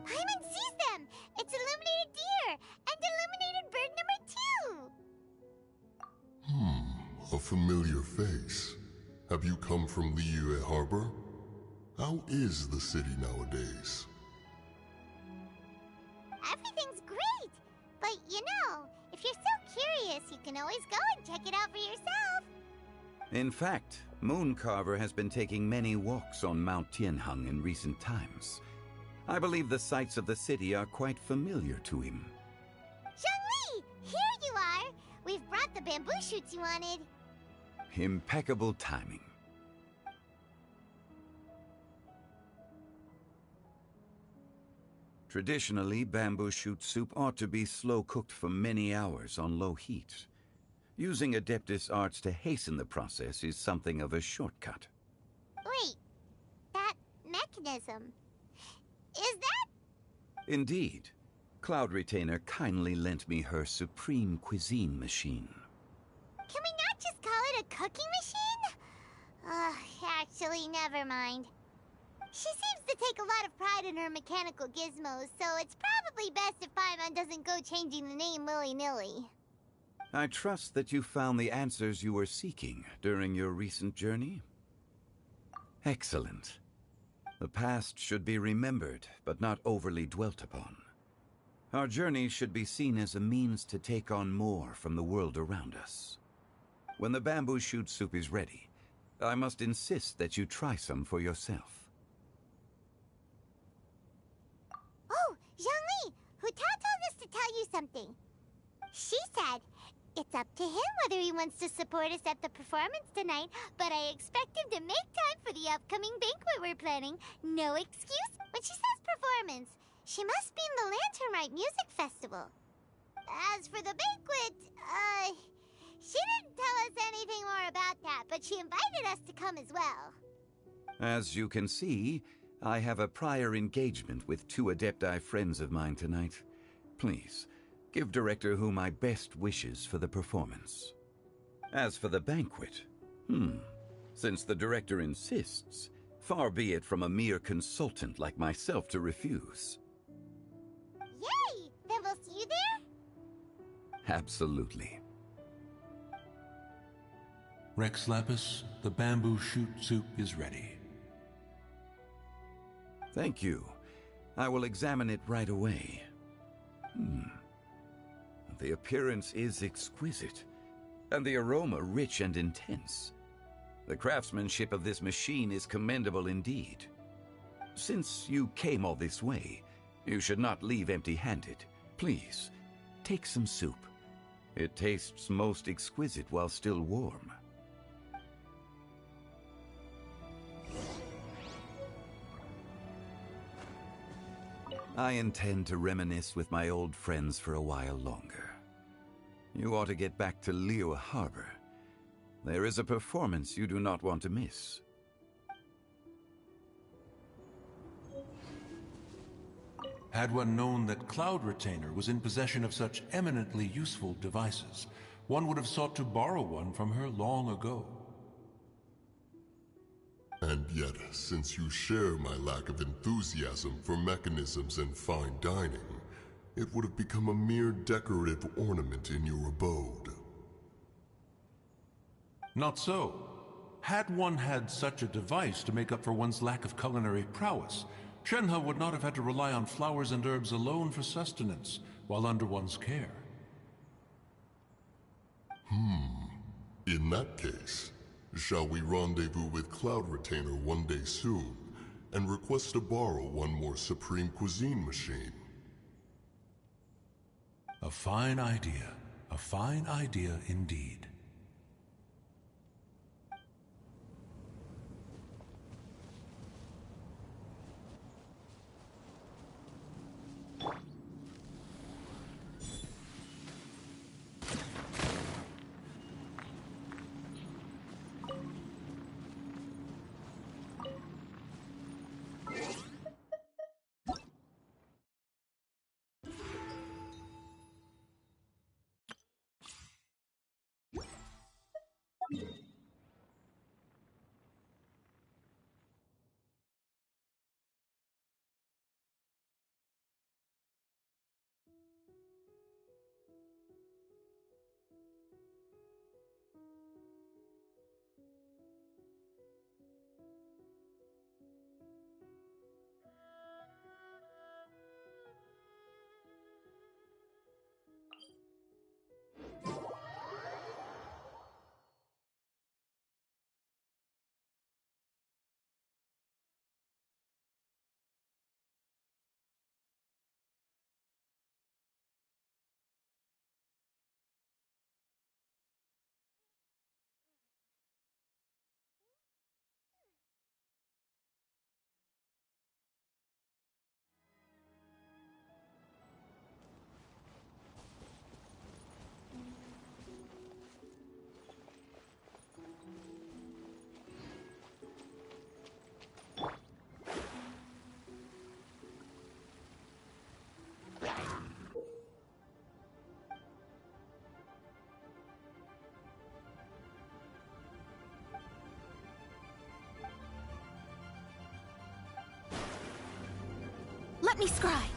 Paimon sees them! It's illuminated deer! And illuminated bird number 2! A familiar face. Have you come from Liyue Harbor? How is the city nowadays? Everything's great! But you know, if you're so curious, you can always go and check it out for yourself. In fact, Mooncarver has been taking many walks on Mount Tianheng in recent times. I believe the sights of the city are quite familiar to him. Zhongli! Here you are! We've brought the bamboo shoots you wanted. Impeccable timing. Traditionally, bamboo shoot soup ought to be slow-cooked for many hours on low heat. Using Adeptus arts to hasten the process is something of a shortcut. Wait, that mechanism... is that... Indeed. Cloud Retainer kindly lent me her supreme cuisine machine. Can we not just call it a cooking machine? Actually, never mind. She seems to take a lot of pride in her mechanical gizmos, so it's probably best if Paimon doesn't go changing the name willy-nilly. I trust that you found the answers you were seeking during your recent journey? Excellent. The past should be remembered, but not overly dwelt upon. Our journey should be seen as a means to take on more from the world around us. When the bamboo shoot soup is ready, I must insist that you try some for yourself. Oh, Zhongli! Huta told us to tell you something. She said, it's up to him whether he wants to support us at the performance tonight, but I expect him to make time for the upcoming banquet we're planning. No excuse. When she says performance, she must mean the Lantern Rite Music Festival. As for the banquet, she didn't tell us anything more about that, but she invited us to come as well. As you can see, I have a prior engagement with 2 Adepti friends of mine tonight. Please, give Director Hu my best wishes for the performance. As for the banquet, since the Director insists, far be it from a mere consultant like myself to refuse. Yay! Then we'll see you there? Absolutely. Rex Lapis, the bamboo shoot soup is ready. Thank you. I will examine it right away. The appearance is exquisite, and the aroma rich and intense. The craftsmanship of this machine is commendable indeed. Since you came all this way, you should not leave empty-handed. Please, take some soup. It tastes most exquisite while still warm. I intend to reminisce with my old friends for a while longer. You ought to get back to Liyue Harbor. There is a performance you do not want to miss. Had one known that Cloud Retainer was in possession of such eminently useful devices, one would have sought to borrow one from her long ago. And yet, since you share my lack of enthusiasm for mechanisms and fine dining, it would have become a mere decorative ornament in your abode. Not so. Had one had such a device to make up for one's lack of culinary prowess, Shenhe would not have had to rely on flowers and herbs alone for sustenance, while under one's care. In that case, shall we rendezvous with Cloud Retainer one day soon, and request to borrow one more Supreme Cuisine machine? A fine idea. A fine idea indeed. Let me scry.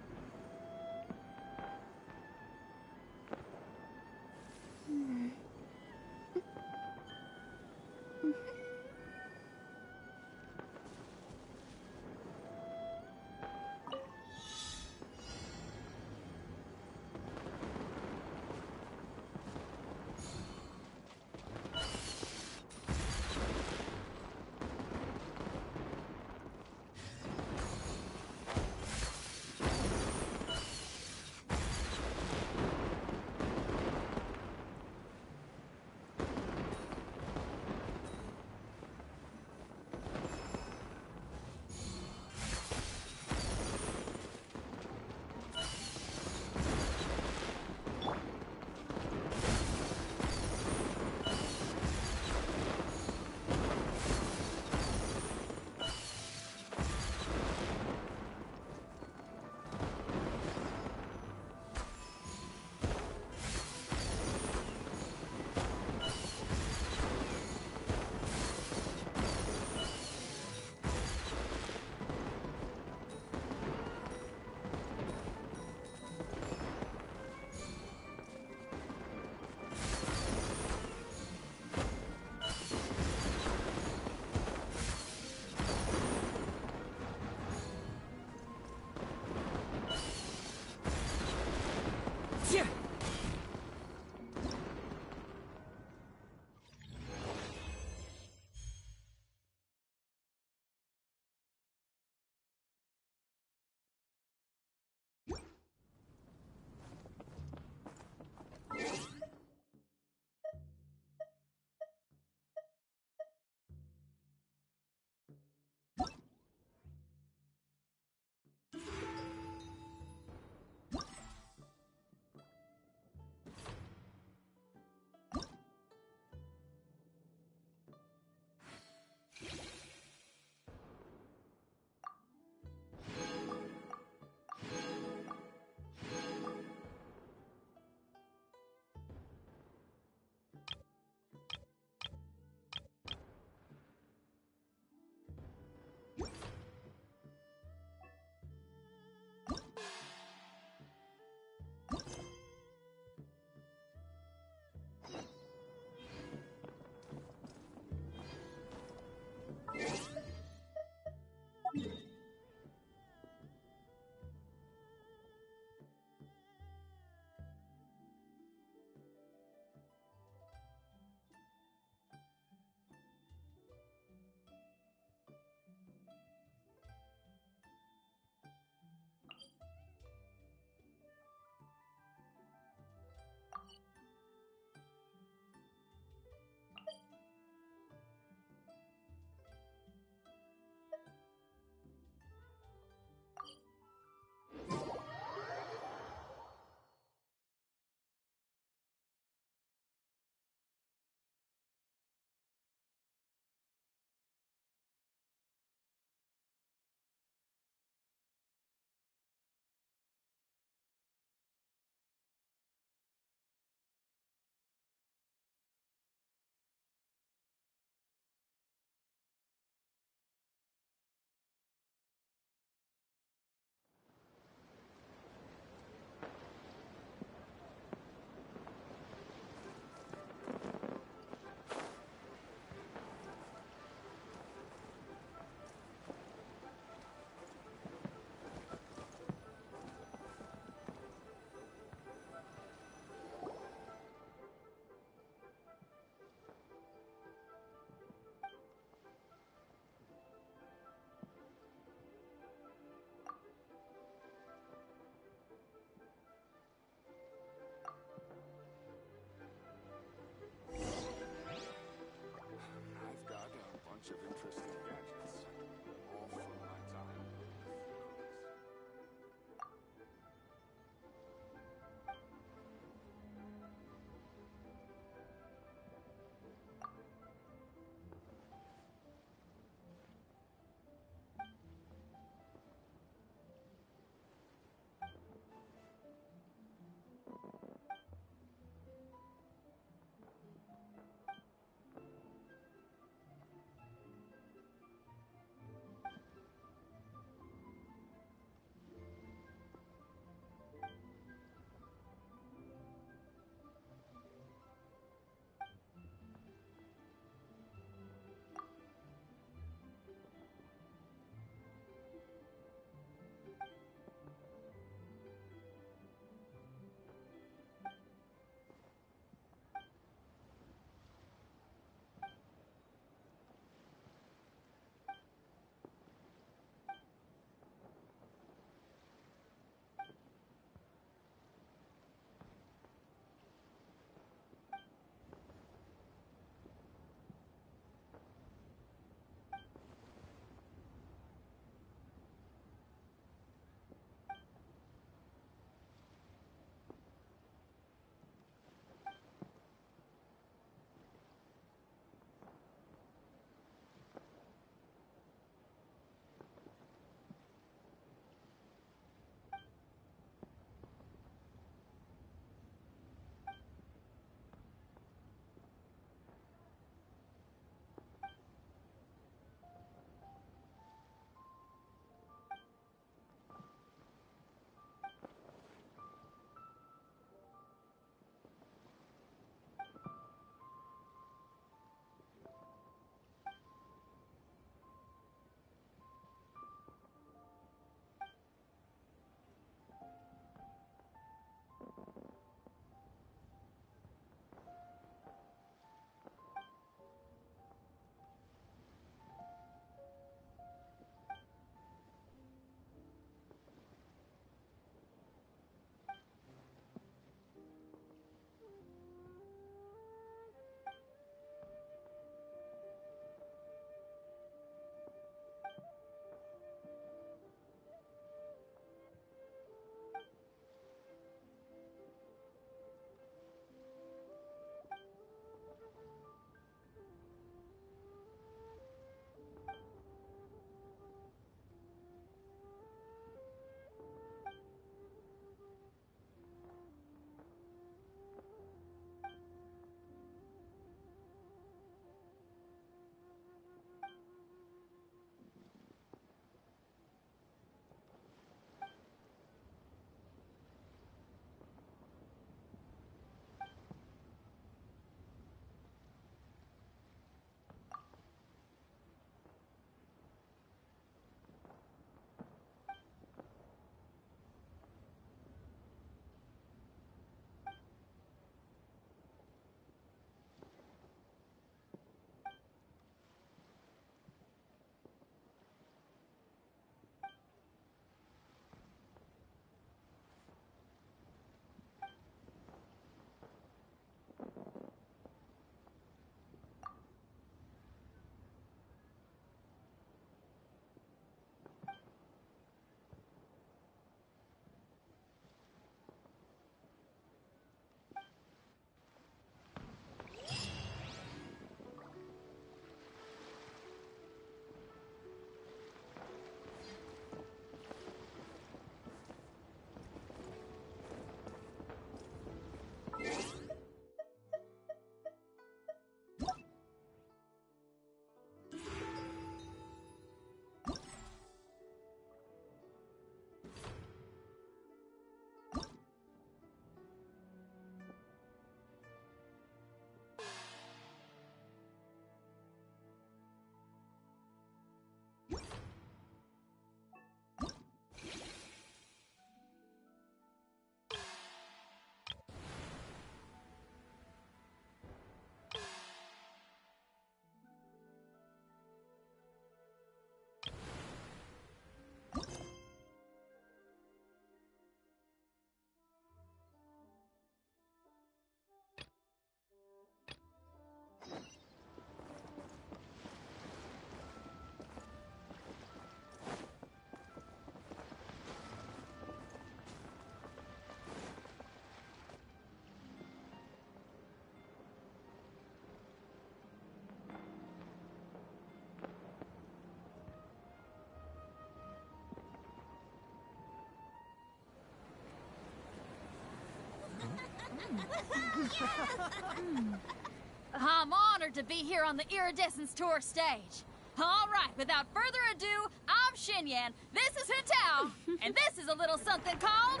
I'm honored to be here on the Iridescence Tour stage. All right, without further ado, I'm Xinyan, this is Hutao, and this is a little something called...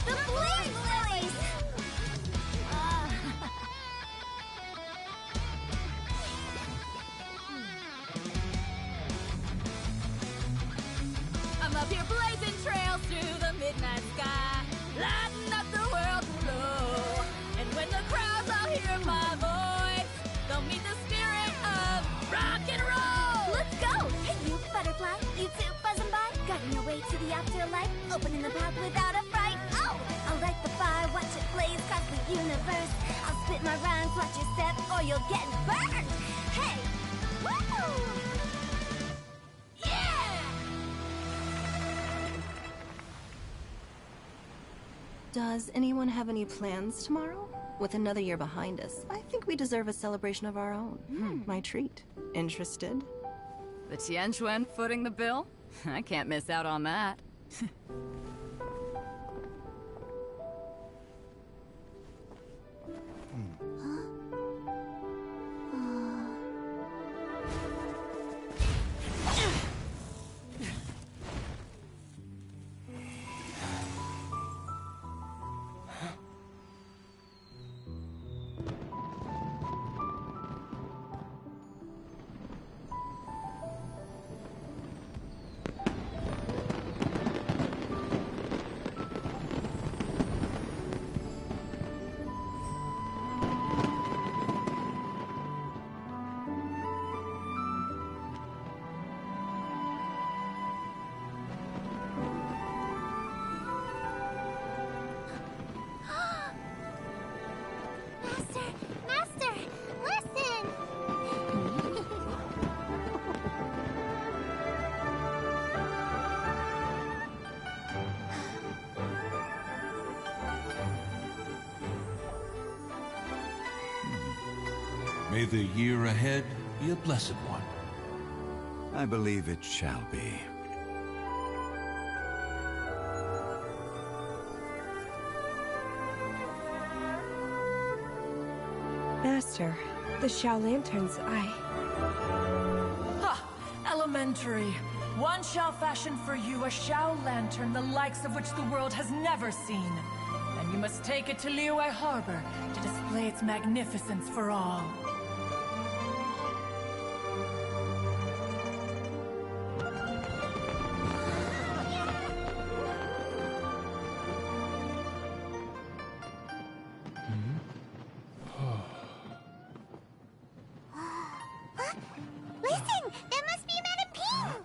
The Bling Lilies! I'm up here blazing trails through the midnight sky, lighting up the world below. And when the crowds all hear my voice, they'll meet the spirit of rock and roll. Let's go! Hey, you butterfly, you two buzzing by, guiding your way to the afterlife, opening the path without a fright. Oh, I'll light the fire, watch it blaze across the universe. I'll spit my rhymes, watch your step, or you'll get burned. Hey, woo! Does anyone have any plans tomorrow? With another year behind us, I think we deserve a celebration of our own. My treat. Interested? The Tianquan footing the bill? I can't miss out on that. Master, listen! May the year ahead be a blessed one. I believe it shall be. Master, the Xiao Lanterns, Ha! Elementary. One shall fashion for you a Xiao Lantern the likes of which the world has never seen. And you must take it to Liyue Harbor to display its magnificence for all. Listen! That must be Madame Ping!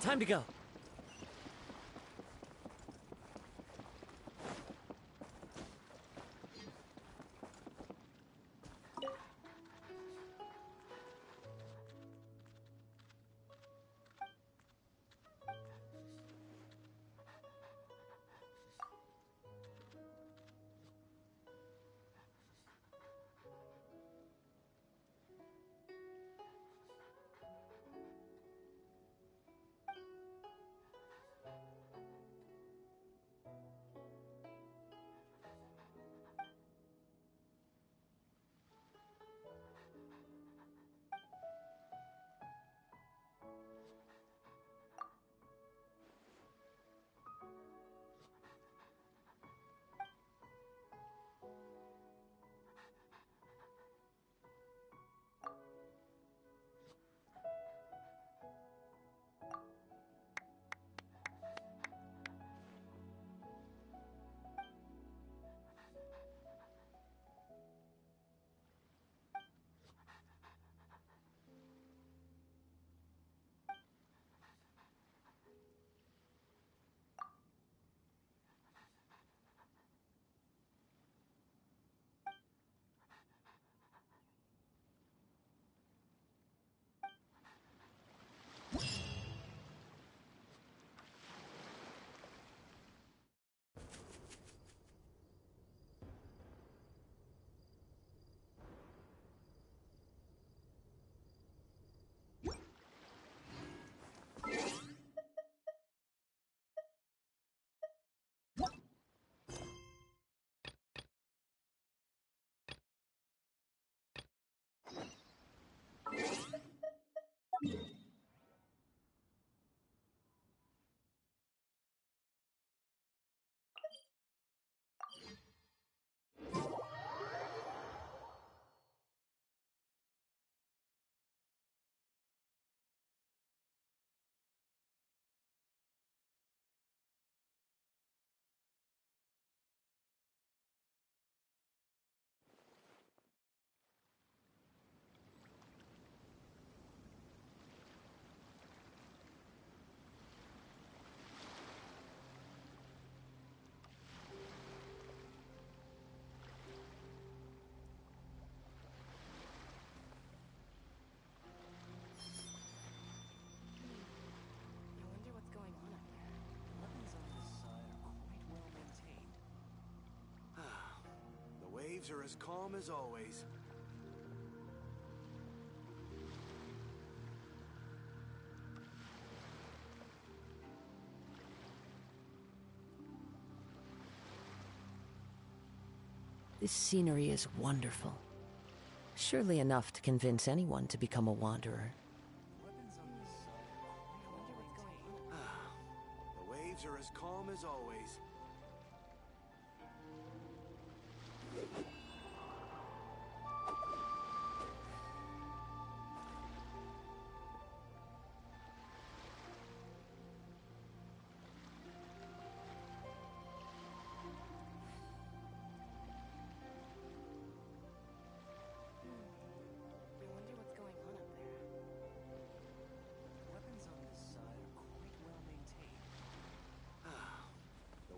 Time to go. Waves are as calm as always. This scenery is wonderful. Surely enough to convince anyone to become a wanderer. The waves are as calm as always.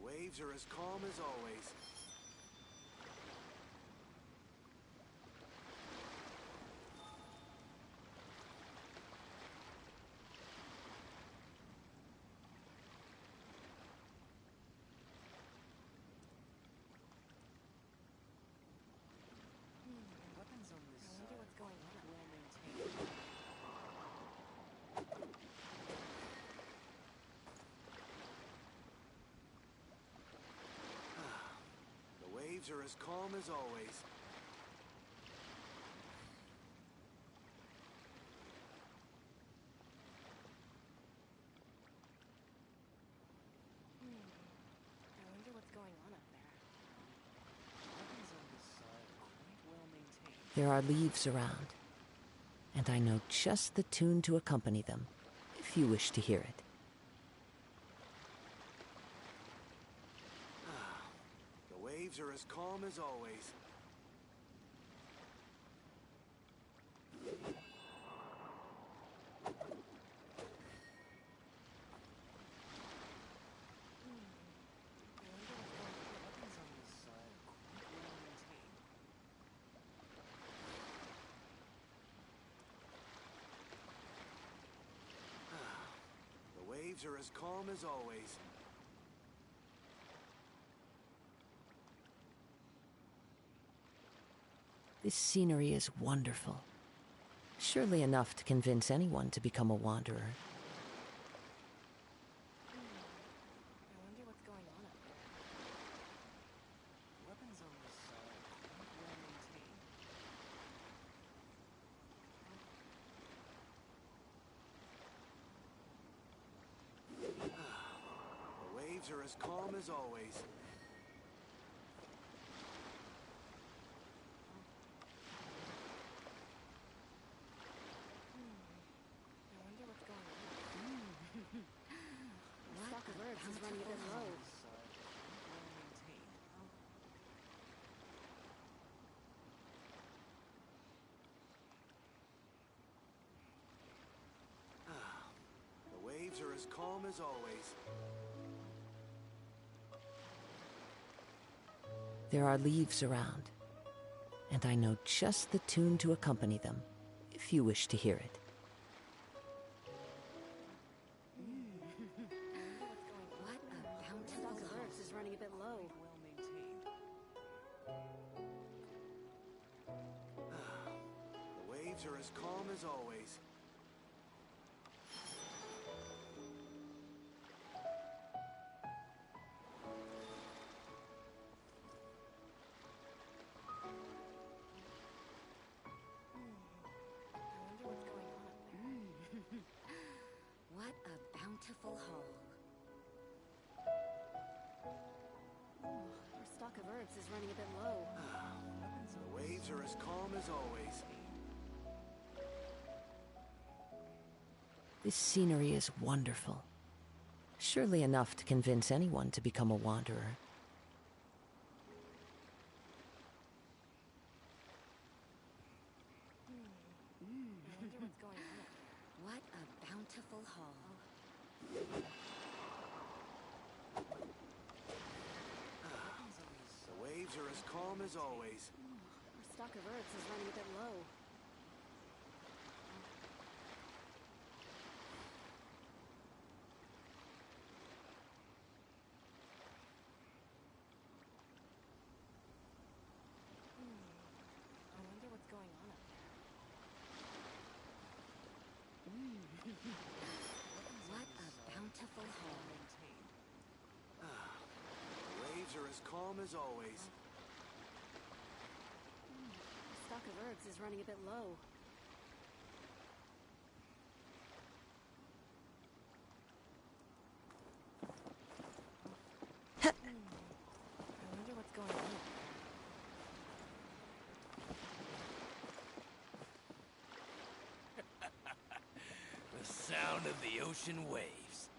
Waves are as calm as always. Weapons on this side. I wonder what's going on. Well maintained. Waves are as calm as always. I wonder what's going on up there. Weapons on this side are quite well maintained. There are leaves around, and I know just the tune to accompany them, if you wish to hear it. Waves are as calm as always. waves are as calm as always. This scenery is wonderful. Surely enough to convince anyone to become a wanderer. I wonder what's going on up there. Weapons on this side aren't well maintained. The waves are as calm as always. I wonder what's going on. Stock of herbs is running a bit low. Well maintained. The waves are as calm as always. There are leaves around, and I know just the tune to accompany them, if you wish to hear it. What a bountiful stock of herbs is running a bit low. Well maintained. The waves are as calm as always. I wonder what's going on up there. What a bountiful haul. Our stock of herbs is running a bit low. The waves are as calm as always. This scenery is wonderful. Surely enough to convince anyone to become a wanderer. I wonder what's going on up there. What a bountiful haul. The waves are as calm as always. Our stock of herbs is running a bit low. I wonder what's going on up there. What a bountiful haul. The waves are as calm as always. Our stock of herbs is running a bit low. I wonder what's going on up there. The sound of the ocean waves.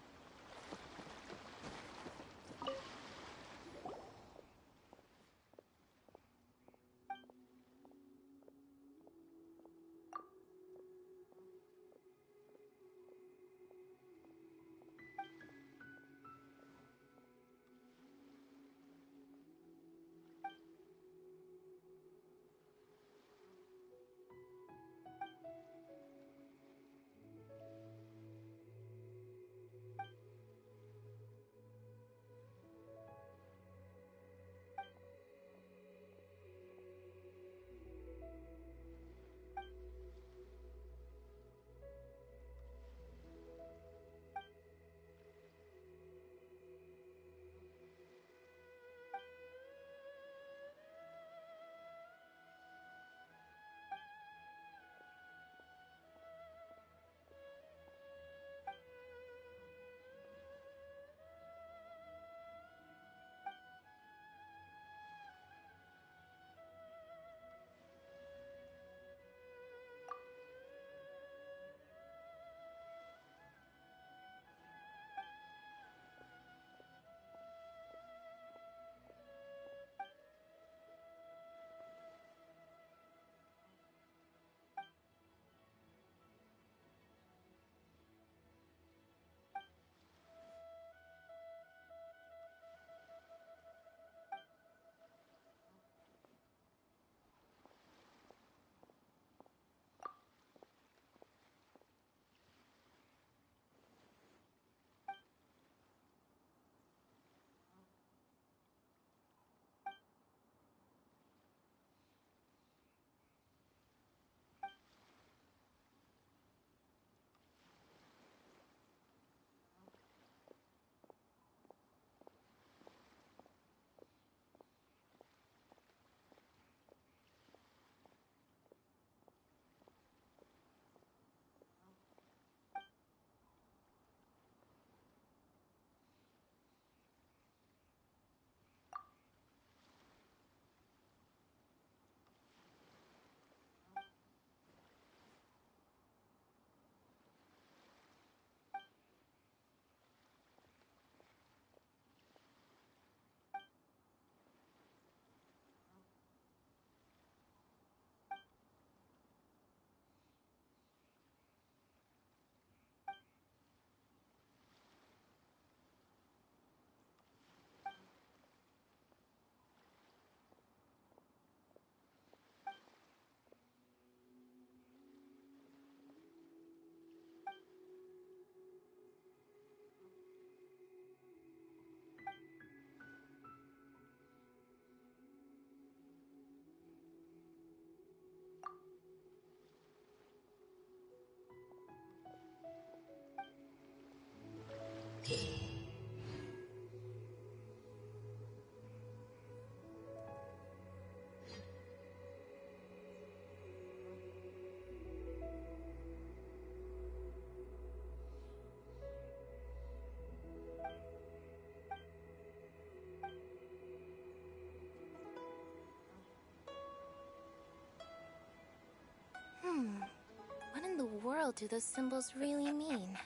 What in the world do those symbols really mean?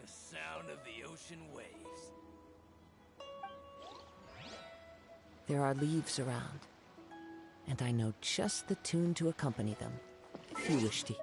The sound of the ocean waves. There are leaves around, and I know just the tune to accompany them, if you wish to.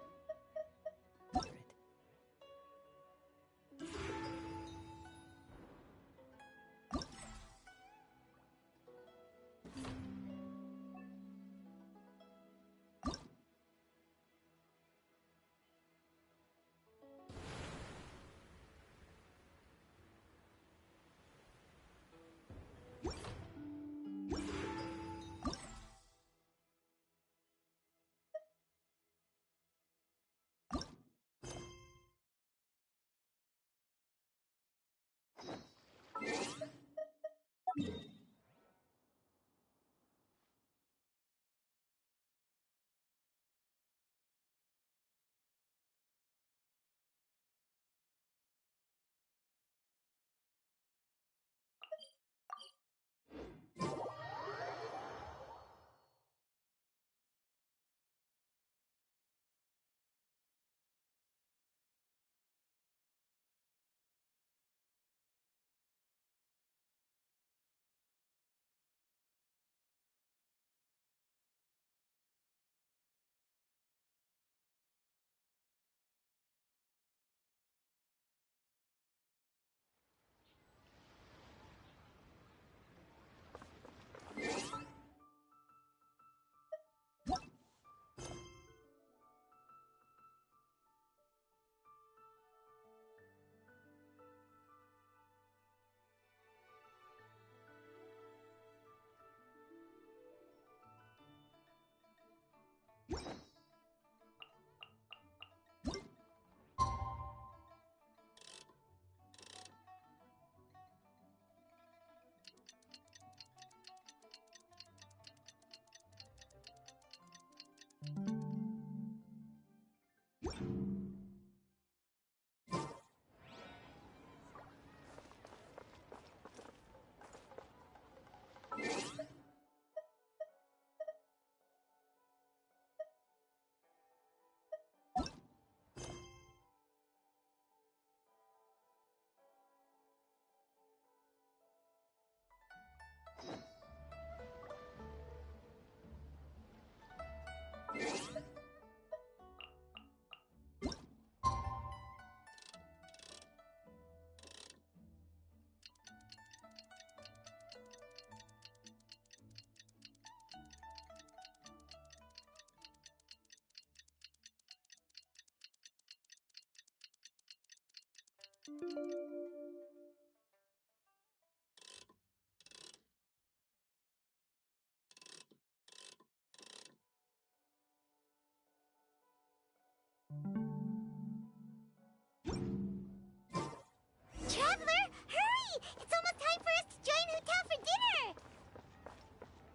Traveler, hurry! It's almost time for us to join Huta for dinner!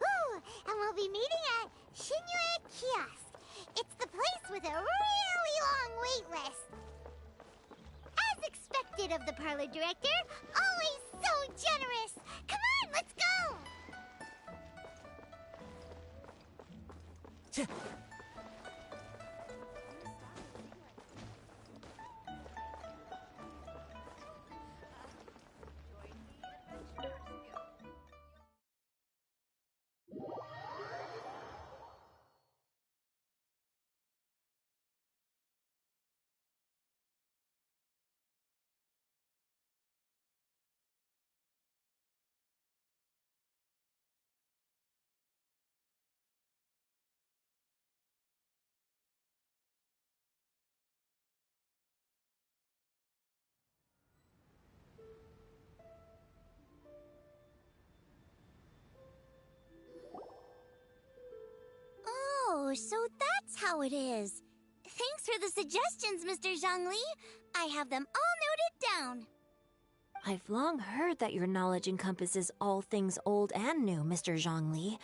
Ooh, and we'll be meeting at Shinyue Kiosk. It's the place with a really long wait list. As expected of the parlor director, always so generous. Come on, let's go! Oh, so that's how it is. Thanks for the suggestions, Mr. Zhangli. I have them all noted down. I've long heard that your knowledge encompasses all things old and new, Mr. Zhongli,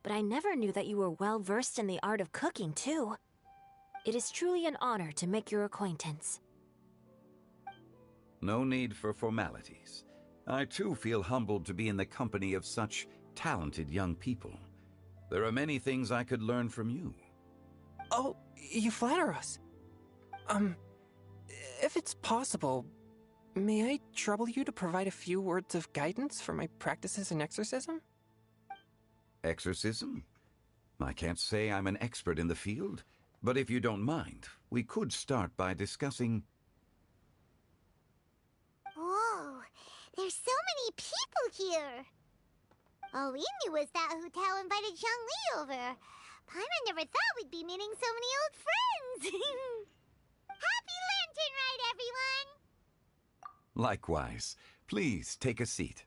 but I never knew that you were well versed in the art of cooking, too. It is truly an honor to make your acquaintance. No need for formalities. I too feel humbled to be in the company of such talented young people. There are many things I could learn from you. Oh, you flatter us. If it's possible, may I trouble you to provide a few words of guidance for my practices in exorcism? Exorcism? I can't say I'm an expert in the field, but if you don't mind, we could start by discussing... Whoa, there's so many people here. All we knew was that Hu Tao invited Zhongli over. Paimon never thought we'd be meeting so many old friends. Happy Lantern Rite, everyone! Likewise. Please take a seat.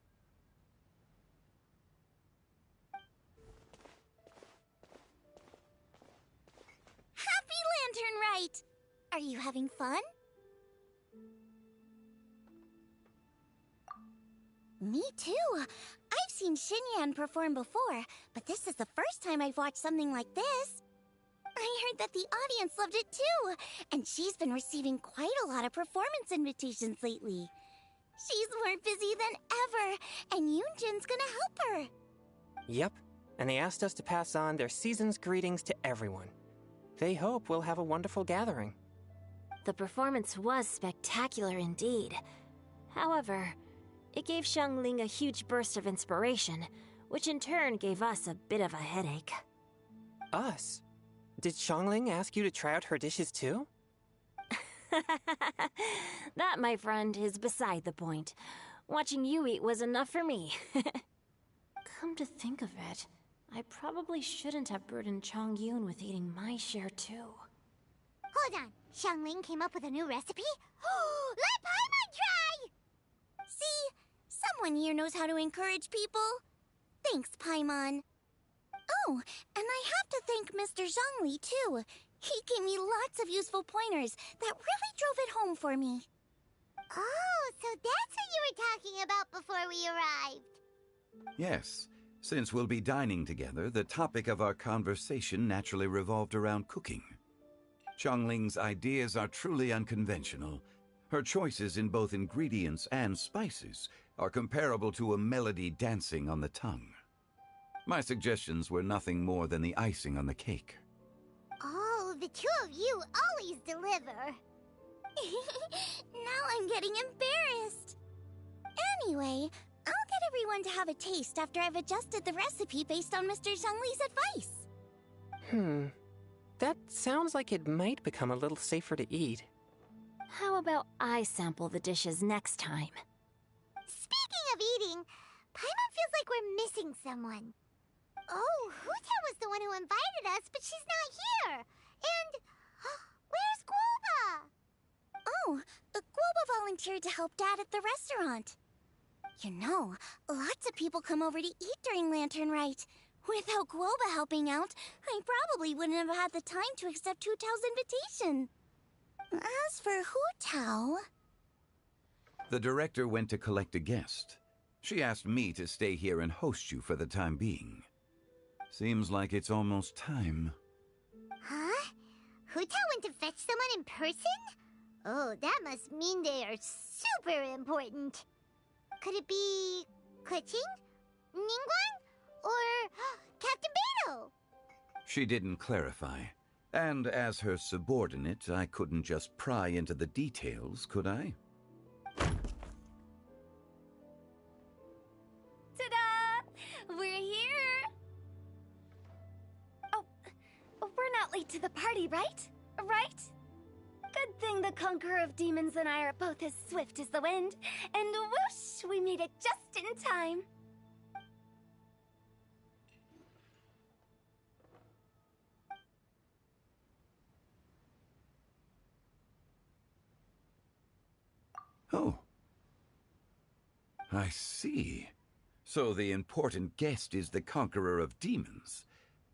Happy Lantern Rite! Are you having fun? Me too. I've seen Xinyan perform before, but this is the first time I've watched something like this. I heard that the audience loved it too, and she's been receiving quite a lot of performance invitations lately. She's more busy than ever, and Yoonjin's gonna help her. Yep, and they asked us to pass on their season's greetings to everyone. They hope we'll have a wonderful gathering. The performance was spectacular indeed. However, it gave Xiangling a huge burst of inspiration, which in turn gave us a bit of a headache. Us? Did Xiangling ask you to try out her dishes too? That, my friend, is beside the point. Watching you eat was enough for me. Come to think of it, I probably shouldn't have burdened Chongyun with eating my share too. Hold on, Xiangling came up with a new recipe? Let Paimon try! See? Someone here knows how to encourage people. Thanks, Paimon. Oh, and I have to thank Mr. Zhongli, too. He gave me lots of useful pointers that really drove it home for me. Oh, so that's what you were talking about before we arrived. Yes. Since we'll be dining together, the topic of our conversation naturally revolved around cooking. Xiangling's ideas are truly unconventional. Her choices in both ingredients and spices are comparable to a melody dancing on the tongue. My suggestions were nothing more than the icing on the cake. Oh, the two of you always deliver. Now I'm getting embarrassed. Anyway, I'll get everyone to have a taste after I've adjusted the recipe based on Mr. Zhongli's advice. That sounds like it might become a little safer to eat. How about I sample the dishes next time? Speaking of eating, Paimon feels like we're missing someone. Oh, Hu Tao was the one who invited us, but she's not here. And where's Guoba? Oh, Guoba volunteered to help Dad at the restaurant. You know, lots of people come over to eat during Lantern Rite. Without Guoba helping out, I probably wouldn't have had the time to accept Hu Tao's invitation. As for Hu Tao... The director went to collect a guest. She asked me to stay here and host you for the time being. Seems like it's almost time. Huh? Hu Tao went to fetch someone in person? Oh, that must mean they are super important. Could it be Kuching? Ningguang? Or Captain Beidou? She didn't clarify. And as her subordinate, I couldn't just pry into the details, could I? Ta-da! We're here! Oh, we're not late to the party, right? Right? Good thing the Conqueror of Demons and I are both as swift as the wind. And whoosh, we made it just in time. Oh. I see. So the important guest is the Conqueror of Demons.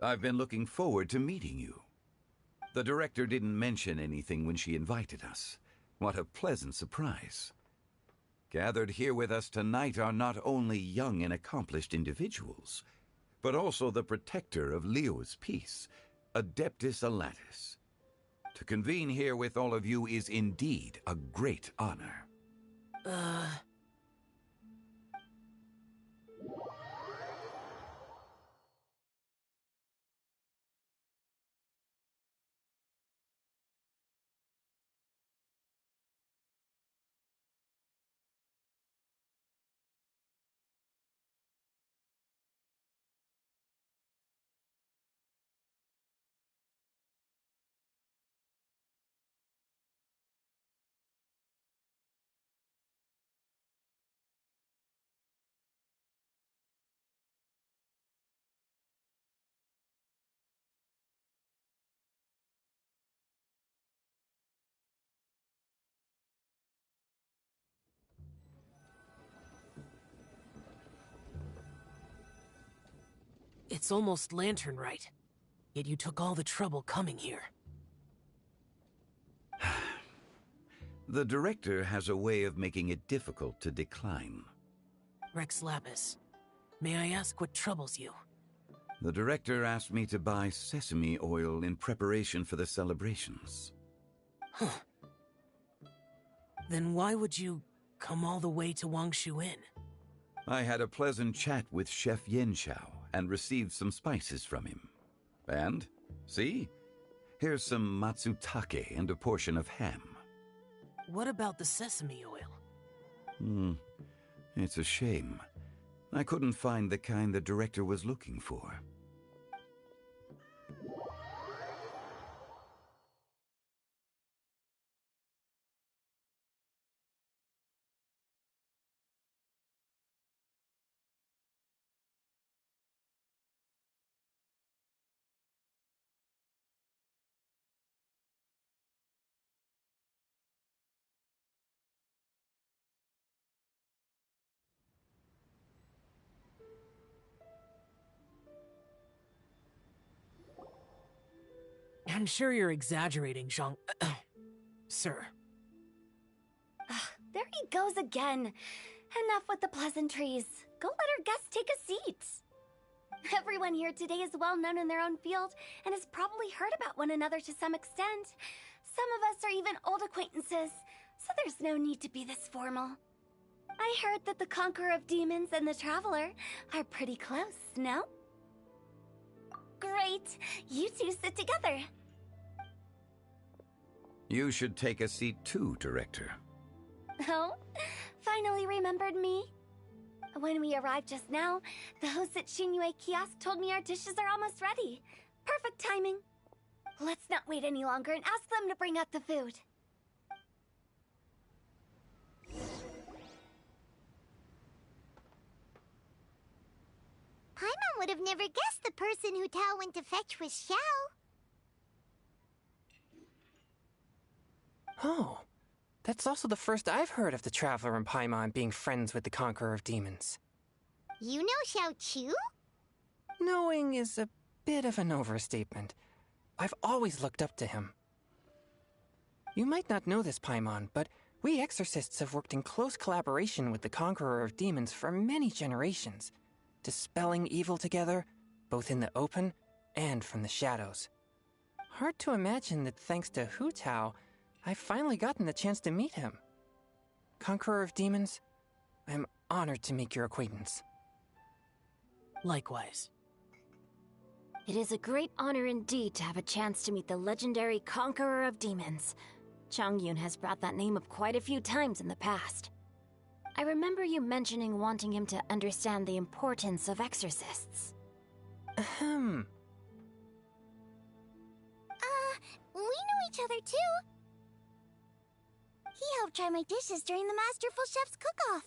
I've been looking forward to meeting you. The director didn't mention anything when she invited us. What a pleasant surprise. Gathered here with us tonight are not only young and accomplished individuals, but also the protector of Leo's peace, Adeptus Alatus. To convene here with all of you is indeed a great honor. It's almost lantern rite, yet you took all the trouble coming here. The director has a way of making it difficult to decline. Rex Lapis, may I ask what troubles you? The director asked me to buy sesame oil in preparation for the celebrations. Huh. Then why would you come all the way to Wangshu Inn? I had a pleasant chat with Chef Yenshao and received some spices from him. And, see? Here's some matsutake and a portion of ham. What about the sesame oil? It's a shame. I couldn't find the kind the director was looking for. I'm sure you're exaggerating, Zhang... Sir. There he goes again. Enough with the pleasantries. Go let our guests take a seat. Everyone here today is well known in their own field and has probably heard about one another to some extent. Some of us are even old acquaintances, so there's no need to be this formal. I heard that the Conqueror of Demons and the Traveler are pretty close, no? Great! You two sit together. You should take a seat too, Director. Oh? Finally remembered me? When we arrived just now, the hosts at Shinue Kiosk told me our dishes are almost ready. Perfect timing. Let's not wait any longer and ask them to bring out the food. Paimon would have never guessed the person who Tao went to fetch was Xiao. Oh, that's also the first I've heard of the Traveler and Paimon being friends with the Conqueror of Demons. You know Xiao Chu? Knowing is a bit of an overstatement. I've always looked up to him. You might not know this, Paimon, but we exorcists have worked in close collaboration with the Conqueror of Demons for many generations, dispelling evil together, both in the open and from the shadows. Hard to imagine that thanks to Hu Tao, I've finally gotten the chance to meet him. Conqueror of Demons, I'm honored to make your acquaintance. Likewise. It is a great honor indeed to have a chance to meet the legendary Conqueror of Demons. Changyun has brought that name up quite a few times in the past. I remember you mentioning wanting him to understand the importance of exorcists. We know each other too. He helped try my dishes during the Masterful Chef's cook-off.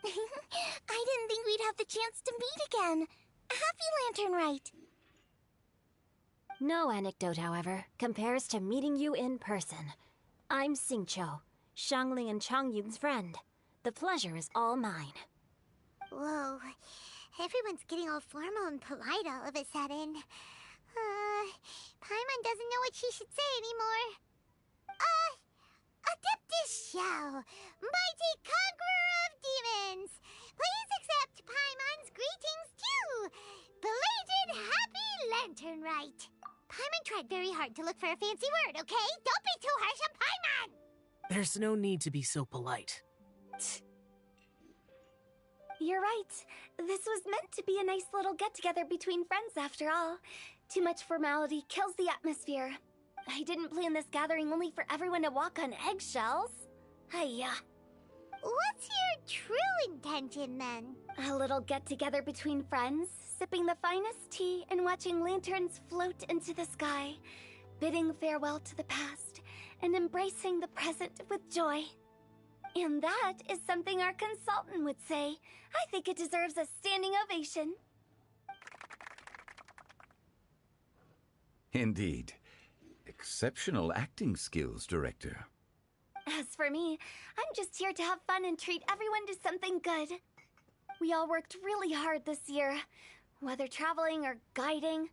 I didn't think we'd have the chance to meet again. Happy Lantern Rite! No anecdote, however, compares to meeting you in person. I'm Xingqiu, Shangli and Changyun's friend. The pleasure is all mine. Whoa, everyone's getting all formal and polite all of a sudden. Paimon doesn't know what she should say anymore. Adeptus show! Mighty Conqueror of Demons! Please accept Paimon's greetings too! Belated Happy Lantern Rite! Paimon tried very hard to look for a fancy word, okay? Don't be too harsh on Paimon! There's no need to be so polite. You're right. This was meant to be a nice little get-together between friends after all. Too much formality kills the atmosphere. I didn't plan this gathering only for everyone to walk on eggshells. Hiya. What's your true intention, then? A little get-together between friends, sipping the finest tea and watching lanterns float into the sky, bidding farewell to the past, and embracing the present with joy. And that is something our consultant would say. I think it deserves a standing ovation. Indeed. Exceptional acting skills, Director. As for me, I'm just here to have fun and treat everyone to something good. We all worked really hard this year, whether traveling or guiding,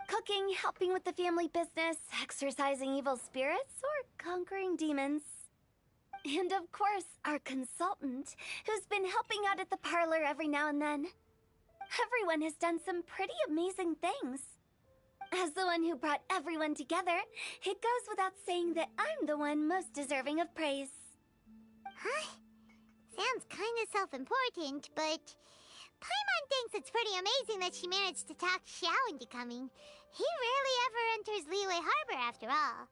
cooking, helping with the family business, exorcising evil spirits, or conquering demons. And of course, our consultant, who's been helping out at the parlor every now and then. Everyone has done some pretty amazing things. As the one who brought everyone together, it goes without saying that I'm the one most deserving of praise. Huh? Sounds kinda self-important, but Paimon thinks it's pretty amazing that she managed to talk Xiao into coming. He rarely ever enters Liyue Harbor after all.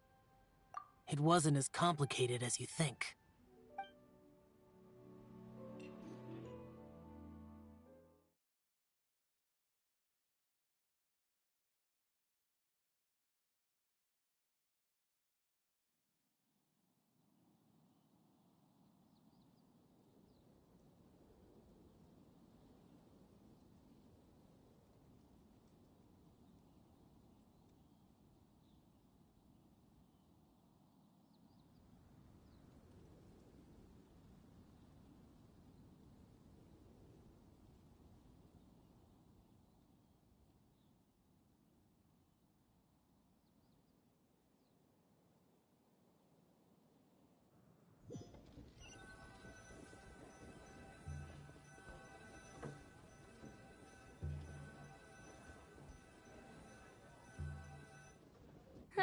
It wasn't as complicated as you think.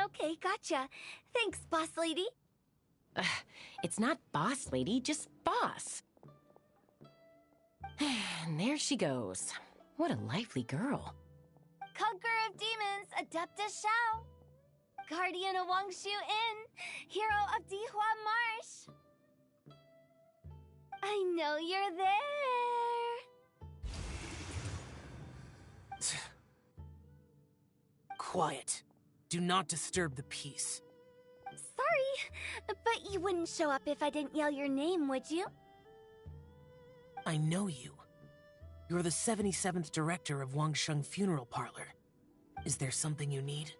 Okay, gotcha. Thanks, boss lady. It's not boss lady, just boss. And there she goes. What a lively girl. Conqueror of Demons, Adeptus Xiao. Guardian of Wangshu Inn, hero of Dihua Marsh. I know you're there. Quiet. Do not disturb the peace. Sorry, but you wouldn't show up if I didn't yell your name, would you? I know you. You're the 77th director of Wangsheng Funeral Parlor. Is there something you need?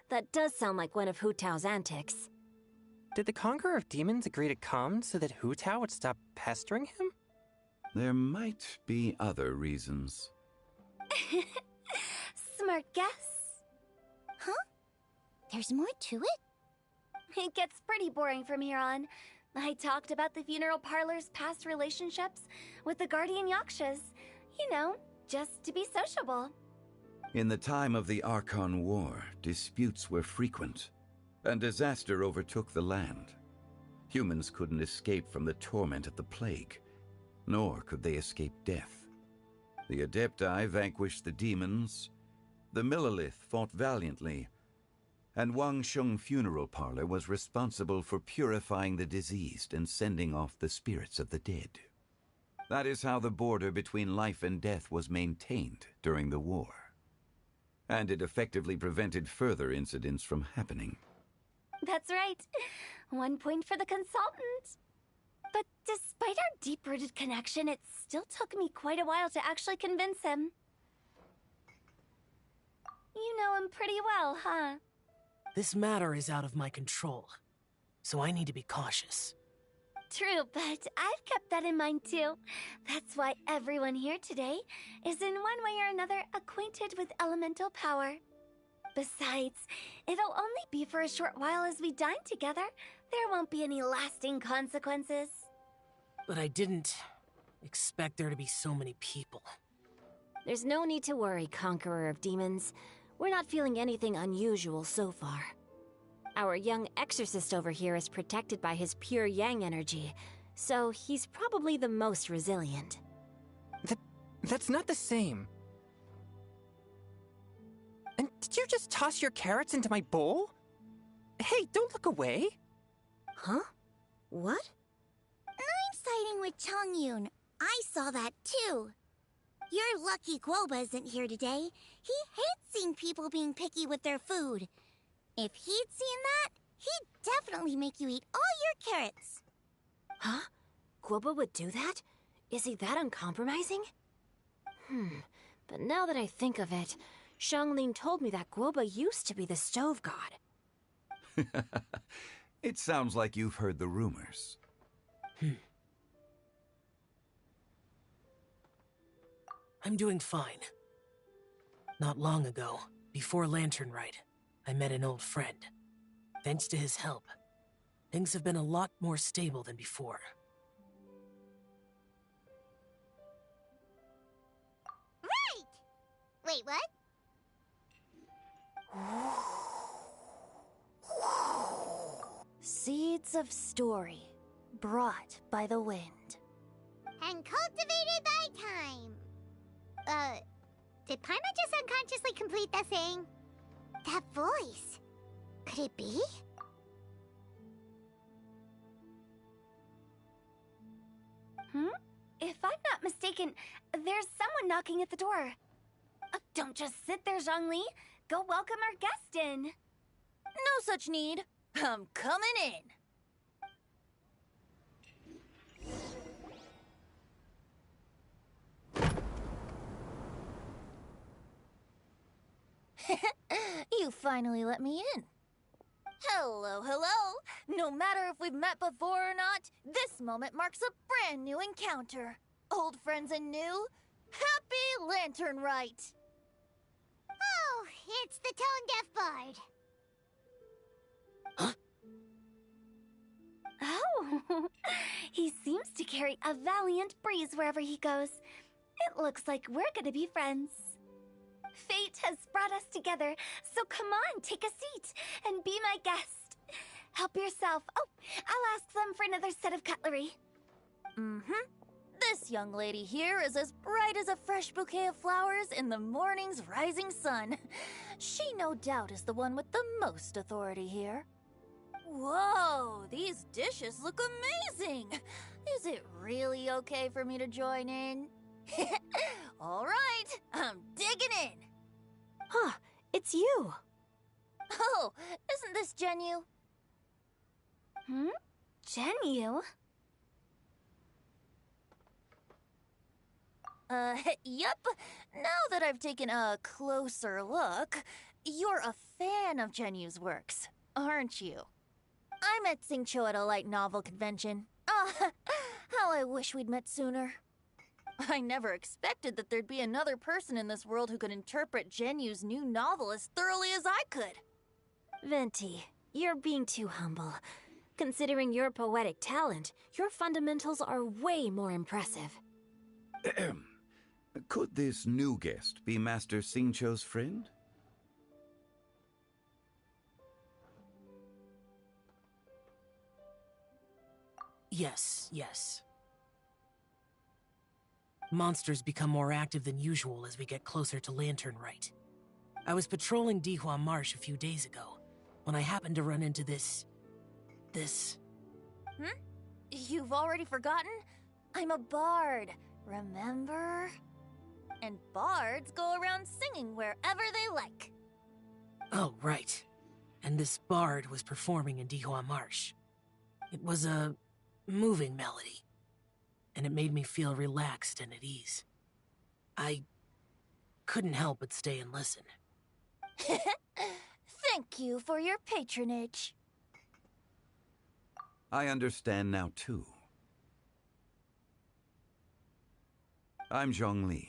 That does sound like one of Hu Tao's antics. Did the Conqueror of Demons agree to come so that Hu Tao would stop pestering him? There might be other reasons. Smart guess. Huh? There's more to it? It gets pretty boring from here on. I talked about the funeral parlor's past relationships with the Guardian Yakshas. You know, just to be sociable. In the time of the Archon War, disputes were frequent, and disaster overtook the land. Humans couldn't escape from the torment of the plague, nor could they escape death. The Adepti vanquished the demons, the Millelith fought valiantly, and Wangsheng Funeral Parlor was responsible for purifying the diseased and sending off the spirits of the dead. That is how the border between life and death was maintained during the war. And it effectively prevented further incidents from happening. That's right. 1 point for the consultant. But despite our deep-rooted connection, it still took me quite a while to actually convince him. You know him pretty well, huh? This matter is out of my control, so I need to be cautious. True, but I've kept that in mind too. That's why everyone here today is in one way or another acquainted with elemental power. Besides, it'll only be for a short while as we dine together. There won't be any lasting consequences. But I didn't expect there to be so many people. There's no need to worry, Conqueror of Demons. We're not feeling anything unusual so far. Our young exorcist over here is protected by his pure yang energy, so he's probably the most resilient. That's not the same. And did you just toss your carrots into my bowl? Hey, don't look away. Huh? What? I'm siding with Chongyun. I saw that too. You're lucky Guoba isn't here today. He hates seeing people being picky with their food. If he'd seen that, he'd definitely make you eat all your carrots. Huh? Guoba would do that? Is he that uncompromising? But now that I think of it, Xianglin told me that Guoba used to be the stove god. It sounds like you've heard the rumors. I'm doing fine. Not long ago, before Lantern Rite, I met an old friend. Thanks to his help, things have been a lot more stable than before. Right! Wait, what? Seeds of story, brought by the wind. And cultivated by time. Did Paimon just unconsciously complete that thing? That voice. Could it be? If I'm not mistaken, there's someone knocking at the door. Don't just sit there, Zhongli. Go welcome our guest in. No such need. I'm coming in. You finally let me in. Hello, hello. No matter if we've met before or not, this moment marks a brand new encounter. Old friends and new. Happy Lantern Rite. Oh, it's the tone-deaf bard. Oh, he seems to carry a valiant breeze wherever he goes. It looks like we're gonna be friends. Fate has brought us together, so come on, take a seat and be my guest. Help yourself. Oh, I'll ask them for another set of cutlery. This young lady here is as bright as a fresh bouquet of flowers in the morning's rising sun. She no doubt is the one with the most authority here. Whoa, these dishes look amazing! Is it really okay for me to join in? All right, I'm digging in. Huh, it's you. Oh, isn't this Genyu? Genyu? Yep. Now that I've taken a closer look, you're a fan of Genyu's works, aren't you? I met Xingqiu at a light novel convention. How I wish we'd met sooner. I never expected that there'd be another person in this world who could interpret Genyu's new novel as thoroughly as I could. Venti, you're being too humble. Considering your poetic talent, your fundamentals are way more impressive. Could this new guest be Master Xingqiu's friend? Yes. Monsters become more active than usual as we get closer to Lantern Rite. I was patrolling Dihua Marsh a few days ago, when I happened to run into this... You've already forgotten? I'm a bard, remember? And bards go around singing wherever they like. Oh, right. And this bard was performing in Dihua Marsh. It was a moving melody, and it made me feel relaxed and at ease. I couldn't help but stay and listen. Thank you for your patronage. I understand now, too. I'm Zhongli,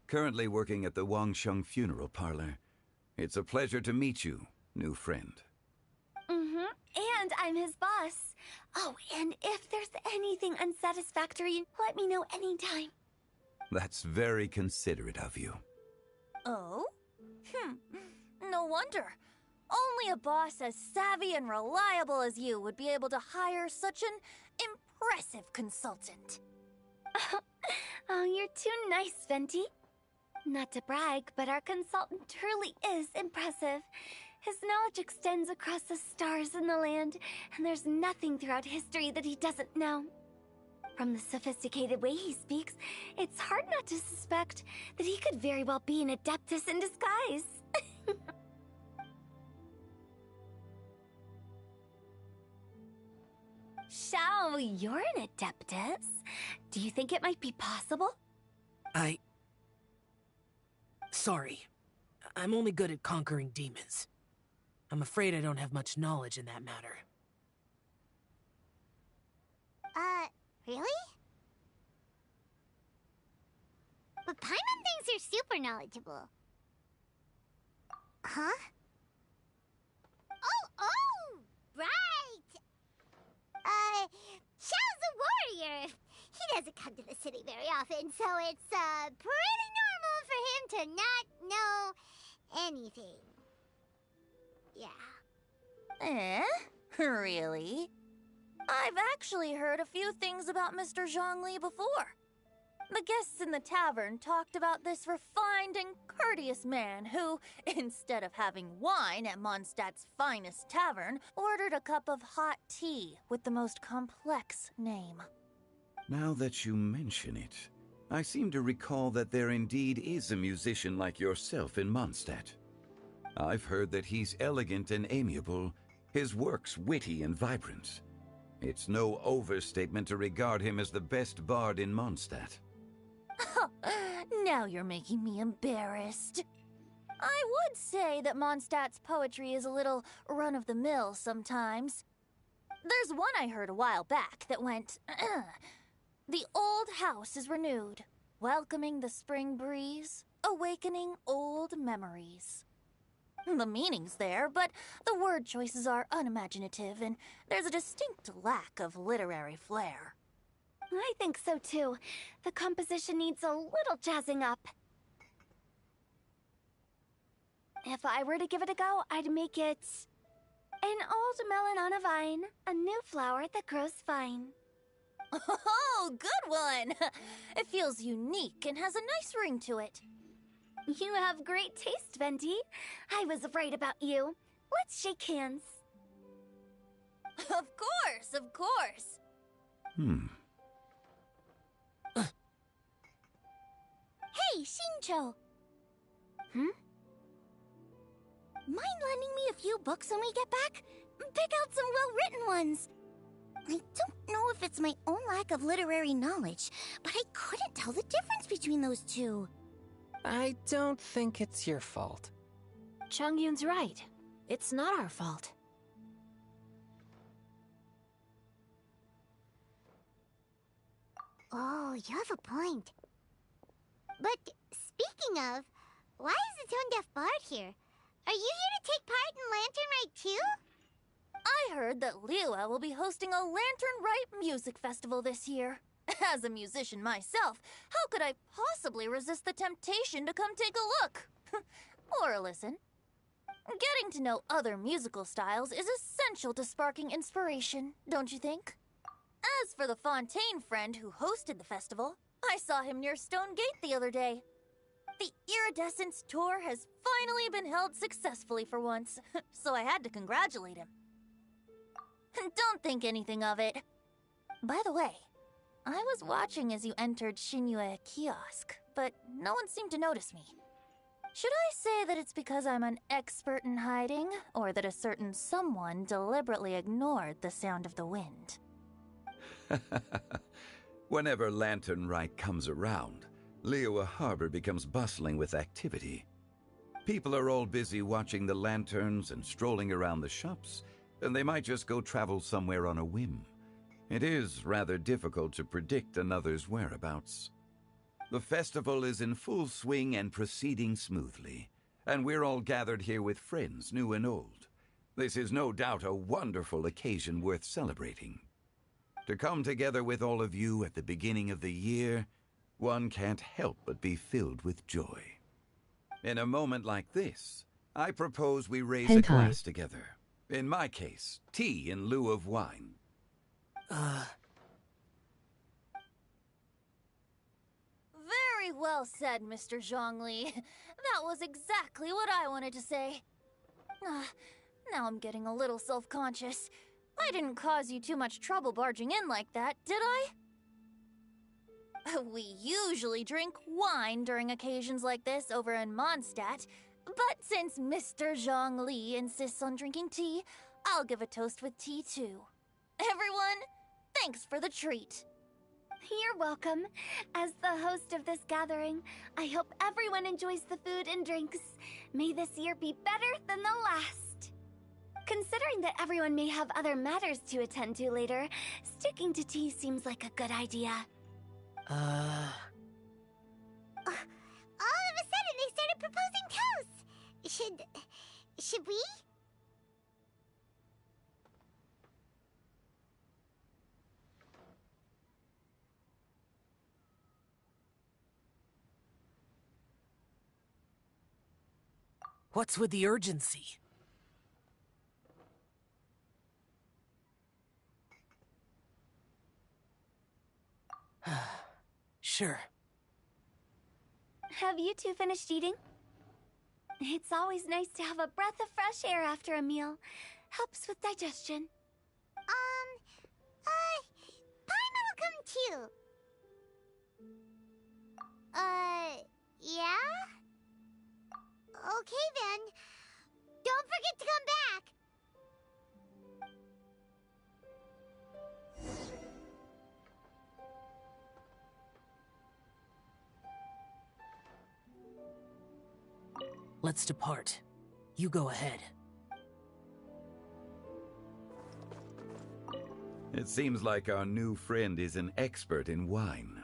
currently working at the Wangsheng Funeral Parlor. It's a pleasure to meet you, new friend. And I'm his boss. Oh, and if there's anything unsatisfactory, let me know anytime. That's very considerate of you. Oh? No wonder. Only a boss as savvy and reliable as you would be able to hire such an impressive consultant. Oh, you're too nice, Venti. Not to brag, but our consultant truly is impressive. His knowledge extends across the stars and the land, and there's nothing throughout history that he doesn't know. From the sophisticated way he speaks, it's hard not to suspect that he could very well be an adeptus in disguise. Shao, you're an adeptus. Do you think it might be possible? Sorry. I'm only good at conquering demons. I'm afraid I don't have much knowledge in that matter. Really? But Paimon thinks you're super knowledgeable. Huh? Oh! Right! Xiao's a warrior. He doesn't come to the city very often, so it's, pretty normal for him to not know anything. Yeah. Really? I've actually heard a few things about Mr. Zhongli before. The guests in the tavern talked about this refined and courteous man who, instead of having wine at Mondstadt's finest tavern, ordered a cup of hot tea with the most complex name. Now that you mention it, I seem to recall that there indeed is a musician like yourself in Mondstadt. I've heard that he's elegant and amiable, his works witty and vibrant. It's no overstatement to regard him as the best bard in Mondstadt. Now you're making me embarrassed. I would say that Mondstadt's poetry is a little run-of-the-mill sometimes. There's one I heard a while back that went, The old house is renewed, welcoming the spring breeze, awakening old memories. The meaning's there, but the word choices are unimaginative, and there's a distinct lack of literary flair. I think so too. The composition needs a little jazzing up. If I were to give it a go, I'd make it an old melon on a vine, a new flower that grows fine. Oh, good one! It feels unique and has a nice ring to it. You have great taste, Venti. I was right about you. Let's shake hands. Of course. Hey, Shincho! Mind lending me a few books when we get back? Pick out some well-written ones. I don't know if it's my own lack of literary knowledge, but I couldn't tell the difference between those two. I don't think it's your fault. Chongyun's right. It's not our fault. Oh, you have a point. But speaking of, why is the tone-deaf bard here? Are you here to take part in Lantern Rite too? I heard that Liyue will be hosting a Lantern Rite music festival this year. As a musician myself, how could I possibly resist the temptation to come take a look? Or a listen. Getting to know other musical styles is essential to sparking inspiration, don't you think? As for the Fontaine friend who hosted the festival, I saw him near Stone Gate the other day. The Iridescence tour has finally been held successfully for once, so I had to congratulate him. Don't think anything of it. By the way, I was watching as you entered Shinyue Kiosk. but no one seemed to notice me. Should I say that it's because I'm an expert in hiding, or that a certain someone deliberately ignored the sound of the wind? Whenever Lantern Rite comes around, Liyue Harbor becomes bustling with activity. People are all busy watching the lanterns and strolling around the shops, and they might just go travel somewhere on a whim. It is rather difficult to predict another's whereabouts. The festival is in full swing and proceeding smoothly, and we're all gathered here with friends, new and old. This is no doubt a wonderful occasion worth celebrating. To come together with all of you at the beginning of the year, one can't help but be filled with joy. In a moment like this, I propose we raise a glass together. In my case, tea in lieu of wine. Very well said, Mr. Zhongli. That was exactly what I wanted to say. Now I'm getting a little self-conscious. I didn't cause you too much trouble barging in like that, did I? We usually drink wine during occasions like this over in Mondstadt, but since Mr. Zhongli insists on drinking tea, I'll give a toast with tea too. Everyone, thanks for the treat. You're welcome. As the host of this gathering, I hope everyone enjoys the food and drinks. May this year be better than the last. Considering that everyone may have other matters to attend to later, sticking to tea seems like a good idea. All of a sudden, they started proposing toasts. Should we? What's with the urgency? Sure. Have you two finished eating? It's always nice to have a breath of fresh air after a meal. Helps with digestion. Paimon will come too. Yeah? Okay then. Don't forget to come back. Let's depart. You go ahead. It seems like our new friend is an expert in wine.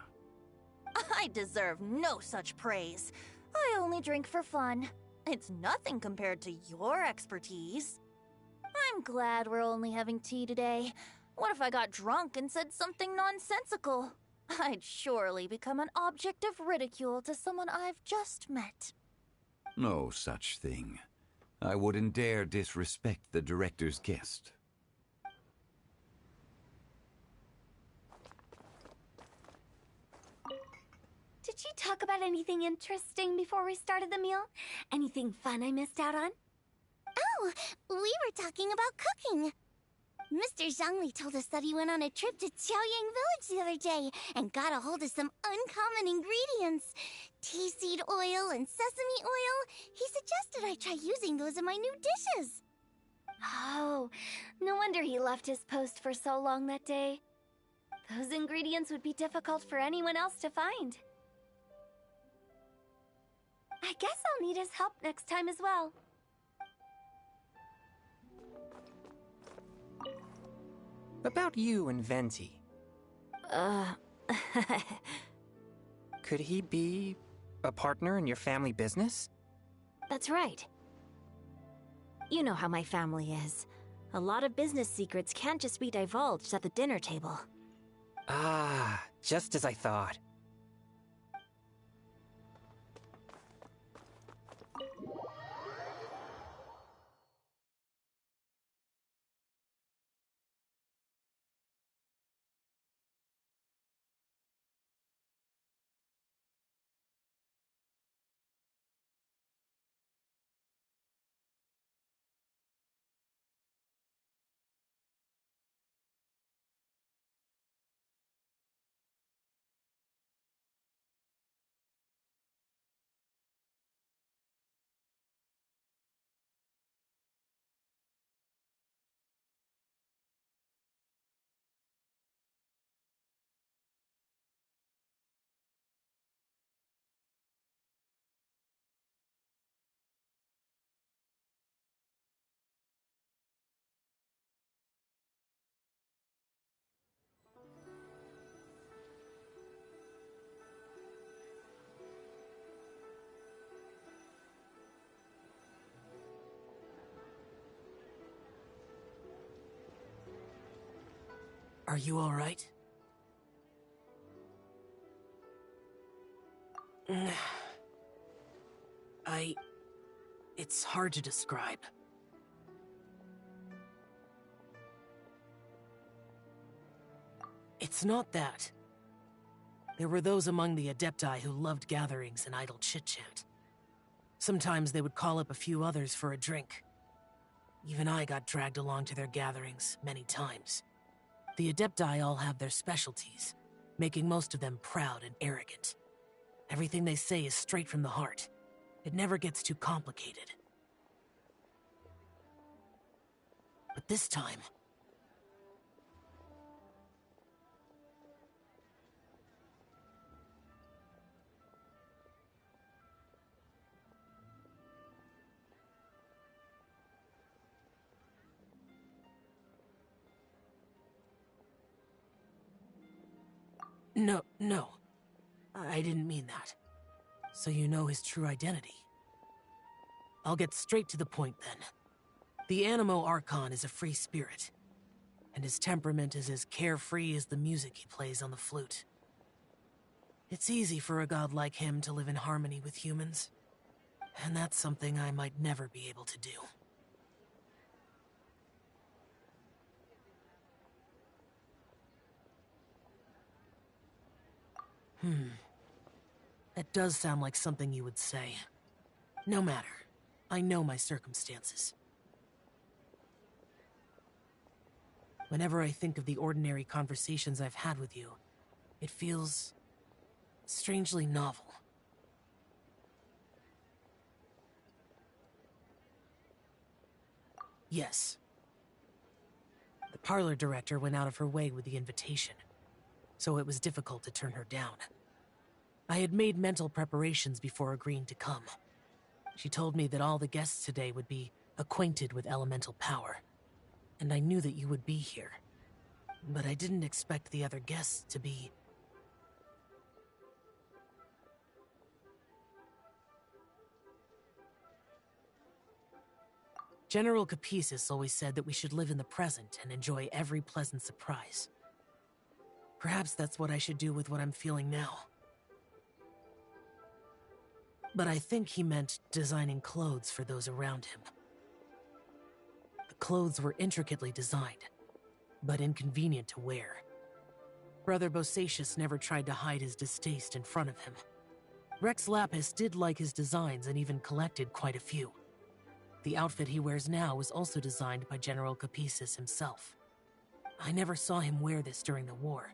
I deserve no such praise. I only drink for fun. It's nothing compared to your expertise. I'm glad we're only having tea today. What if I got drunk and said something nonsensical? I'd surely become an object of ridicule to someone I've just met. No such thing. I wouldn't dare disrespect the director's guest. Did you talk about anything interesting before we started the meal? Anything fun I missed out on? Oh, we were talking about cooking. Mr. Zhongli told us that he went on a trip to Qiaoyang Village the other day and got a hold of some uncommon ingredients. Tea seed oil and sesame oil. He suggested I try using those in my new dishes. Oh, no wonder he left his post for so long that day. Those ingredients would be difficult for anyone else to find. I guess I'll need his help next time as well. About you and Venti. Could he be a partner in your family business? That's right. You know how my family is. A lot of business secrets can't just be divulged at the dinner table. Ah, just as I thought. Are you all right? It's hard to describe. It's not that. There were those among the Adepti who loved gatherings and idle chit-chat. Sometimes they would call up a few others for a drink. Even I got dragged along to their gatherings many times. The Adepti all have their specialties, making most of them proud and arrogant. Everything they say is straight from the heart. It never gets too complicated. But this time... No. I didn't mean that. So you know his true identity. I'll get straight to the point then. The Animo Archon is a free spirit, and his temperament is as carefree as the music he plays on the flute. It's easy for a god like him to live in harmony with humans, and that's something I might never be able to do. That does sound like something you would say. No matter. I know my circumstances. Whenever I think of the ordinary conversations I've had with you, it feels strangely novel. Yes. The parlor director went out of her way with the invitation, so it was difficult to turn her down. I had made mental preparations before agreeing to come. She told me that all the guests today would be acquainted with elemental power, and I knew that you would be here. But I didn't expect the other guests to be... General Capisis always said that we should live in the present and enjoy every pleasant surprise. Perhaps that's what I should do with what I'm feeling now. But I think he meant designing clothes for those around him. The clothes were intricately designed, but inconvenient to wear. Brother Bosacius never tried to hide his distaste in front of him. Rex Lapis did like his designs and even collected quite a few. The outfit he wears now was also designed by General Capisis himself. I never saw him wear this during the war.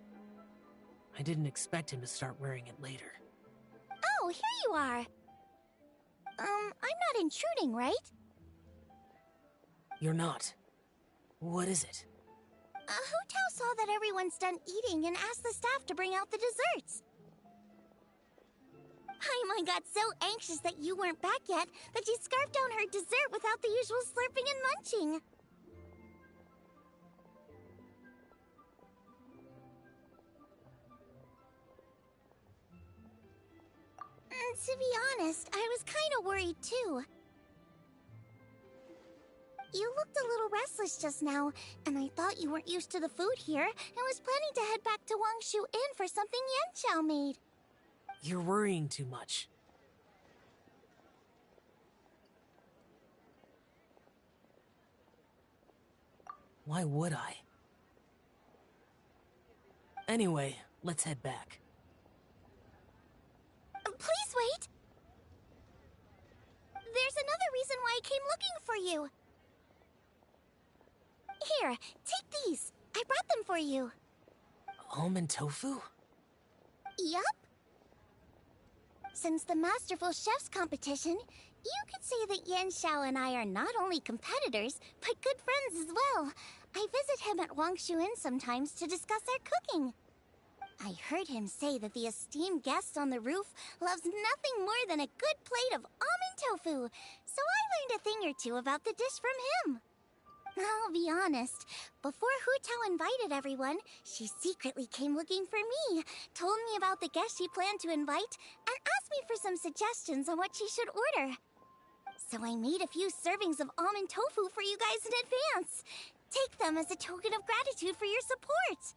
I didn't expect him to start wearing it later. Oh, here you are. I'm not intruding, right? You're not. What is it? Hu Tao saw that everyone's done eating and asked the staff to bring out the desserts. Paimon got so anxious that you weren't back yet that she scarfed down her dessert without the usual slurping and munching. To be honest, I was kind of worried too. You looked a little restless just now, and I thought you weren't used to the food here and was planning to head back to Wangshu Inn for something Yanchao made. You're worrying too much. Why would I? Anyway, let's head back. Please wait! There's another reason why I came looking for you. Here, take these. I brought them for you. Almond tofu? Yup. Since the Masterful Chef's competition, you could say that Yanshao and I are not only competitors, but good friends as well. I visit him at Wangshu Inn sometimes to discuss our cooking. I heard him say that the esteemed guest on the roof loves nothing more than a good plate of almond tofu, so I learned a thing or two about the dish from him. I'll be honest, before Hu Tao invited everyone, she secretly came looking for me, told me about the guests she planned to invite, and asked me for some suggestions on what she should order. So I made a few servings of almond tofu for you guys in advance. Take them as a token of gratitude for your support.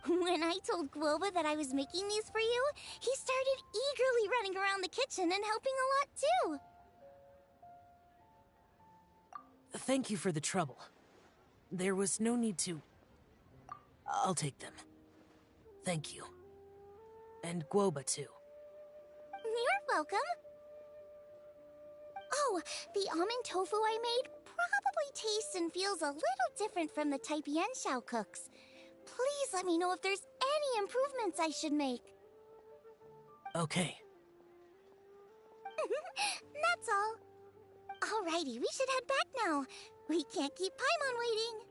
When I told Guoba that I was making these for you, he started eagerly running around the kitchen and helping a lot too. Thank you for the trouble. There was no need to... I'll take them. Thank you. And Guoba too. You're welcome. Oh, the almond tofu I made probably tastes and feels a little different from the type Yanxiao cooks. Please let me know if there's any improvements I should make. Okay. That's all. Alrighty, we should head back now. We can't keep Paimon waiting.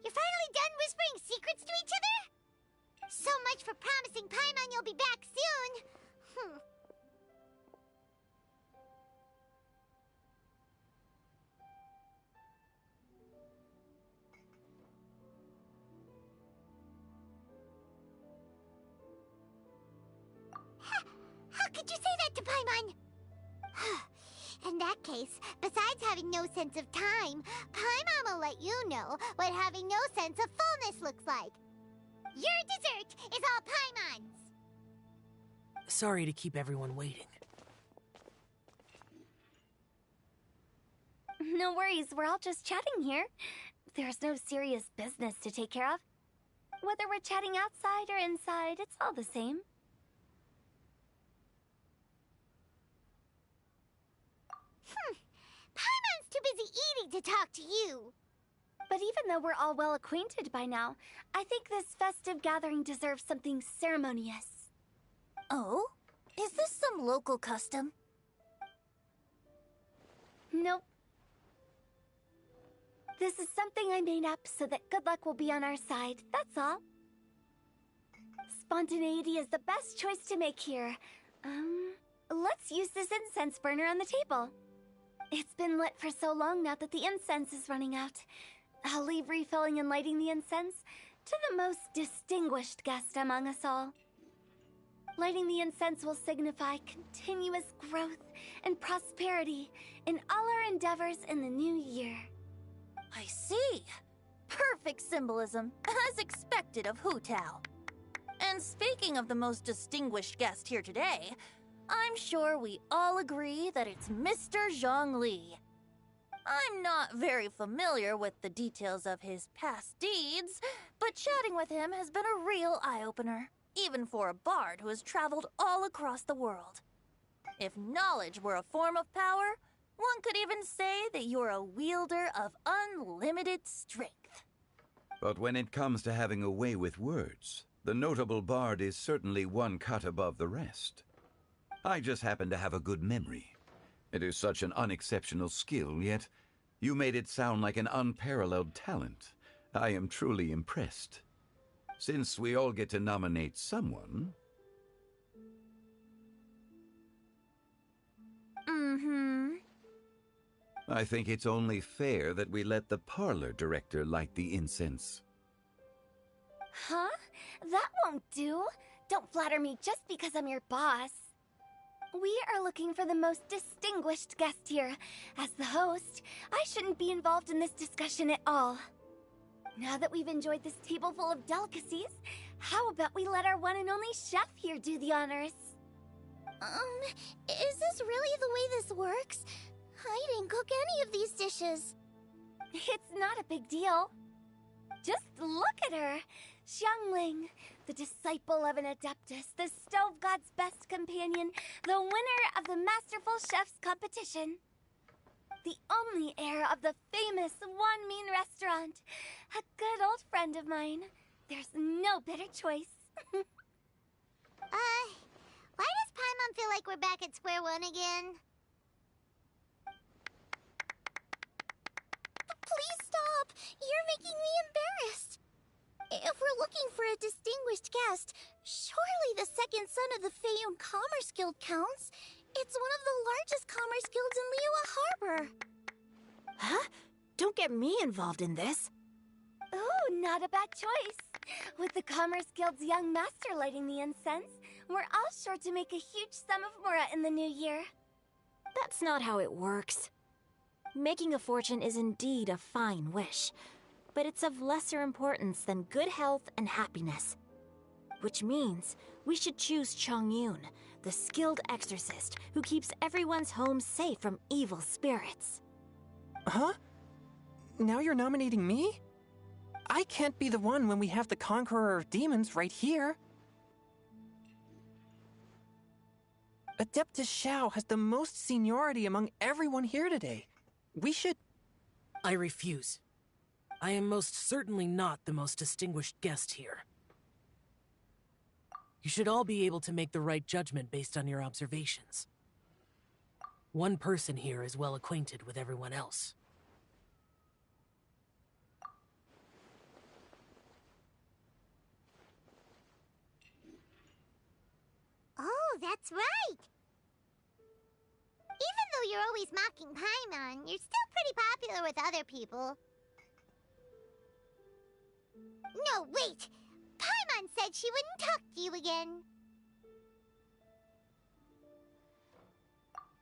You're finally done whispering secrets to each other? So much for promising Paimon you'll be back soon. How could you say that to Paimon? In that case, besides having no sense of time, Paimon will let you know what having no sense of fullness looks like. Your dessert is all Paimon's! Sorry to keep everyone waiting. No worries, we're all just chatting here. There's no serious business to take care of. Whether we're chatting outside or inside, it's all the same. Paimon's too busy eating to talk to you. But even though we're all well acquainted by now, I think this festive gathering deserves something ceremonious. Oh? Is this some local custom? Nope. This is something I made up so that good luck will be on our side, that's all. Spontaneity is the best choice to make here. Let's use this incense burner on the table. It's been lit for so long now that the incense is running out. I'll leave refilling and lighting the incense to the most distinguished guest among us all. Lighting the incense will signify continuous growth and prosperity in all our endeavors in the new year. I see. Perfect symbolism, as expected of Hu Tao. And speaking of the most distinguished guest here today, I'm sure we all agree that it's Mr. Zhongli. I'm not very familiar with the details of his past deeds, but chatting with him has been a real eye-opener, even for a bard who has traveled all across the world. If knowledge were a form of power, one could even say that you're a wielder of unlimited strength. But when it comes to having a way with words, the notable bard is certainly one cut above the rest. I just happen to have a good memory. It is such an unexceptional skill, yet you made it sound like an unparalleled talent. I am truly impressed. Since we all get to nominate someone... I think it's only fair that we let the parlor director light the incense. Huh? That won't do. Don't flatter me just because I'm your boss. We are looking for the most distinguished guest here. As the host, I shouldn't be involved in this discussion at all. Now that we've enjoyed this table full of delicacies, how about we let our one and only chef here do the honors? Is this really the way this works? I didn't cook any of these dishes. It's not a big deal. Just look at her. Xiangling, the disciple of an Adeptus, the Stove God's best companion, the winner of the Masterful Chef's competition. The only heir of the famous One Mean restaurant. A good old friend of mine. There's no better choice. Why does Paimon feel like we're back at square one again? Please stop! You're making me embarrassed. If we're looking for a distinguished guest, surely the second son of the Feiyun Commerce Guild counts. It's one of the largest commerce guilds in Liyue Harbor. Huh? Don't get me involved in this. Ooh, not a bad choice. With the Commerce Guild's young master lighting the incense, we're all sure to make a huge sum of mora in the new year. That's not how it works. Making a fortune is indeed a fine wish, but it's of lesser importance than good health and happiness. Which means we should choose Chongyun, the skilled exorcist who keeps everyone's home safe from evil spirits. Huh? Now you're nominating me? I can't be the one when we have the Conqueror of Demons right here. Adeptus Xiao has the most seniority among everyone here today. We should... I refuse. I am most certainly not the most distinguished guest here. You should all be able to make the right judgment based on your observations. One person here is well acquainted with everyone else. Oh, that's right! Even though you're always mocking Paimon, you're still pretty popular with other people. No, wait! Paimon said she wouldn't talk to you again.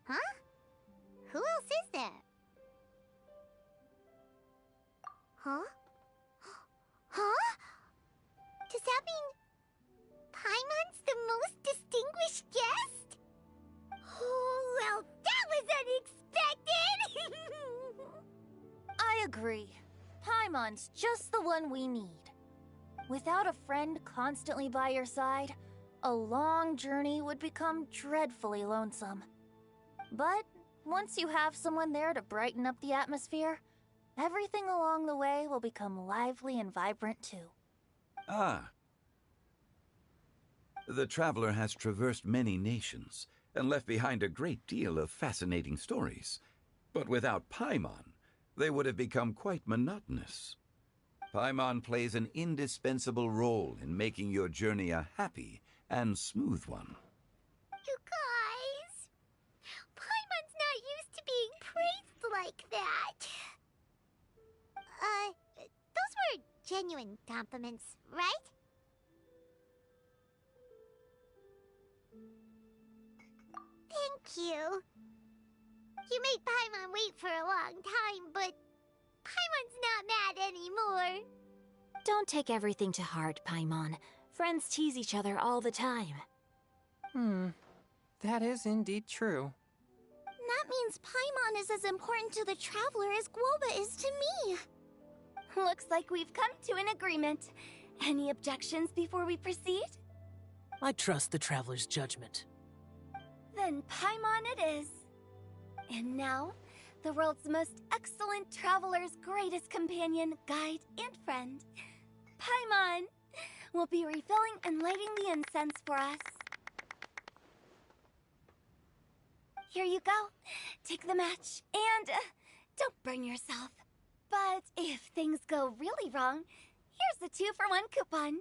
Huh? Who else is there? Huh? Huh? Does that mean Paimon's the most distinguished guest? Oh, well, that was unexpected! I agree. Paimon's just the one we need. Without a friend constantly by your side, a long journey would become dreadfully lonesome. But once you have someone there to brighten up the atmosphere, everything along the way will become lively and vibrant too. Ah. The traveler has traversed many nations and left behind a great deal of fascinating stories. But without Paimon, they would have become quite monotonous. Paimon plays an indispensable role in making your journey a happy and smooth one. You guys, Paimon's not used to being praised like that. Those were genuine compliments, right? Thank you. You made Paimon wait for a long time, but Paimon's not mad anymore. Don't take everything to heart, Paimon. Friends tease each other all the time. That is indeed true. That means Paimon is as important to the traveler as Guoba is to me. Looks like we've come to an agreement. Any objections before we proceed? I trust the traveler's judgment. Then Paimon it is. And now, the world's most excellent traveler's greatest companion, guide, and friend, Paimon, will be refilling and lighting the incense for us. Here you go. Take the match, and don't burn yourself. But if things go really wrong, here's the 2-for-1 coupon.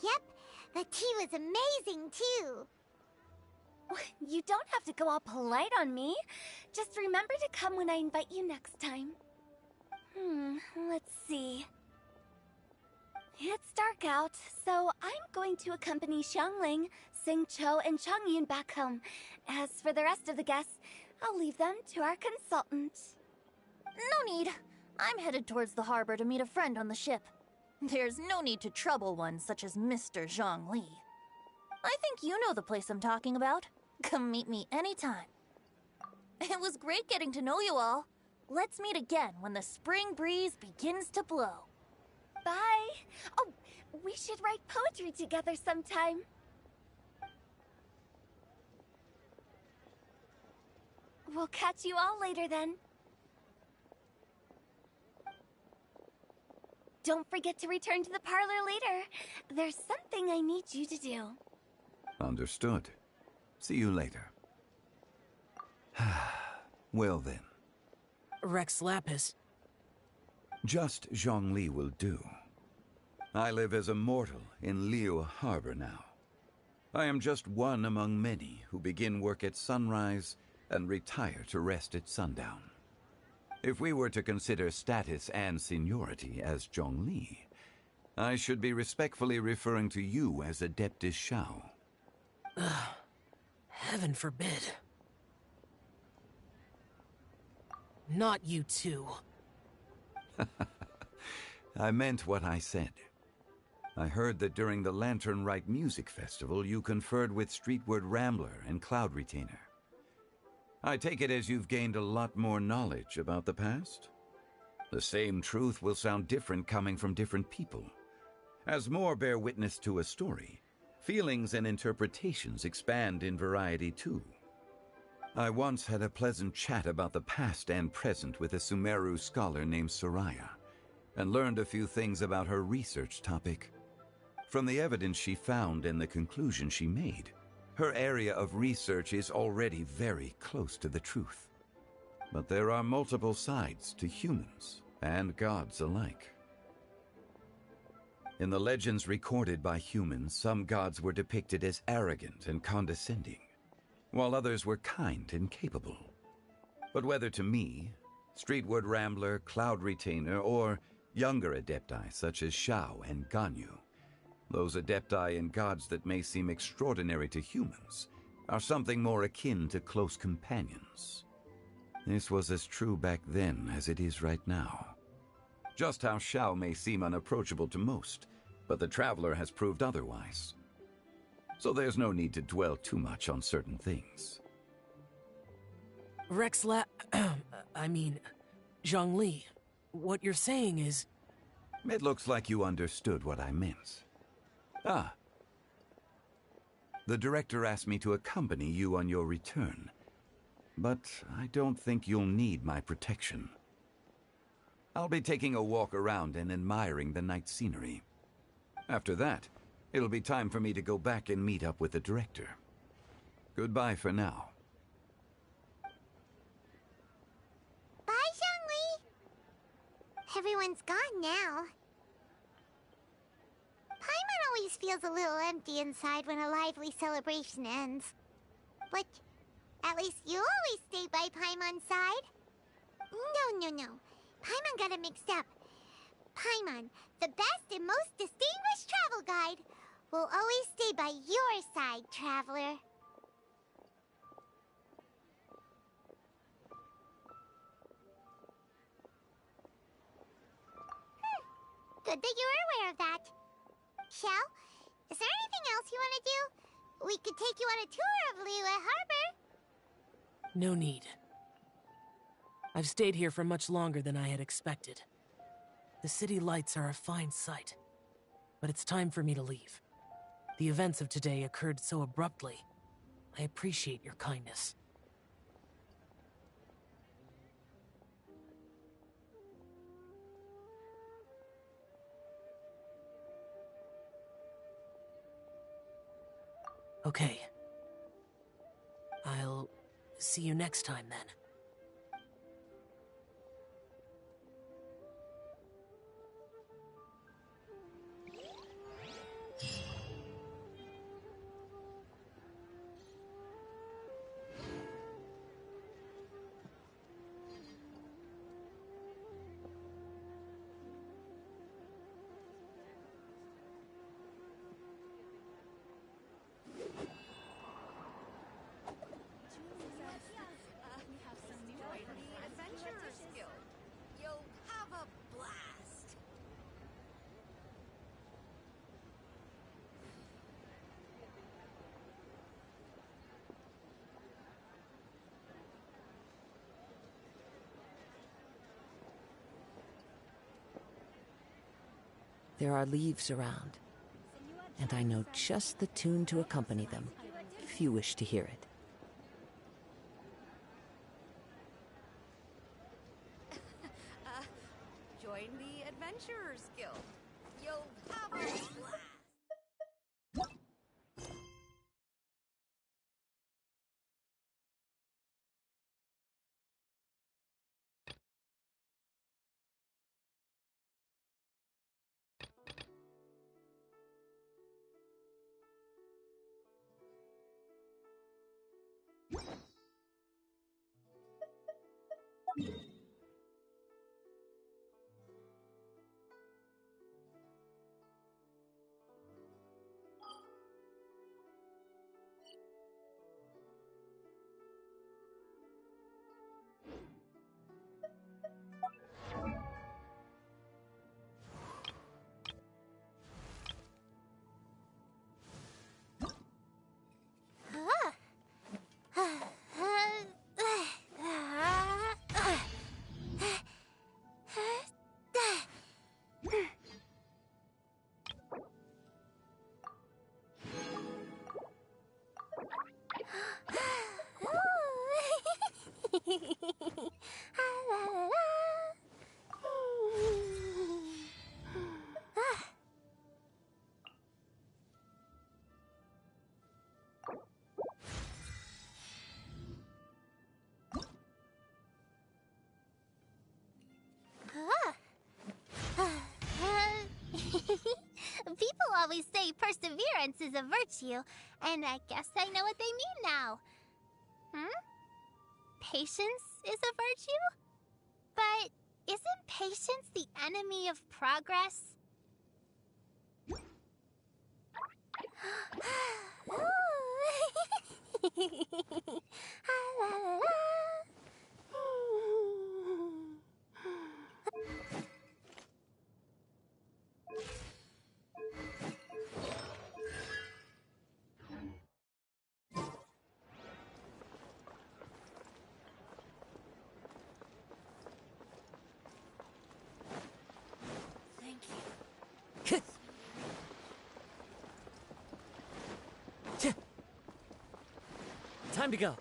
Yep, the tea was amazing too. You don't have to go all polite on me. Just remember to come when I invite you next time. Let's see. It's dark out, so I'm going to accompany Xiangling, Xingqiu, and Changyun back home. As for the rest of the guests, I'll leave them to our consultant. No need. I'm headed towards the harbor to meet a friend on the ship. There's no need to trouble one such as Mr. Zhongli. I think you know the place I'm talking about. Come meet me anytime. It was great getting to know you all. Let's meet again when the spring breeze begins to blow. Bye. Oh, we should write poetry together sometime. We'll catch you all later then. Don't forget to return to the parlor later. There's something I need you to do. Understood. See you later. Well then. Rex Lapis. Just Zhongli will do. I live as a mortal in Liu Harbor now. I am just one among many who begin work at sunrise and retire to rest at sundown. If we were to consider status and seniority as Zhongli, I should be respectfully referring to you as Adeptus Shao. Heaven forbid. Not you too. I meant what I said. I heard that during the Lantern Rite Music Festival you conferred with Streetward Rambler and Cloud Retainer. I take it as you've gained a lot more knowledge about the past? The same truth will sound different coming from different people. As more bear witness to a story, feelings and interpretations expand in variety too. I once had a pleasant chat about the past and present with a Sumeru scholar named Soraya, and learned a few things about her research topic. From the evidence she found and the conclusion she made, her area of research is already very close to the truth. But there are multiple sides to humans and gods alike. In the legends recorded by humans, some gods were depicted as arrogant and condescending, while others were kind and capable. But whether to me, Streetward Rambler, Cloud Retainer, or younger adepti such as Shao and Ganyu, those adepti and gods that may seem extraordinary to humans are something more akin to close companions. This was as true back then as it is right now. Just how Shao may seem unapproachable to most, but the Traveler has proved otherwise. So there's no need to dwell too much on certain things. Zhongli, what you're saying is... It looks like you understood what I meant. Ah. The director asked me to accompany you on your return, but I don't think you'll need my protection. I'll be taking a walk around and admiring the night scenery. After that, it'll be time for me to go back and meet up with the director. Goodbye for now. Bye, Zhongli! Everyone's gone now. Paimon always feels a little empty inside when a lively celebration ends. But at least you always stay by Paimon's side. No. Paimon got it mixed up. Paimon, the best and most distinguished travel guide, will always stay by your side, Traveler. Good that you were aware of that. Shell, is there anything else you want to do? We could take you on a tour of Liyue Harbor. No need. I've stayed here for much longer than I had expected. The city lights are a fine sight, but it's time for me to leave. The events of today occurred so abruptly. I appreciate your kindness. Okay. I'll see you next time, then. There are leaves around, and I know just the tune to accompany them, if you wish to hear it. Join the Adventurers Guild. You'll have a blast. People always say perseverance is a virtue, and I guess I know what they mean now. Patience is a virtue? But isn't patience the enemy of progress? Time to go.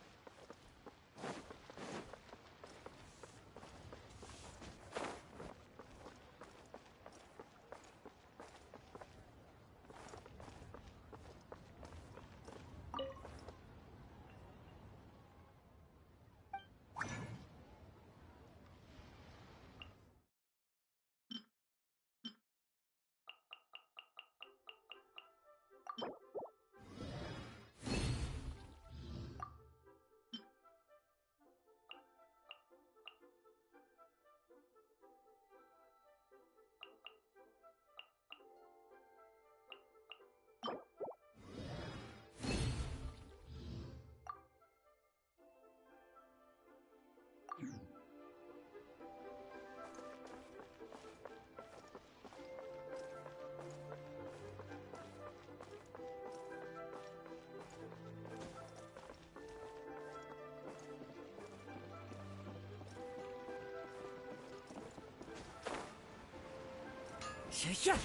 Yeah.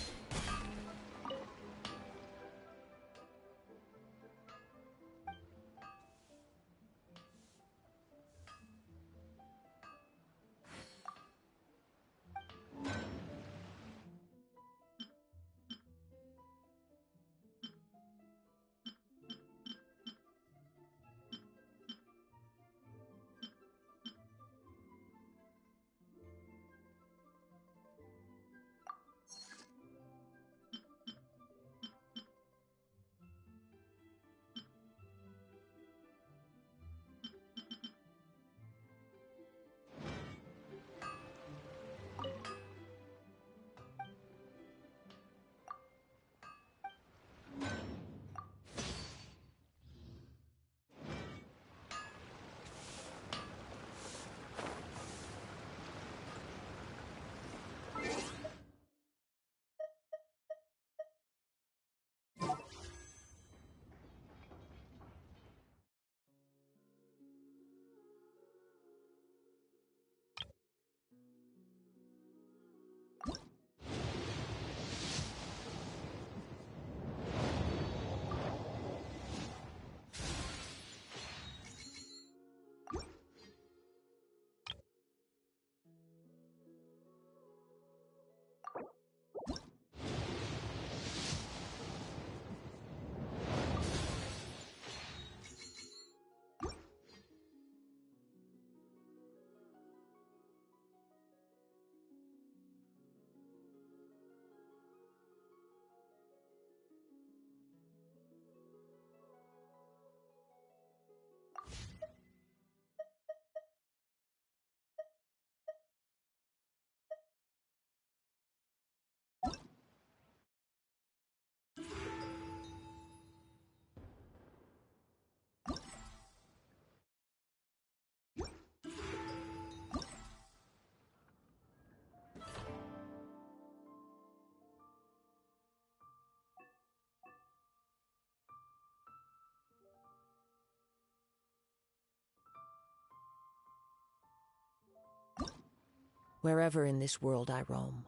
Wherever in this world I roam,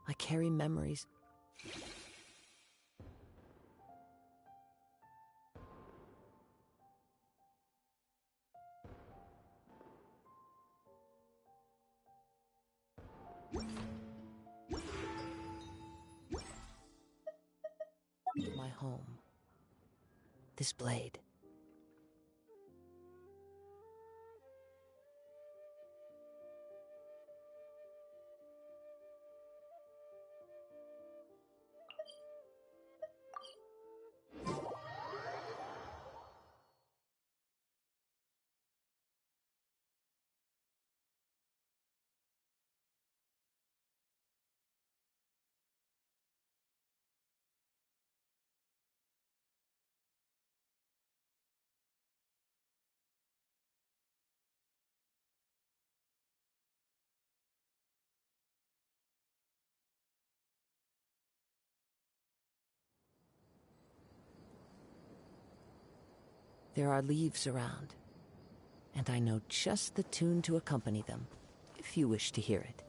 I carry memories. My home. This blade. There are leaves around, and I know just the tune to accompany them, if you wish to hear it.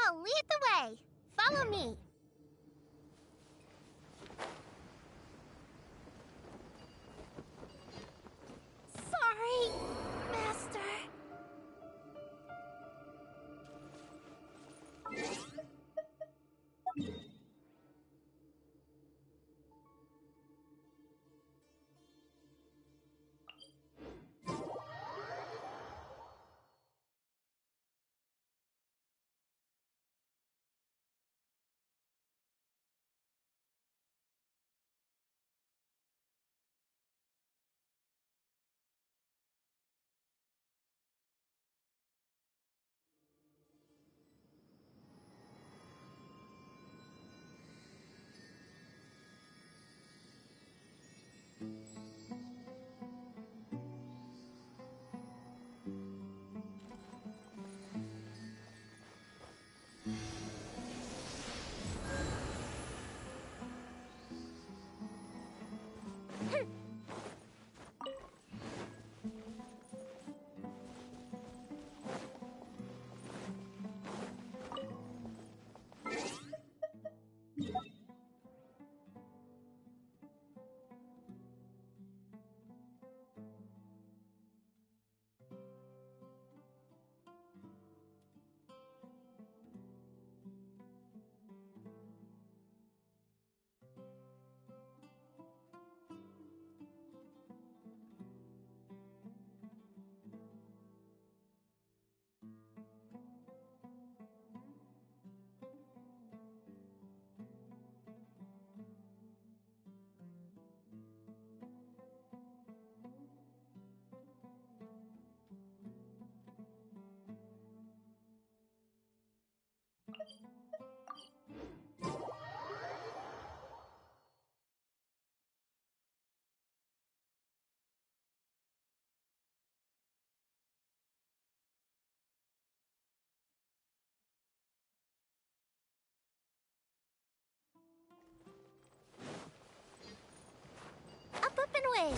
I'll lead the way. Follow me. Sorry, Master. Up and away.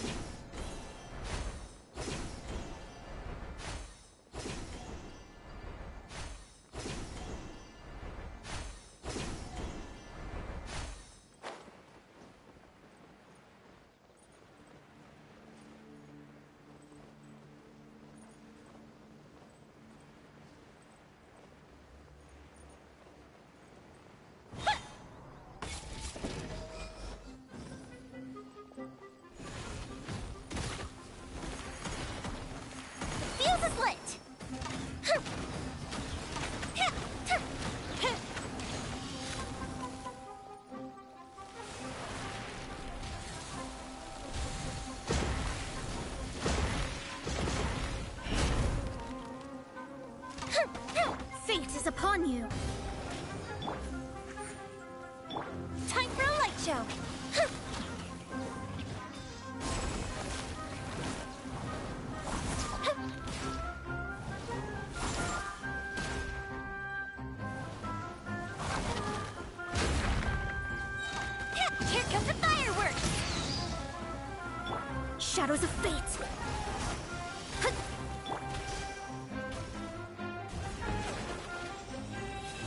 Fuse is lit! on you. Time for a light show. Here comes the fireworks! Shadows of fate!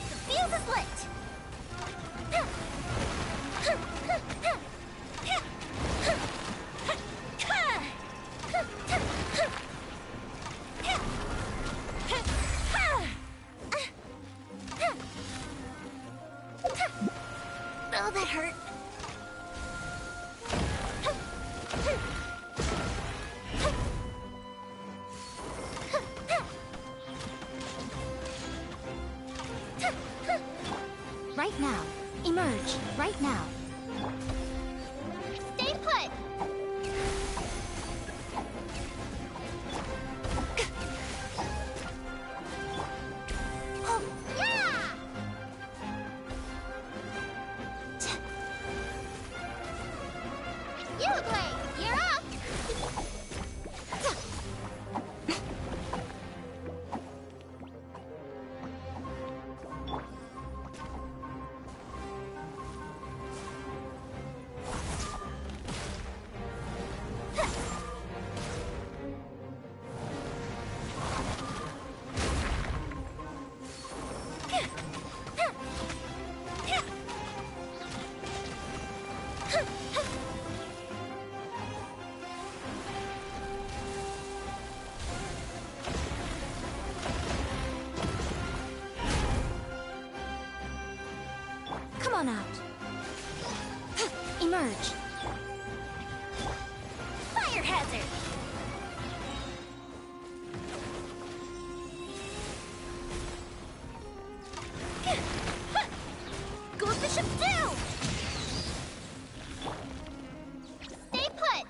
The fuse is lit! Oh, that hurt. Right now. Emerge. Right now. Stay put! Oh, yeah! Uruguay, you're up! Come on out. Emerge. Fire hazard. Go Bishop do! Stay put!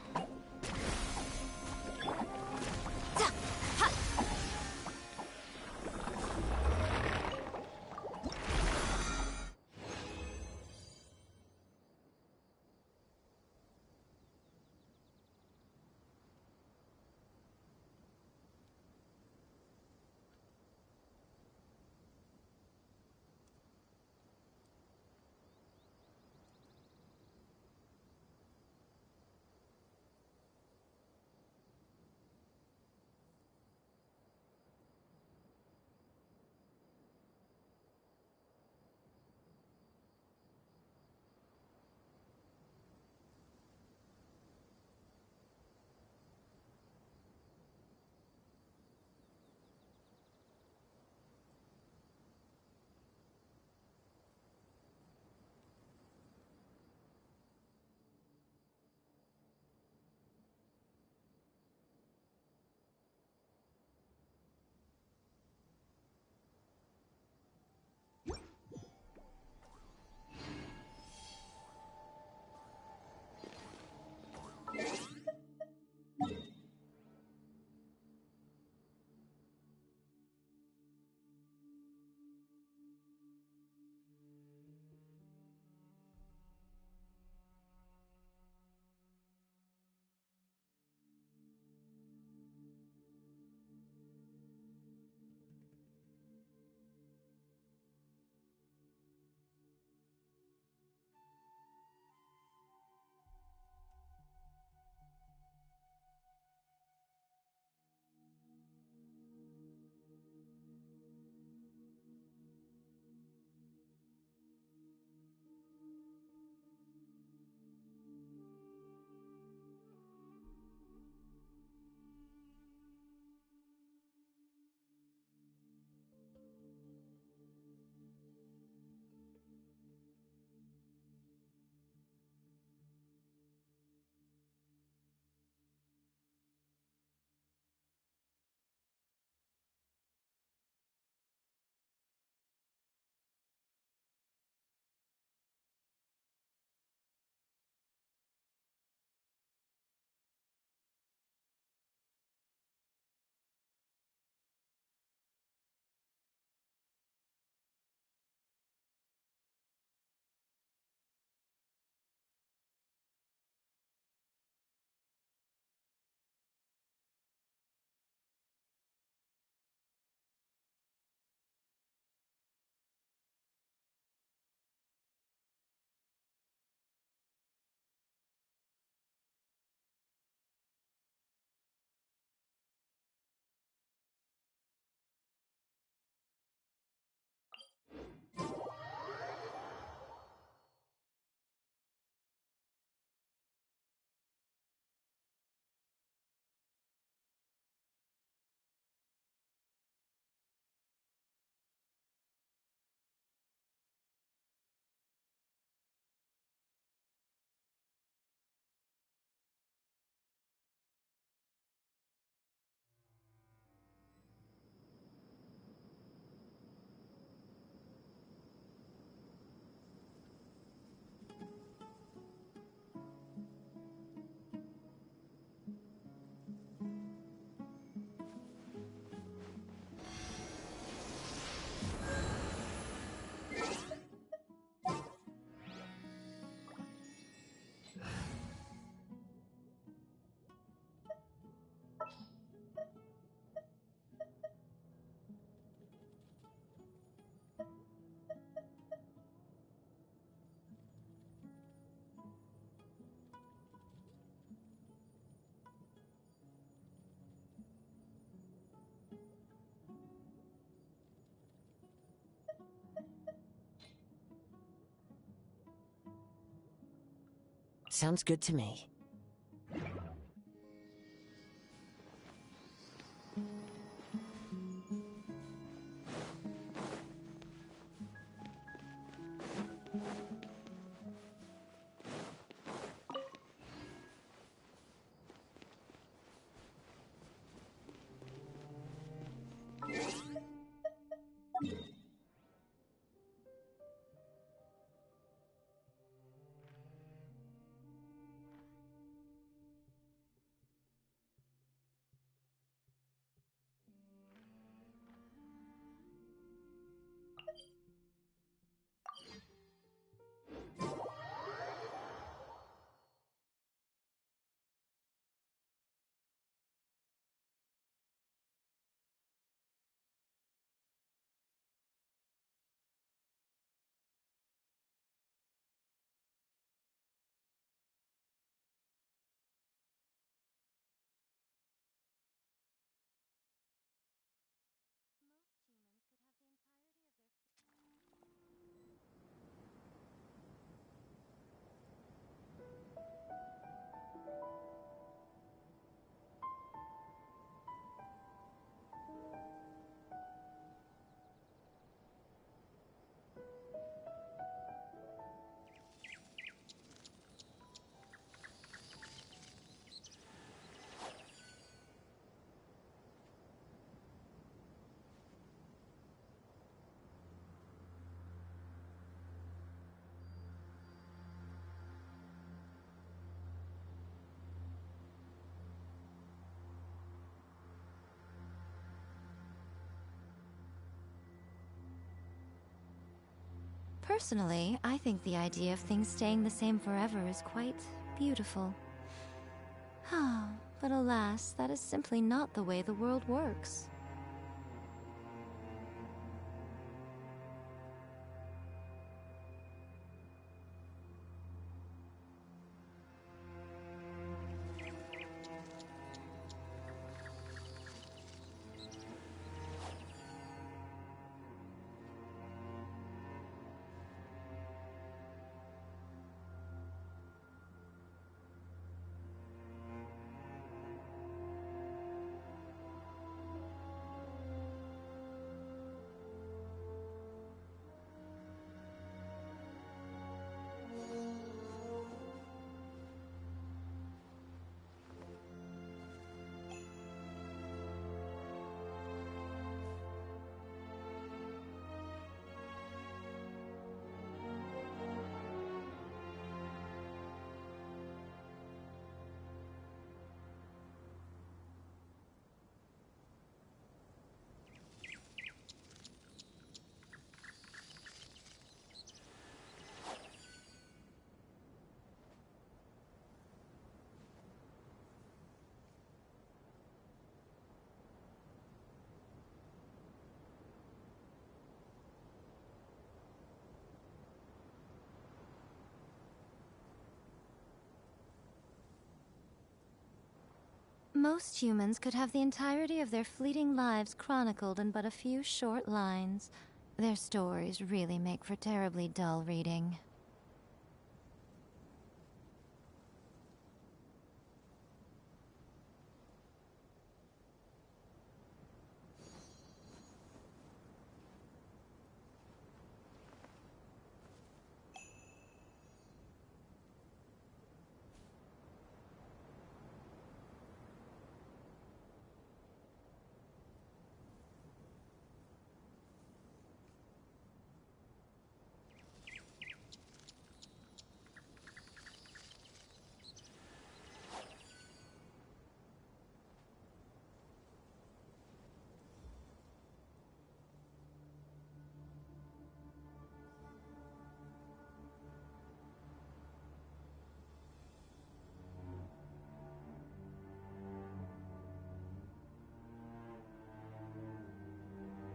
Sounds good to me. Personally, I think the idea of things staying the same forever is quite beautiful. But alas, that is simply not the way the world works. Most humans could have the entirety of their fleeting lives chronicled in but a few short lines. Their stories really make for terribly dull reading.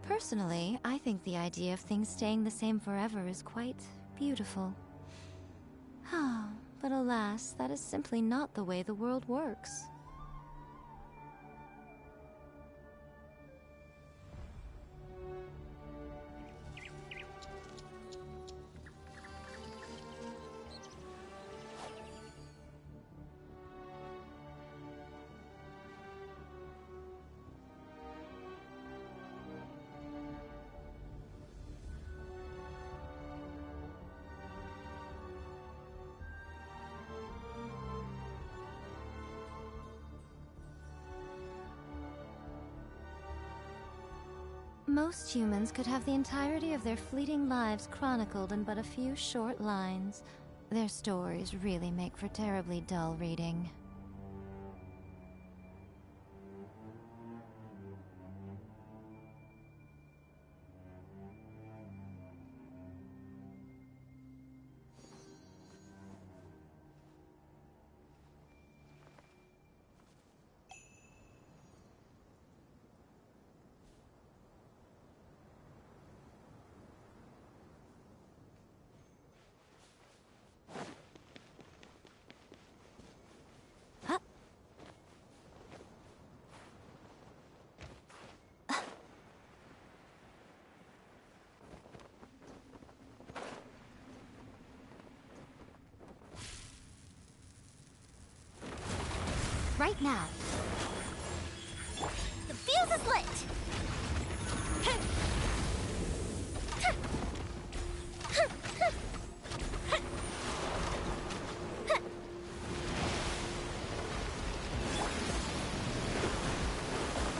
Personally, I think the idea of things staying the same forever is quite beautiful. But alas, that is simply not the way the world works. Most humans could have the entirety of their fleeting lives chronicled in but a few short lines. Their stories really make for terribly dull reading. Right now. The fuse is lit!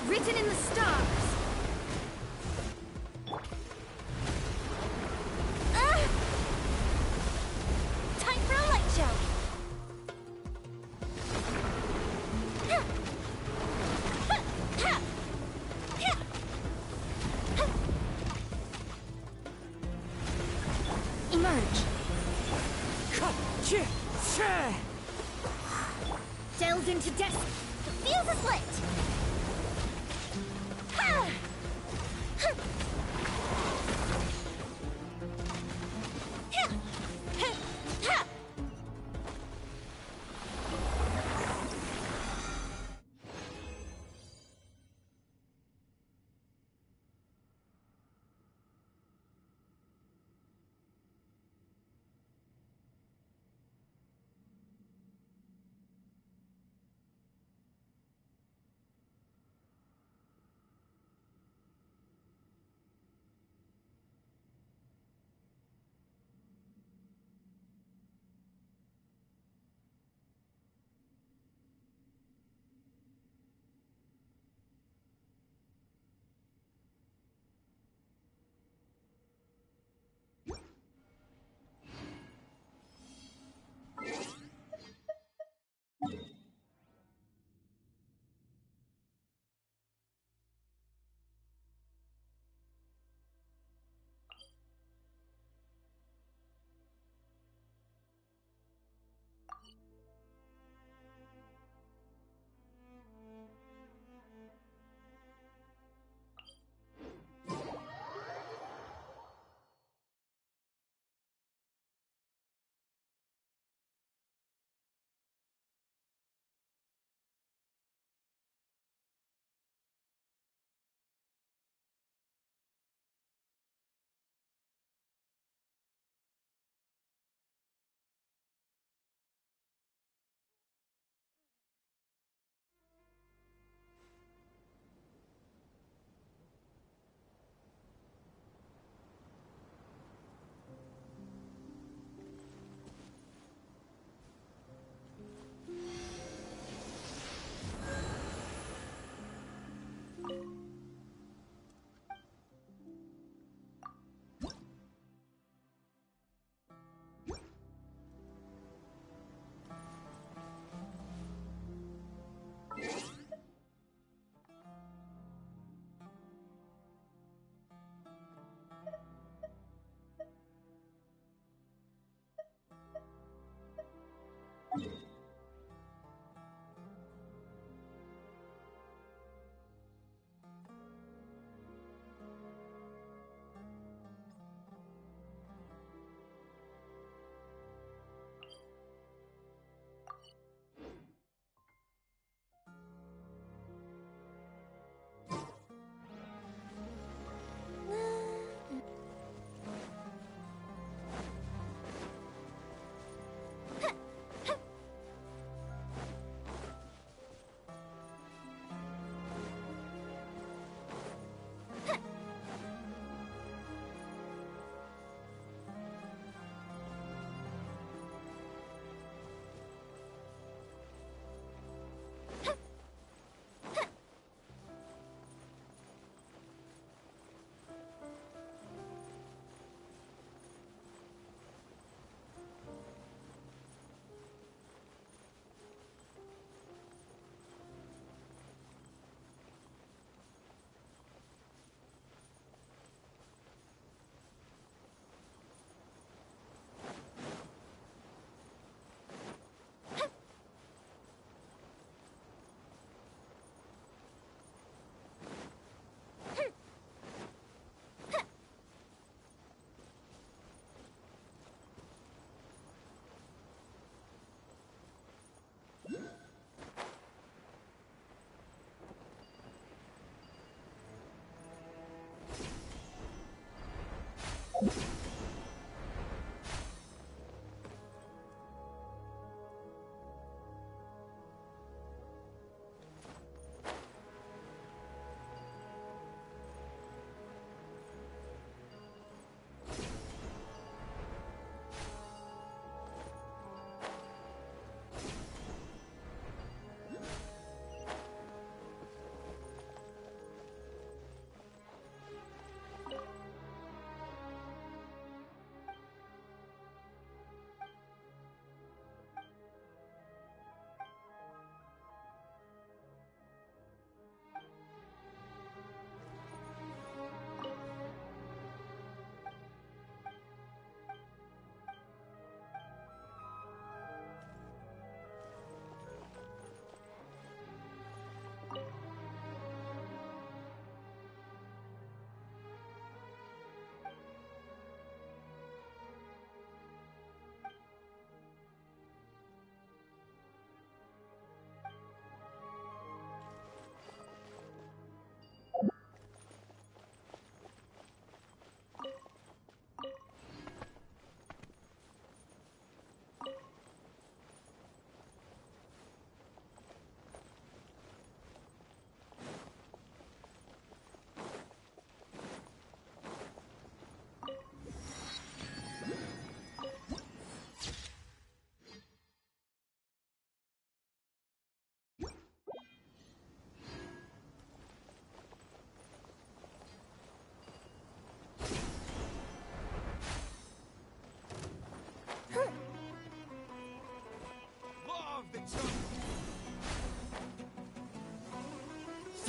Written in the stars! Time for a light show! Emerge! Delve into death! The fuse is lit! Ha!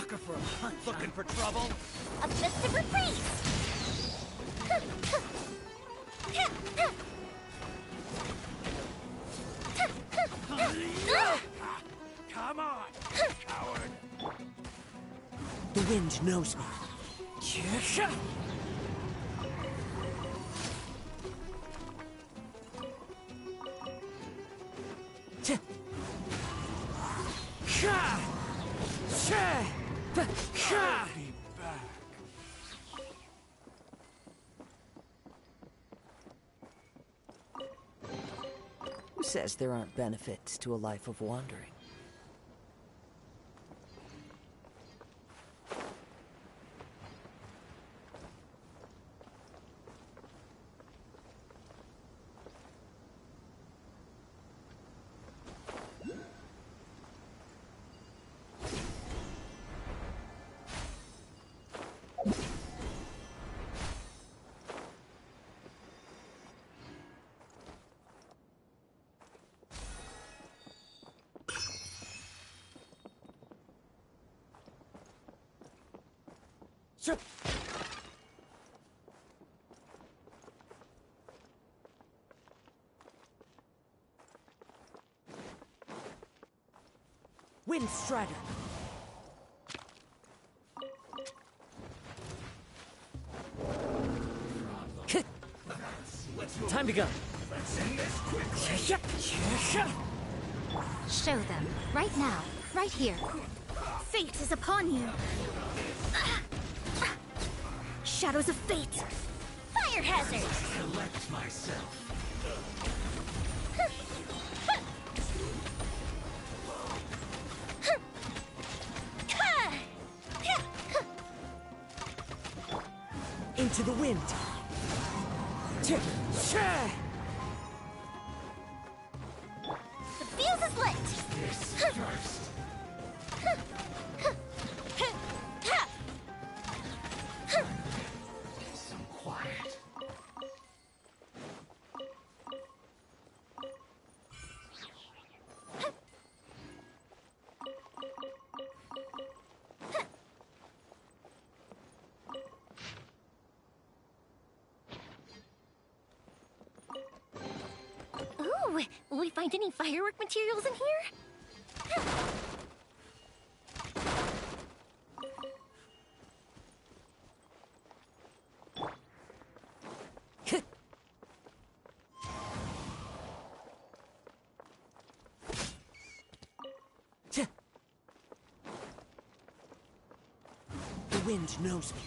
sucker for a punch. Looking for trouble? A festive reprise! Come on, coward! The wind knows me. Who says there aren't benefits to a life of wandering? Wind Strider! Time to go! Show them. Right now. Right here. Fate is upon you. Shadows of fate. Fire hazard. Collect myself. Into the wind! The fuse is lit! This first. Some quiet. Ooh, will we find any firework materials in here? The wind knows me.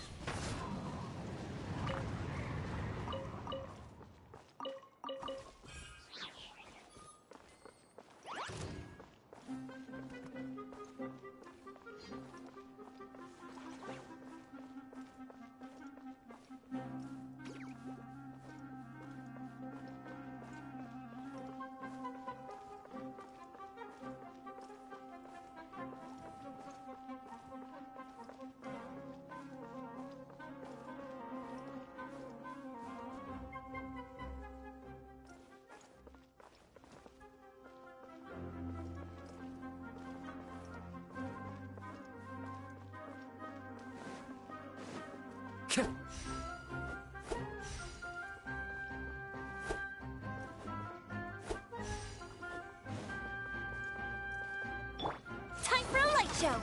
Time for a light show.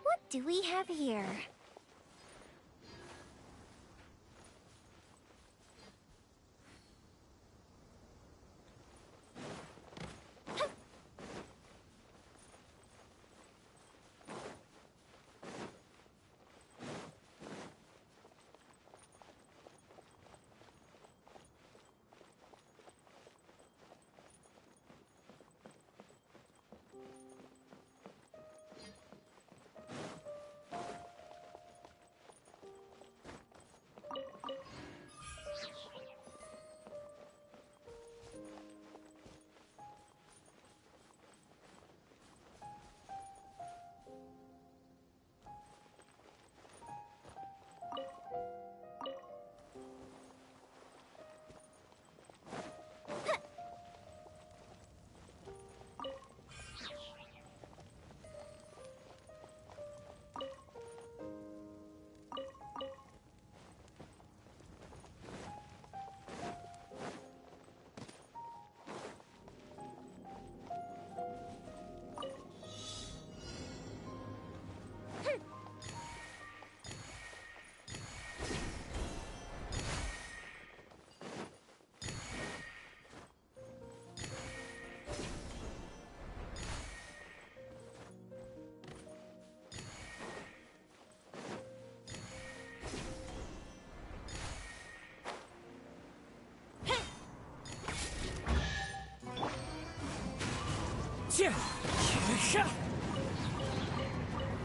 What do we have here?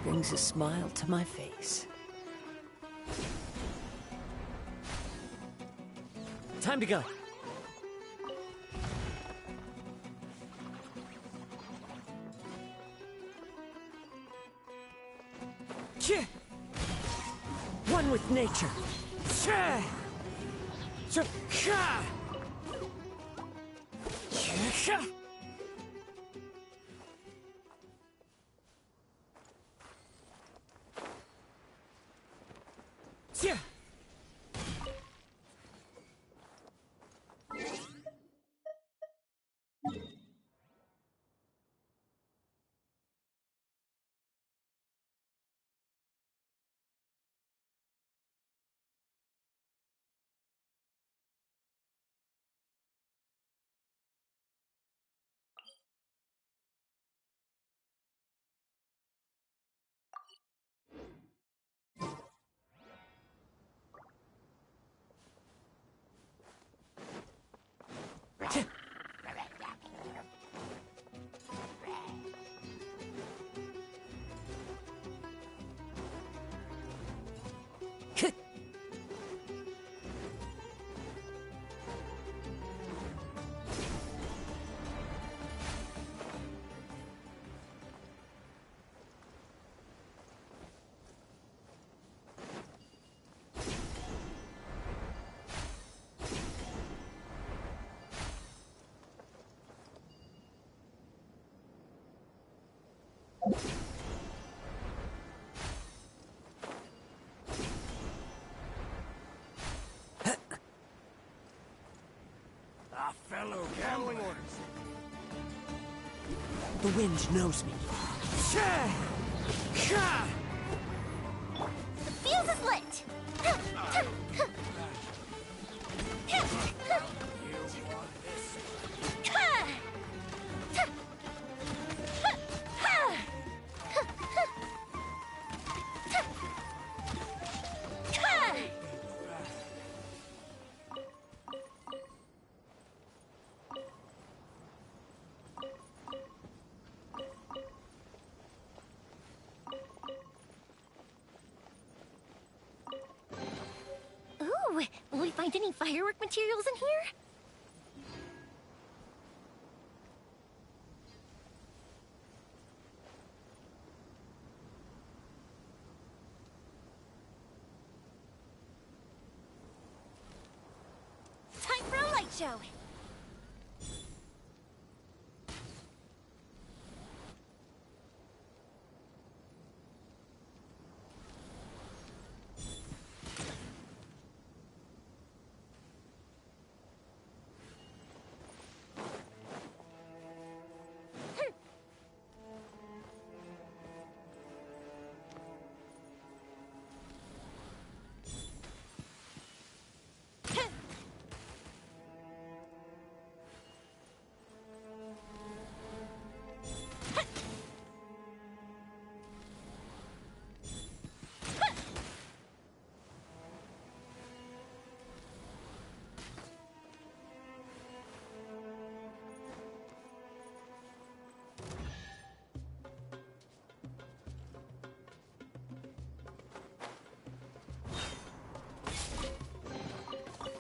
Brings a smile to my face. Time to go. One with nature. Following orders. The wind knows me. The fuse is lit! Ooh, will we find any firework materials in here? Time for a light show!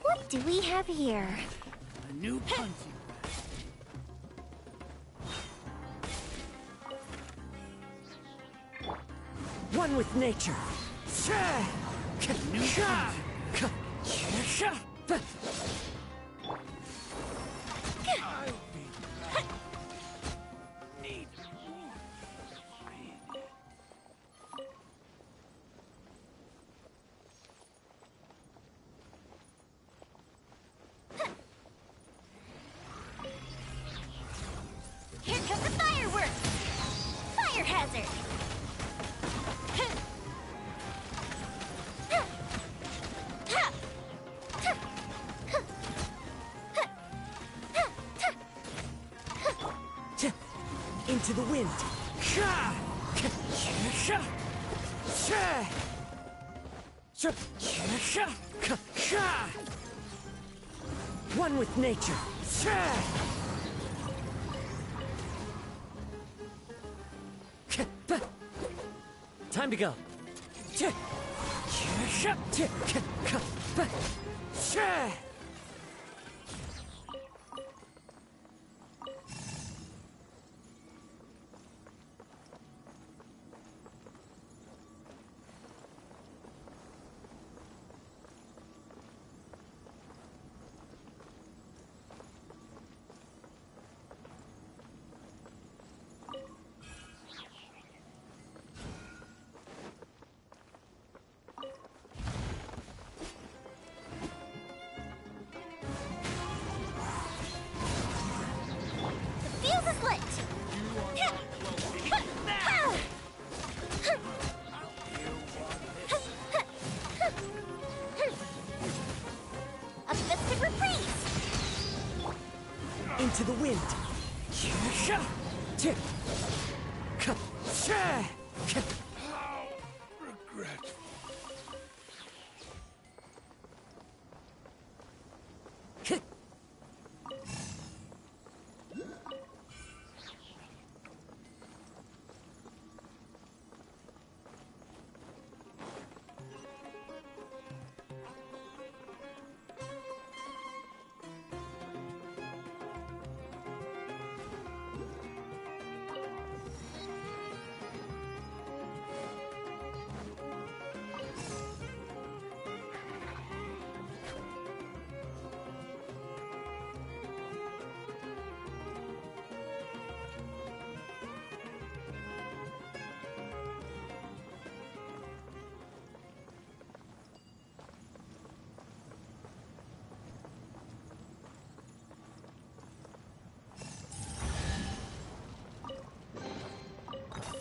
What do we have here? A new hunting One with nature. Here comes the fireworks! Fire hazard! Into the wind. One with nature. Time to go. Into the wind. Regret.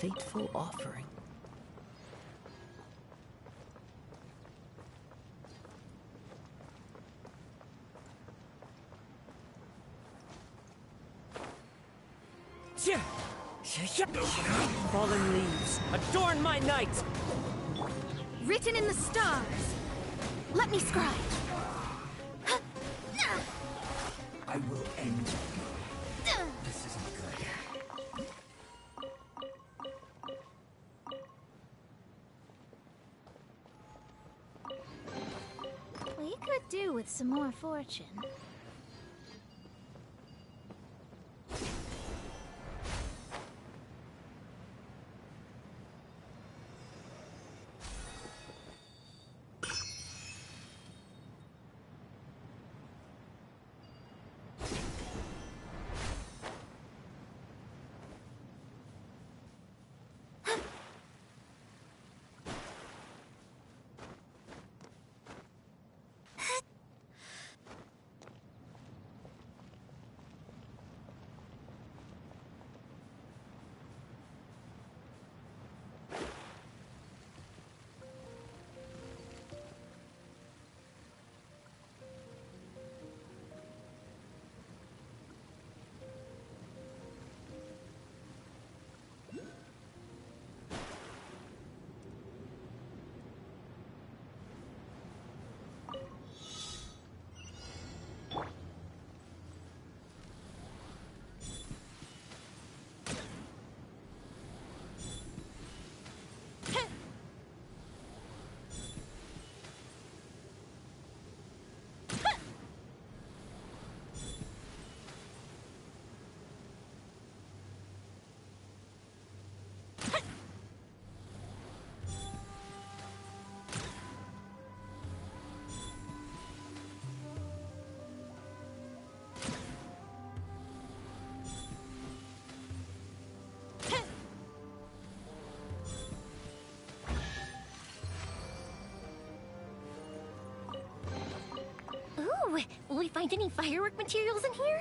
Fateful offering. Fallen leaves, adorn my night! Written in the stars. Let me scribe. I will end you. This isn't good. We could do with some more fortune. Ooh, will we find any firework materials in here?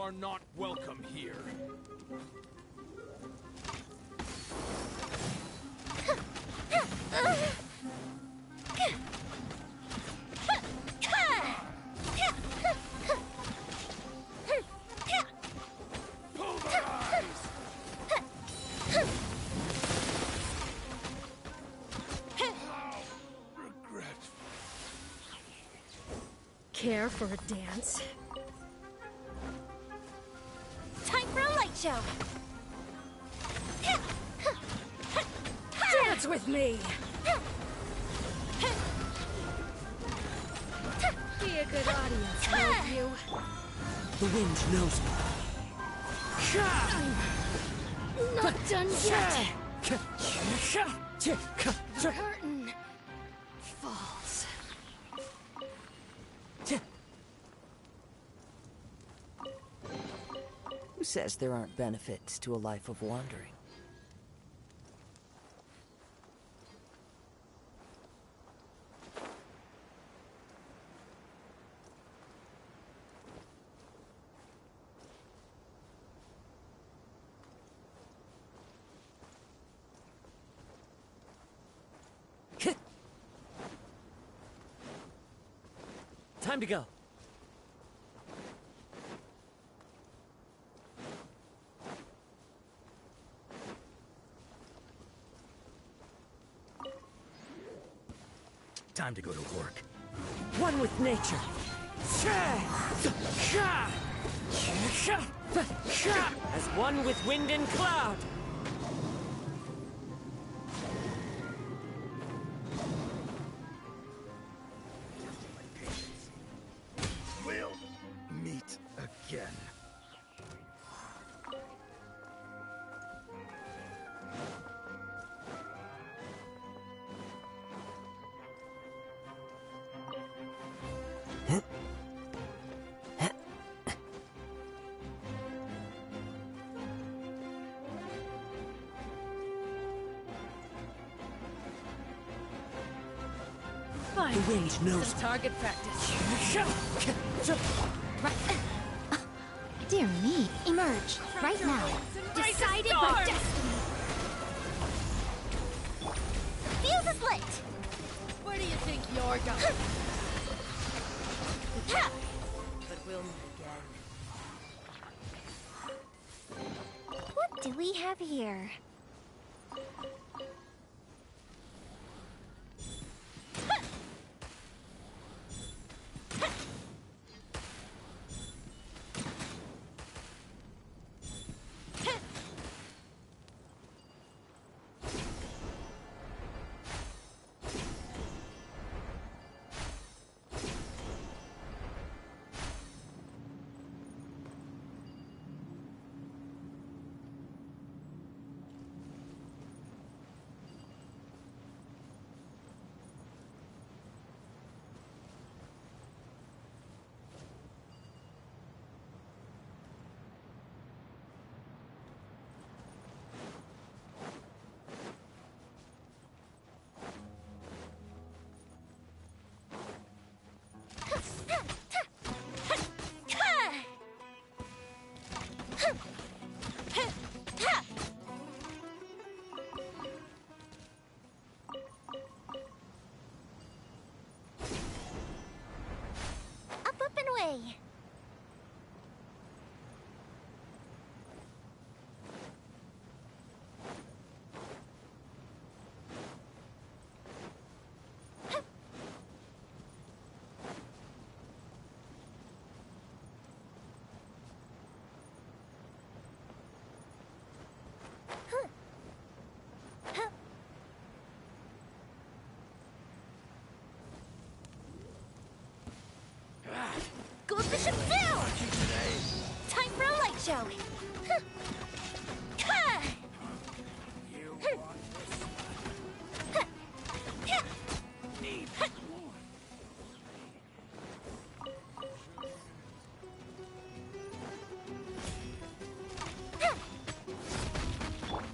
are not welcome here. Care for a dance? Time for a light show! Dance with me! Be a good audience, won't you? The wind knows me. Not done yet! Curtain falls. Who says there aren't benefits to a life of wandering? Time to go. Time to go to work. One with nature. As one with wind and cloud. We'll meet again. The wind knows me. Target practice. Dear me, emerge right now. Decided by destiny! Fuse is lit! Where do you think you're going? But we'll meet again. What do we have here? Away. Go Bishop down! Time for a light show!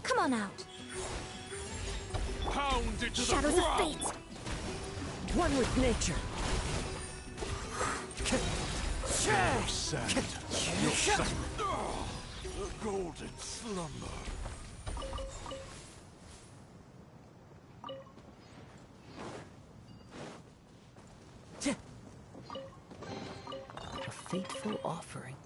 Come on out. Pound it to Shadows the of ground. fate. One with nature. Sand. Your The golden slumber. A fateful offering.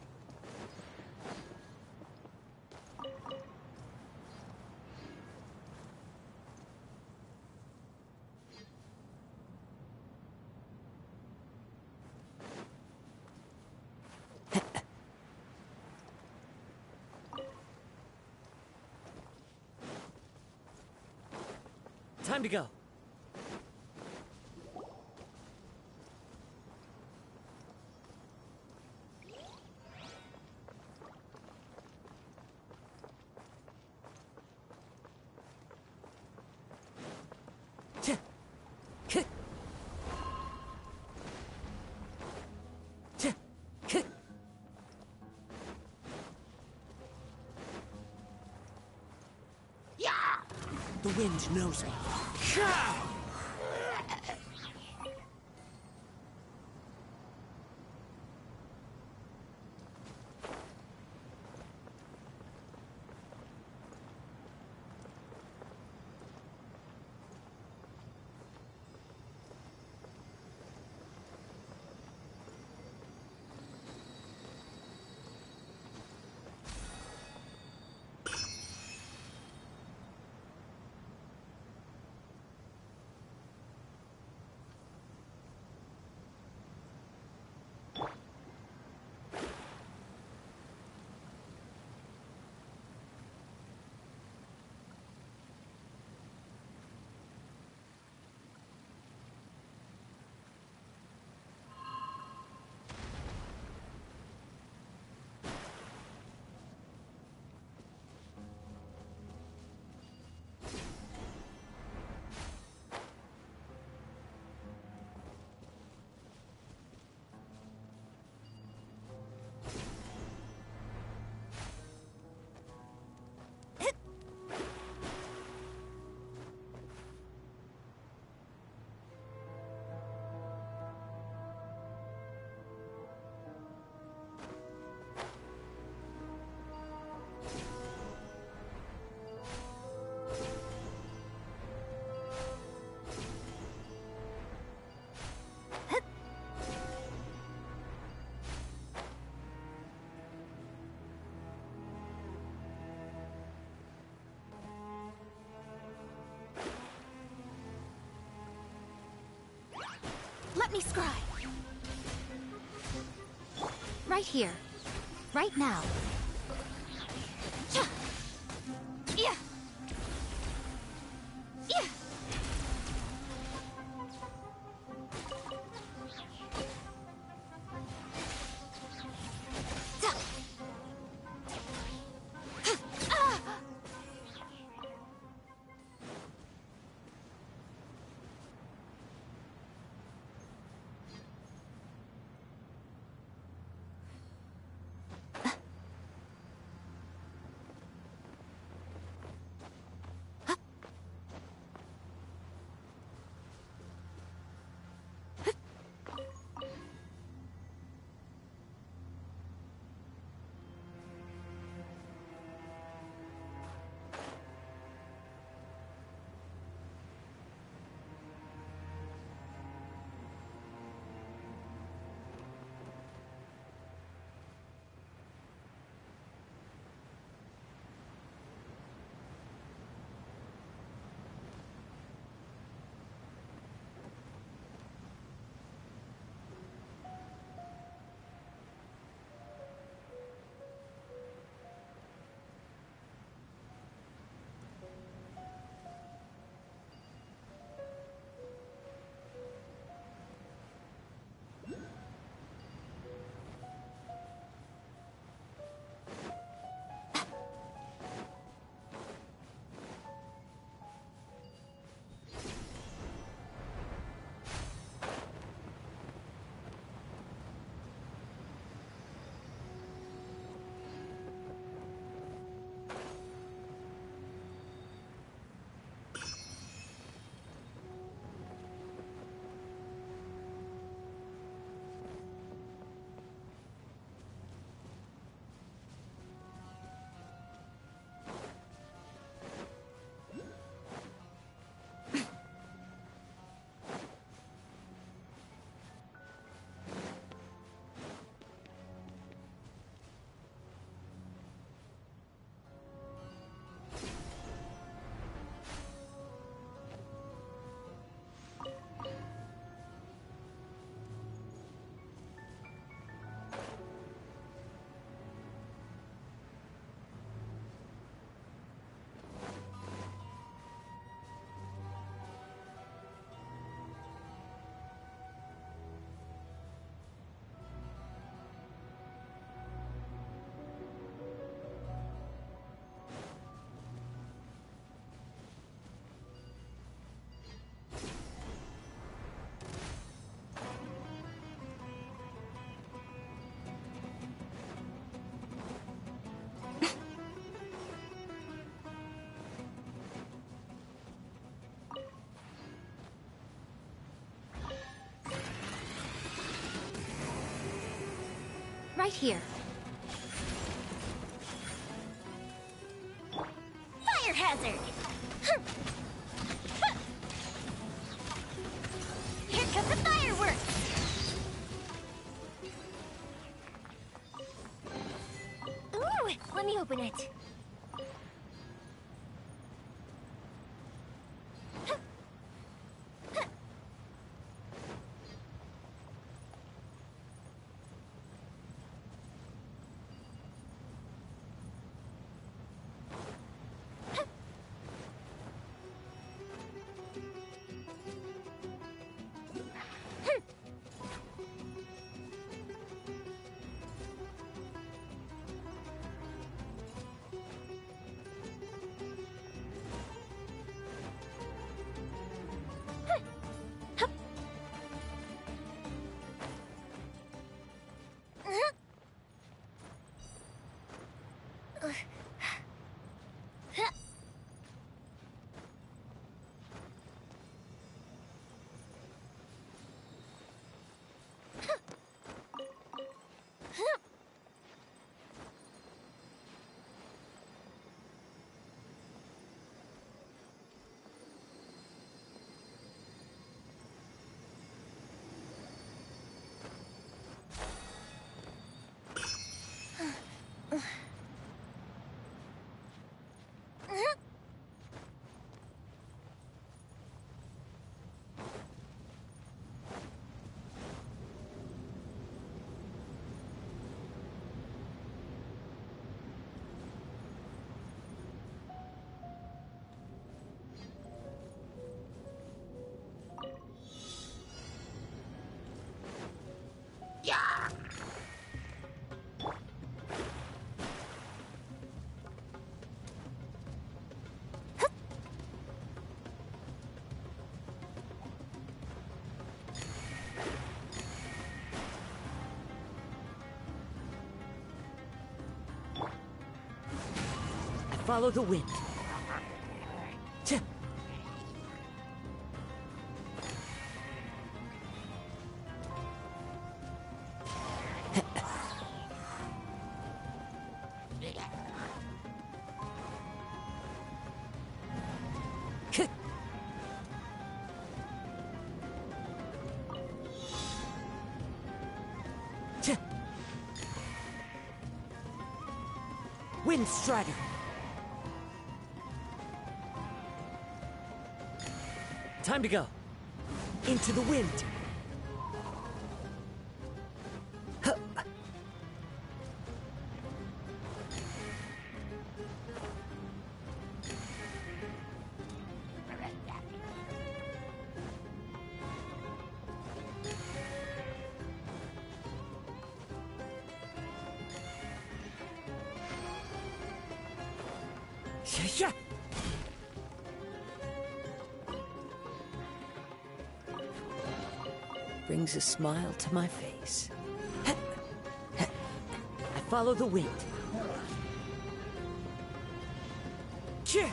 Time to go. The wind knows me. Let me scry. Right here. Right now. Yeah. Yeah. right here. Fire hazard! Here comes the fireworks! Ooh, let me open it. Follow the wind. Tch. Wind Strider. Time to go. Into the wind. Huh. Yeah. Brings a smile to my face. I follow the wind. Cheer!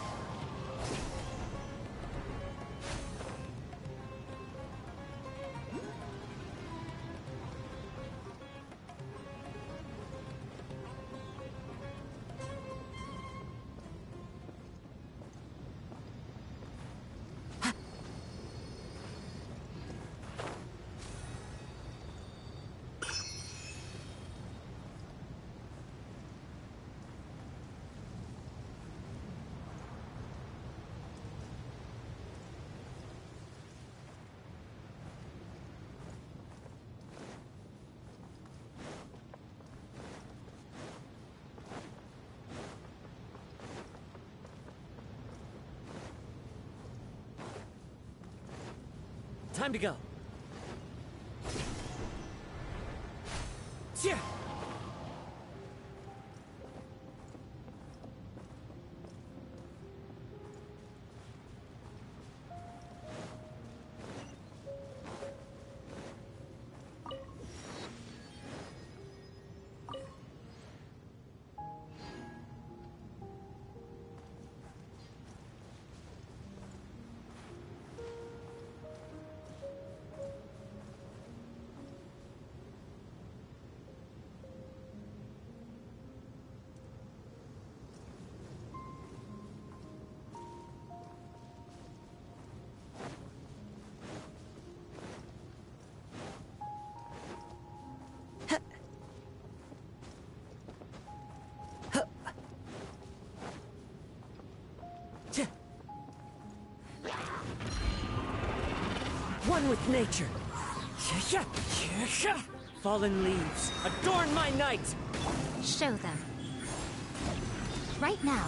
Time to go. Cheer! one with nature. Fallen leaves, adorn my night! Show them. Right now.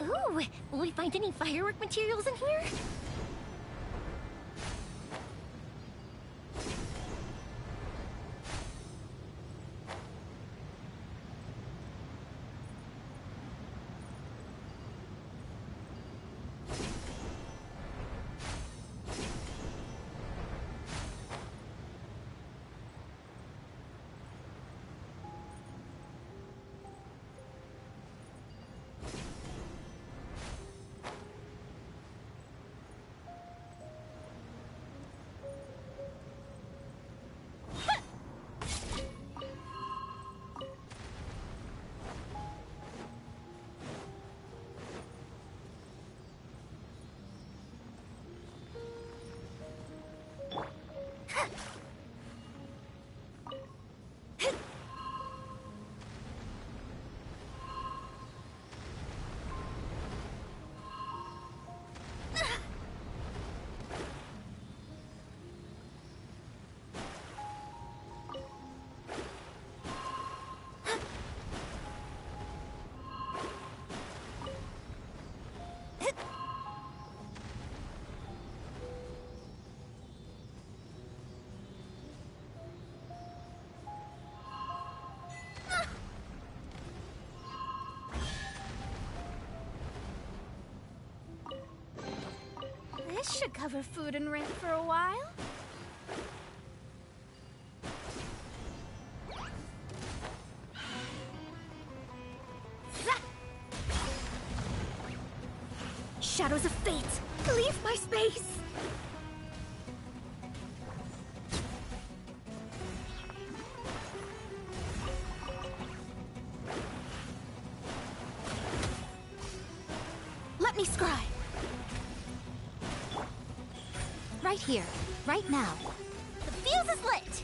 Ooh, will we find any firework materials in here? This should cover food and rent for a while. Shadows of fate! Leave my space! Let me scry. Right here, right now. The fuse is lit!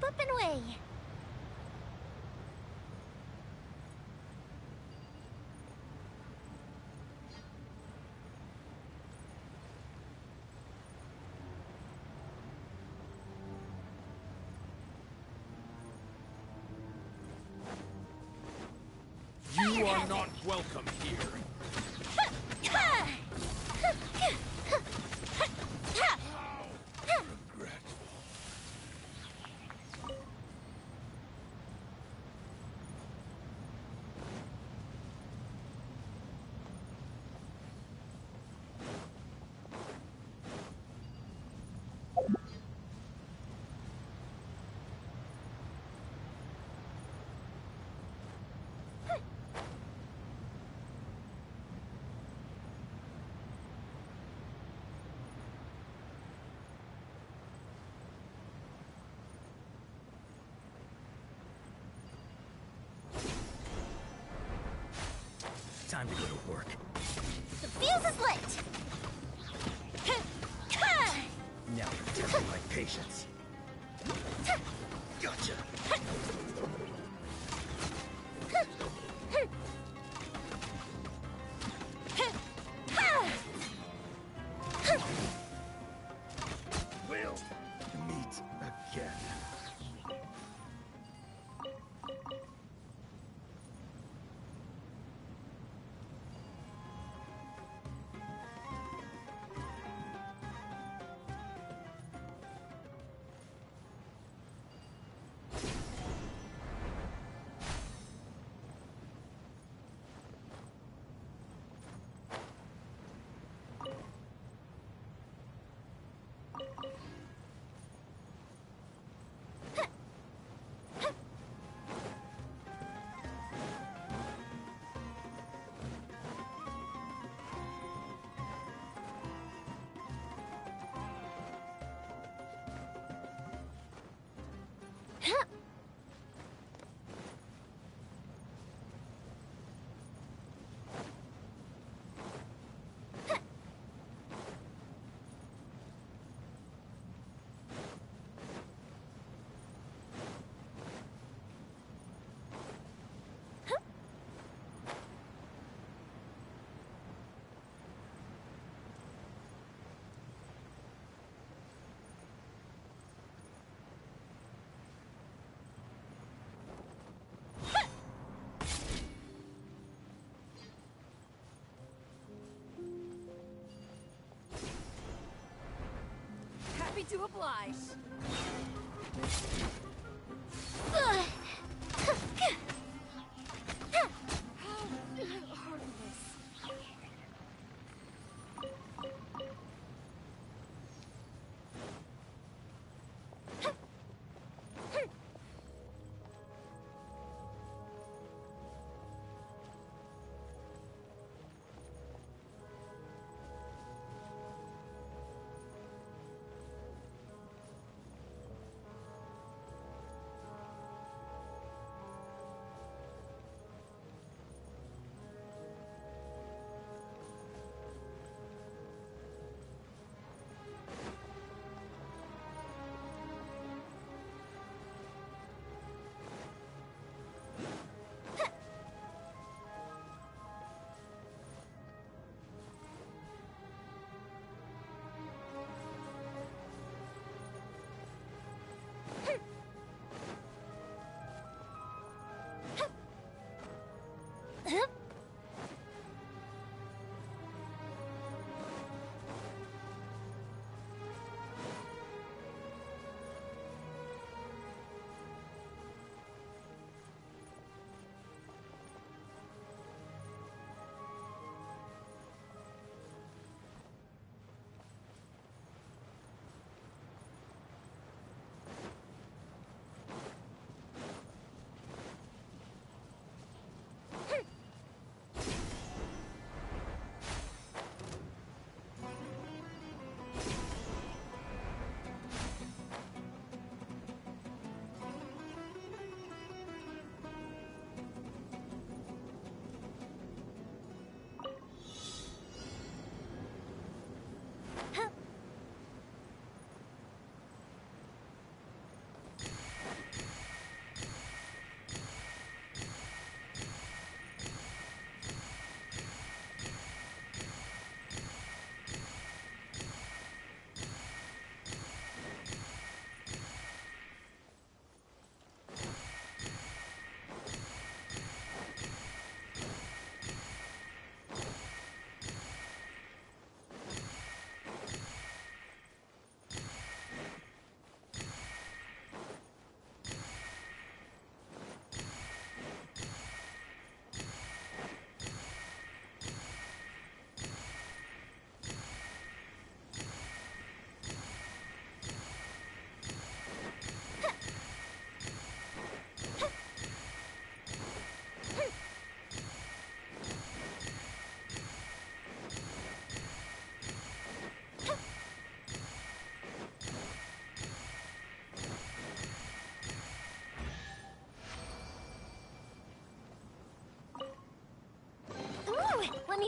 Up and away. You are not welcome here. Time to go to work. The fuse is lit! Now you're testing my patience. Gotcha. We'll meet again. Happy to oblige.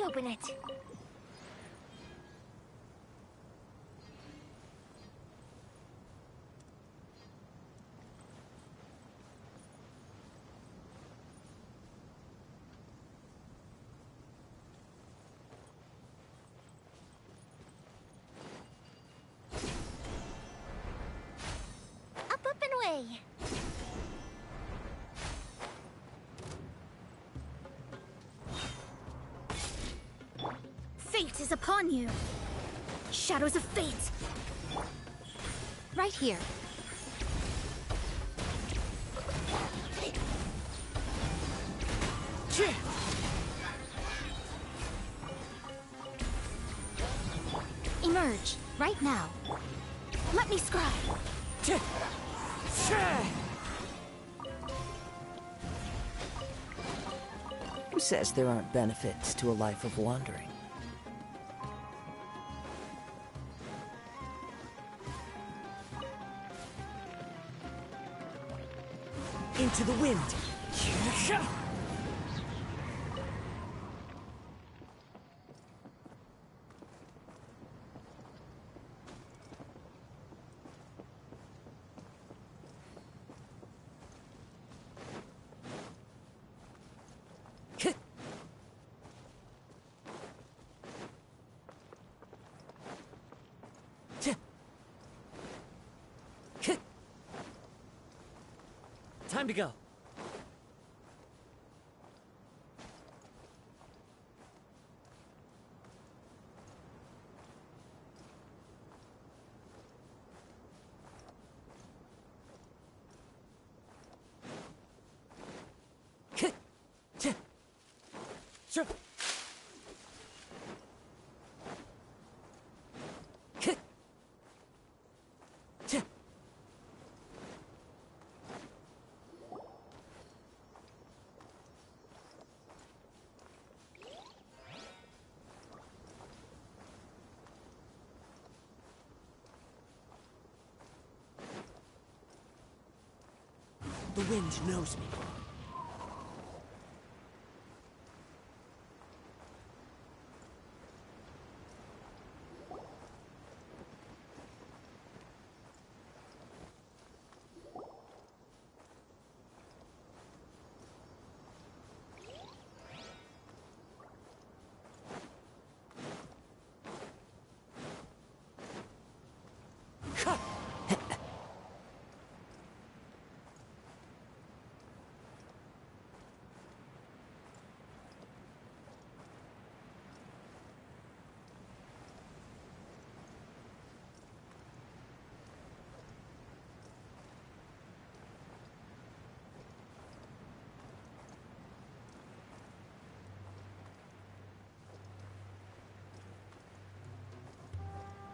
I open it? Up and away. Fate is upon you. Shadows of fate. Right here. Emerge, right now. Let me scry. Who says there aren't benefits to a life of wandering? Into the wind! Time to go. Sure. The wind knows me.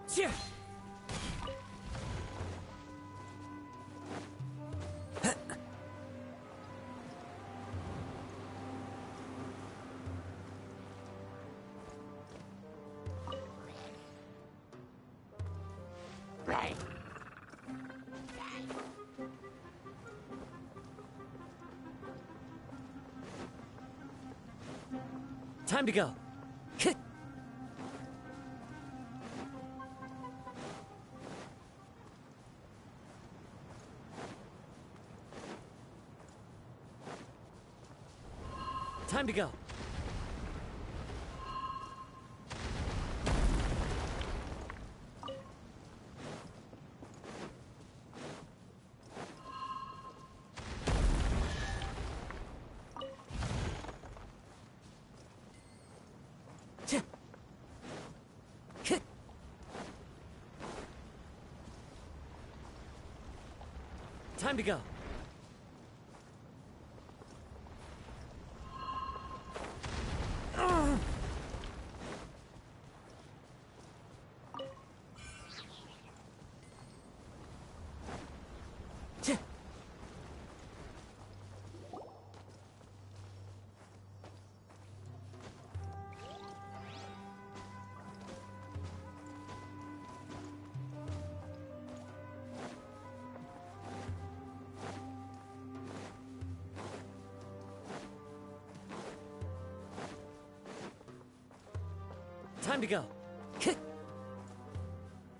Cheer! Right. Time to go. Time to go. Time to go. Time to go.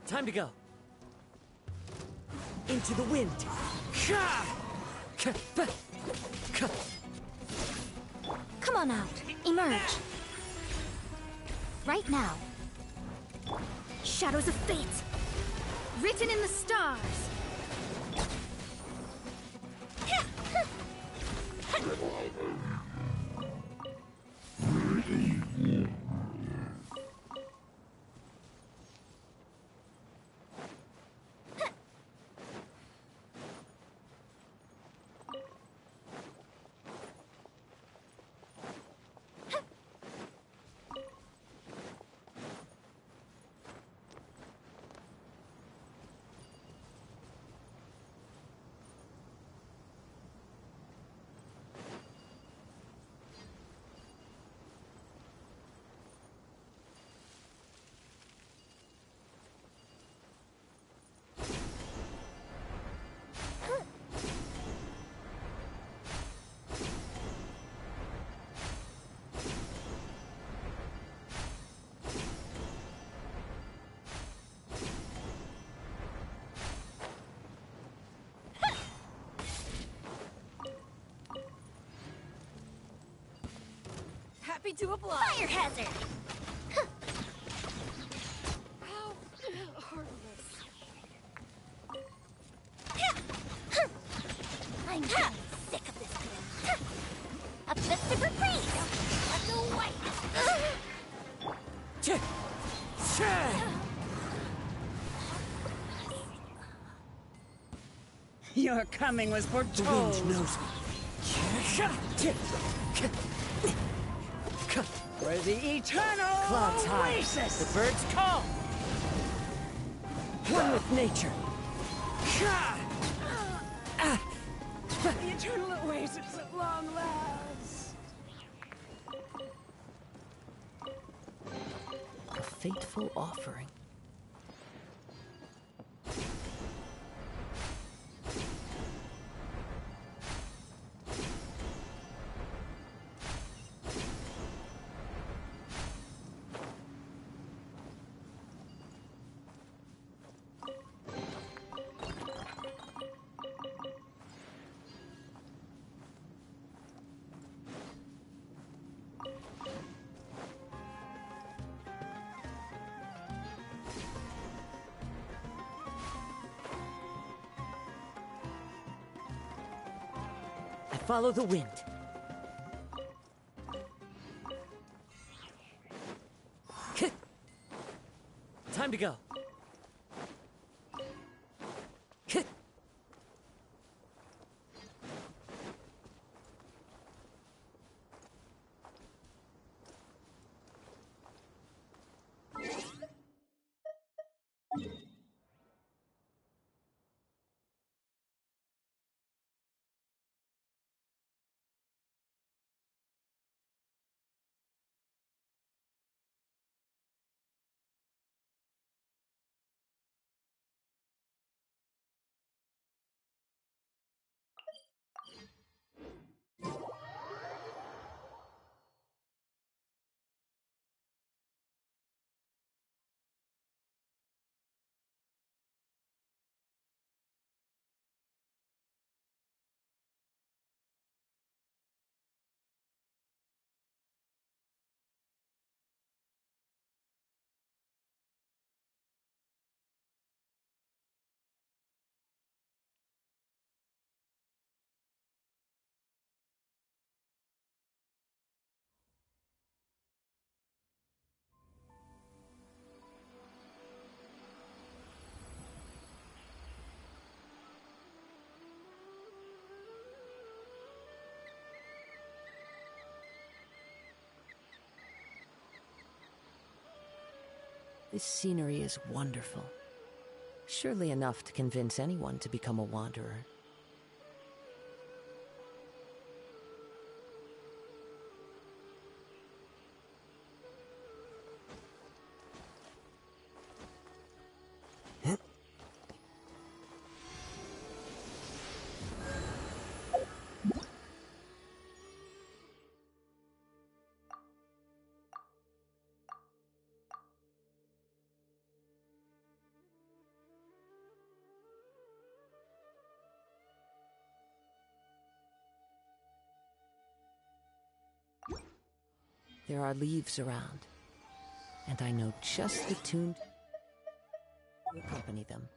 Time to go. Into the wind. Come on out. Emerge. Right now. Shadows of fate. Written in the stars. Happy to apply. Fire hazard. How heartless. I'm getting sick of this girl. Up to the super freeze. Let's away. Your coming was foretold. The wind knows me. For the eternal Clouds high. oasis. The birds call. One with nature. The eternal oasis at long last. A fateful offering. Follow the wind. Time to go. This scenery is wonderful. Surely enough to convince anyone to become a wanderer. There are leaves around, and I know just the tune to accompany them.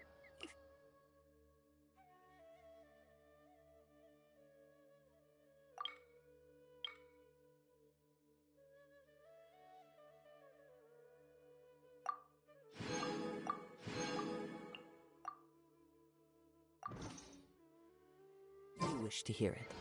If you wish to hear it.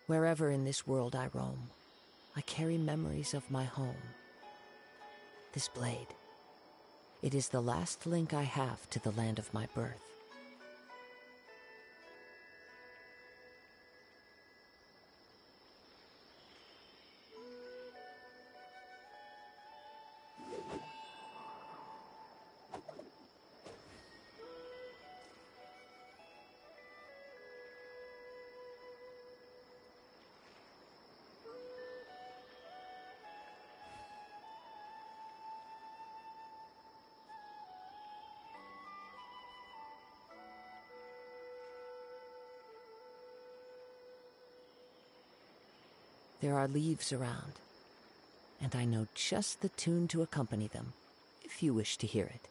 Wherever in this world I roam, I carry memories of my home. This blade, it is the last link I have to the land of my birth. There are leaves around, and I know just the tune to accompany them, if you wish to hear it.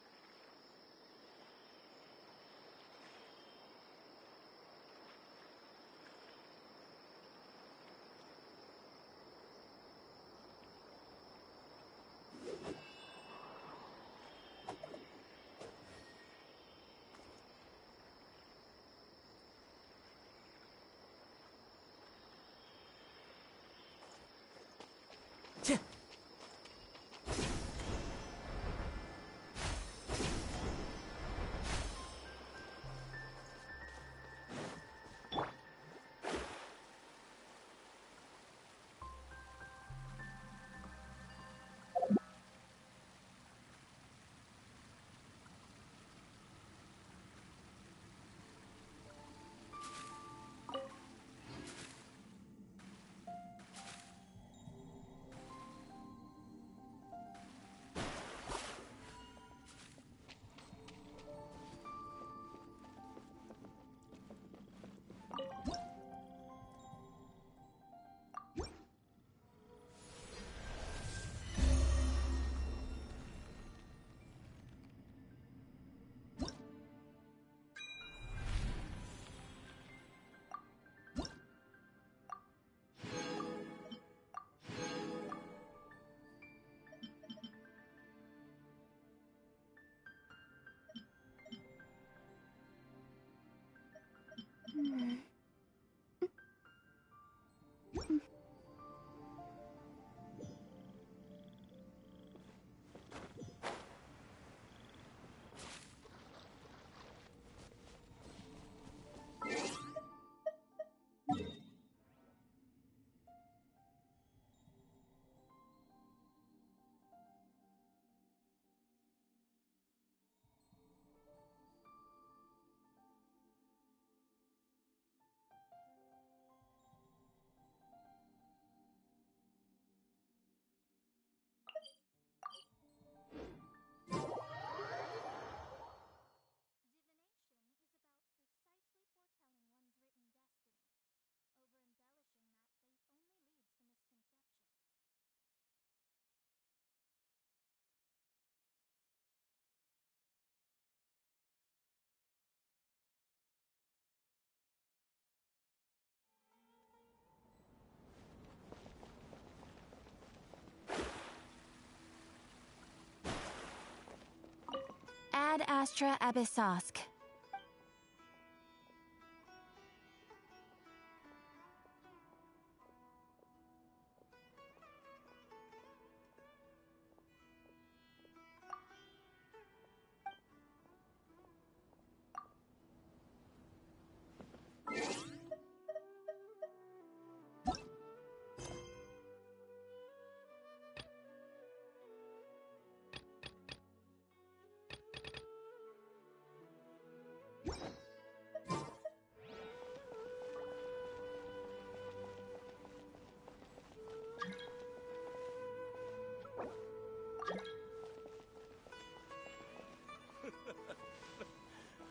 Astra Abyssosk.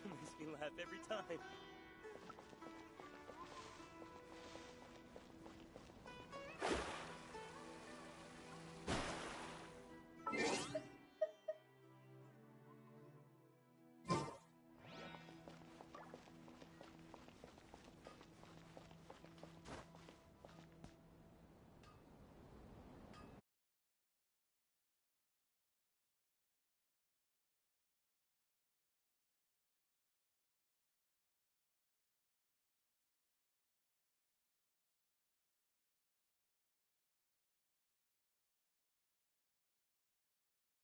Makes me laugh every time.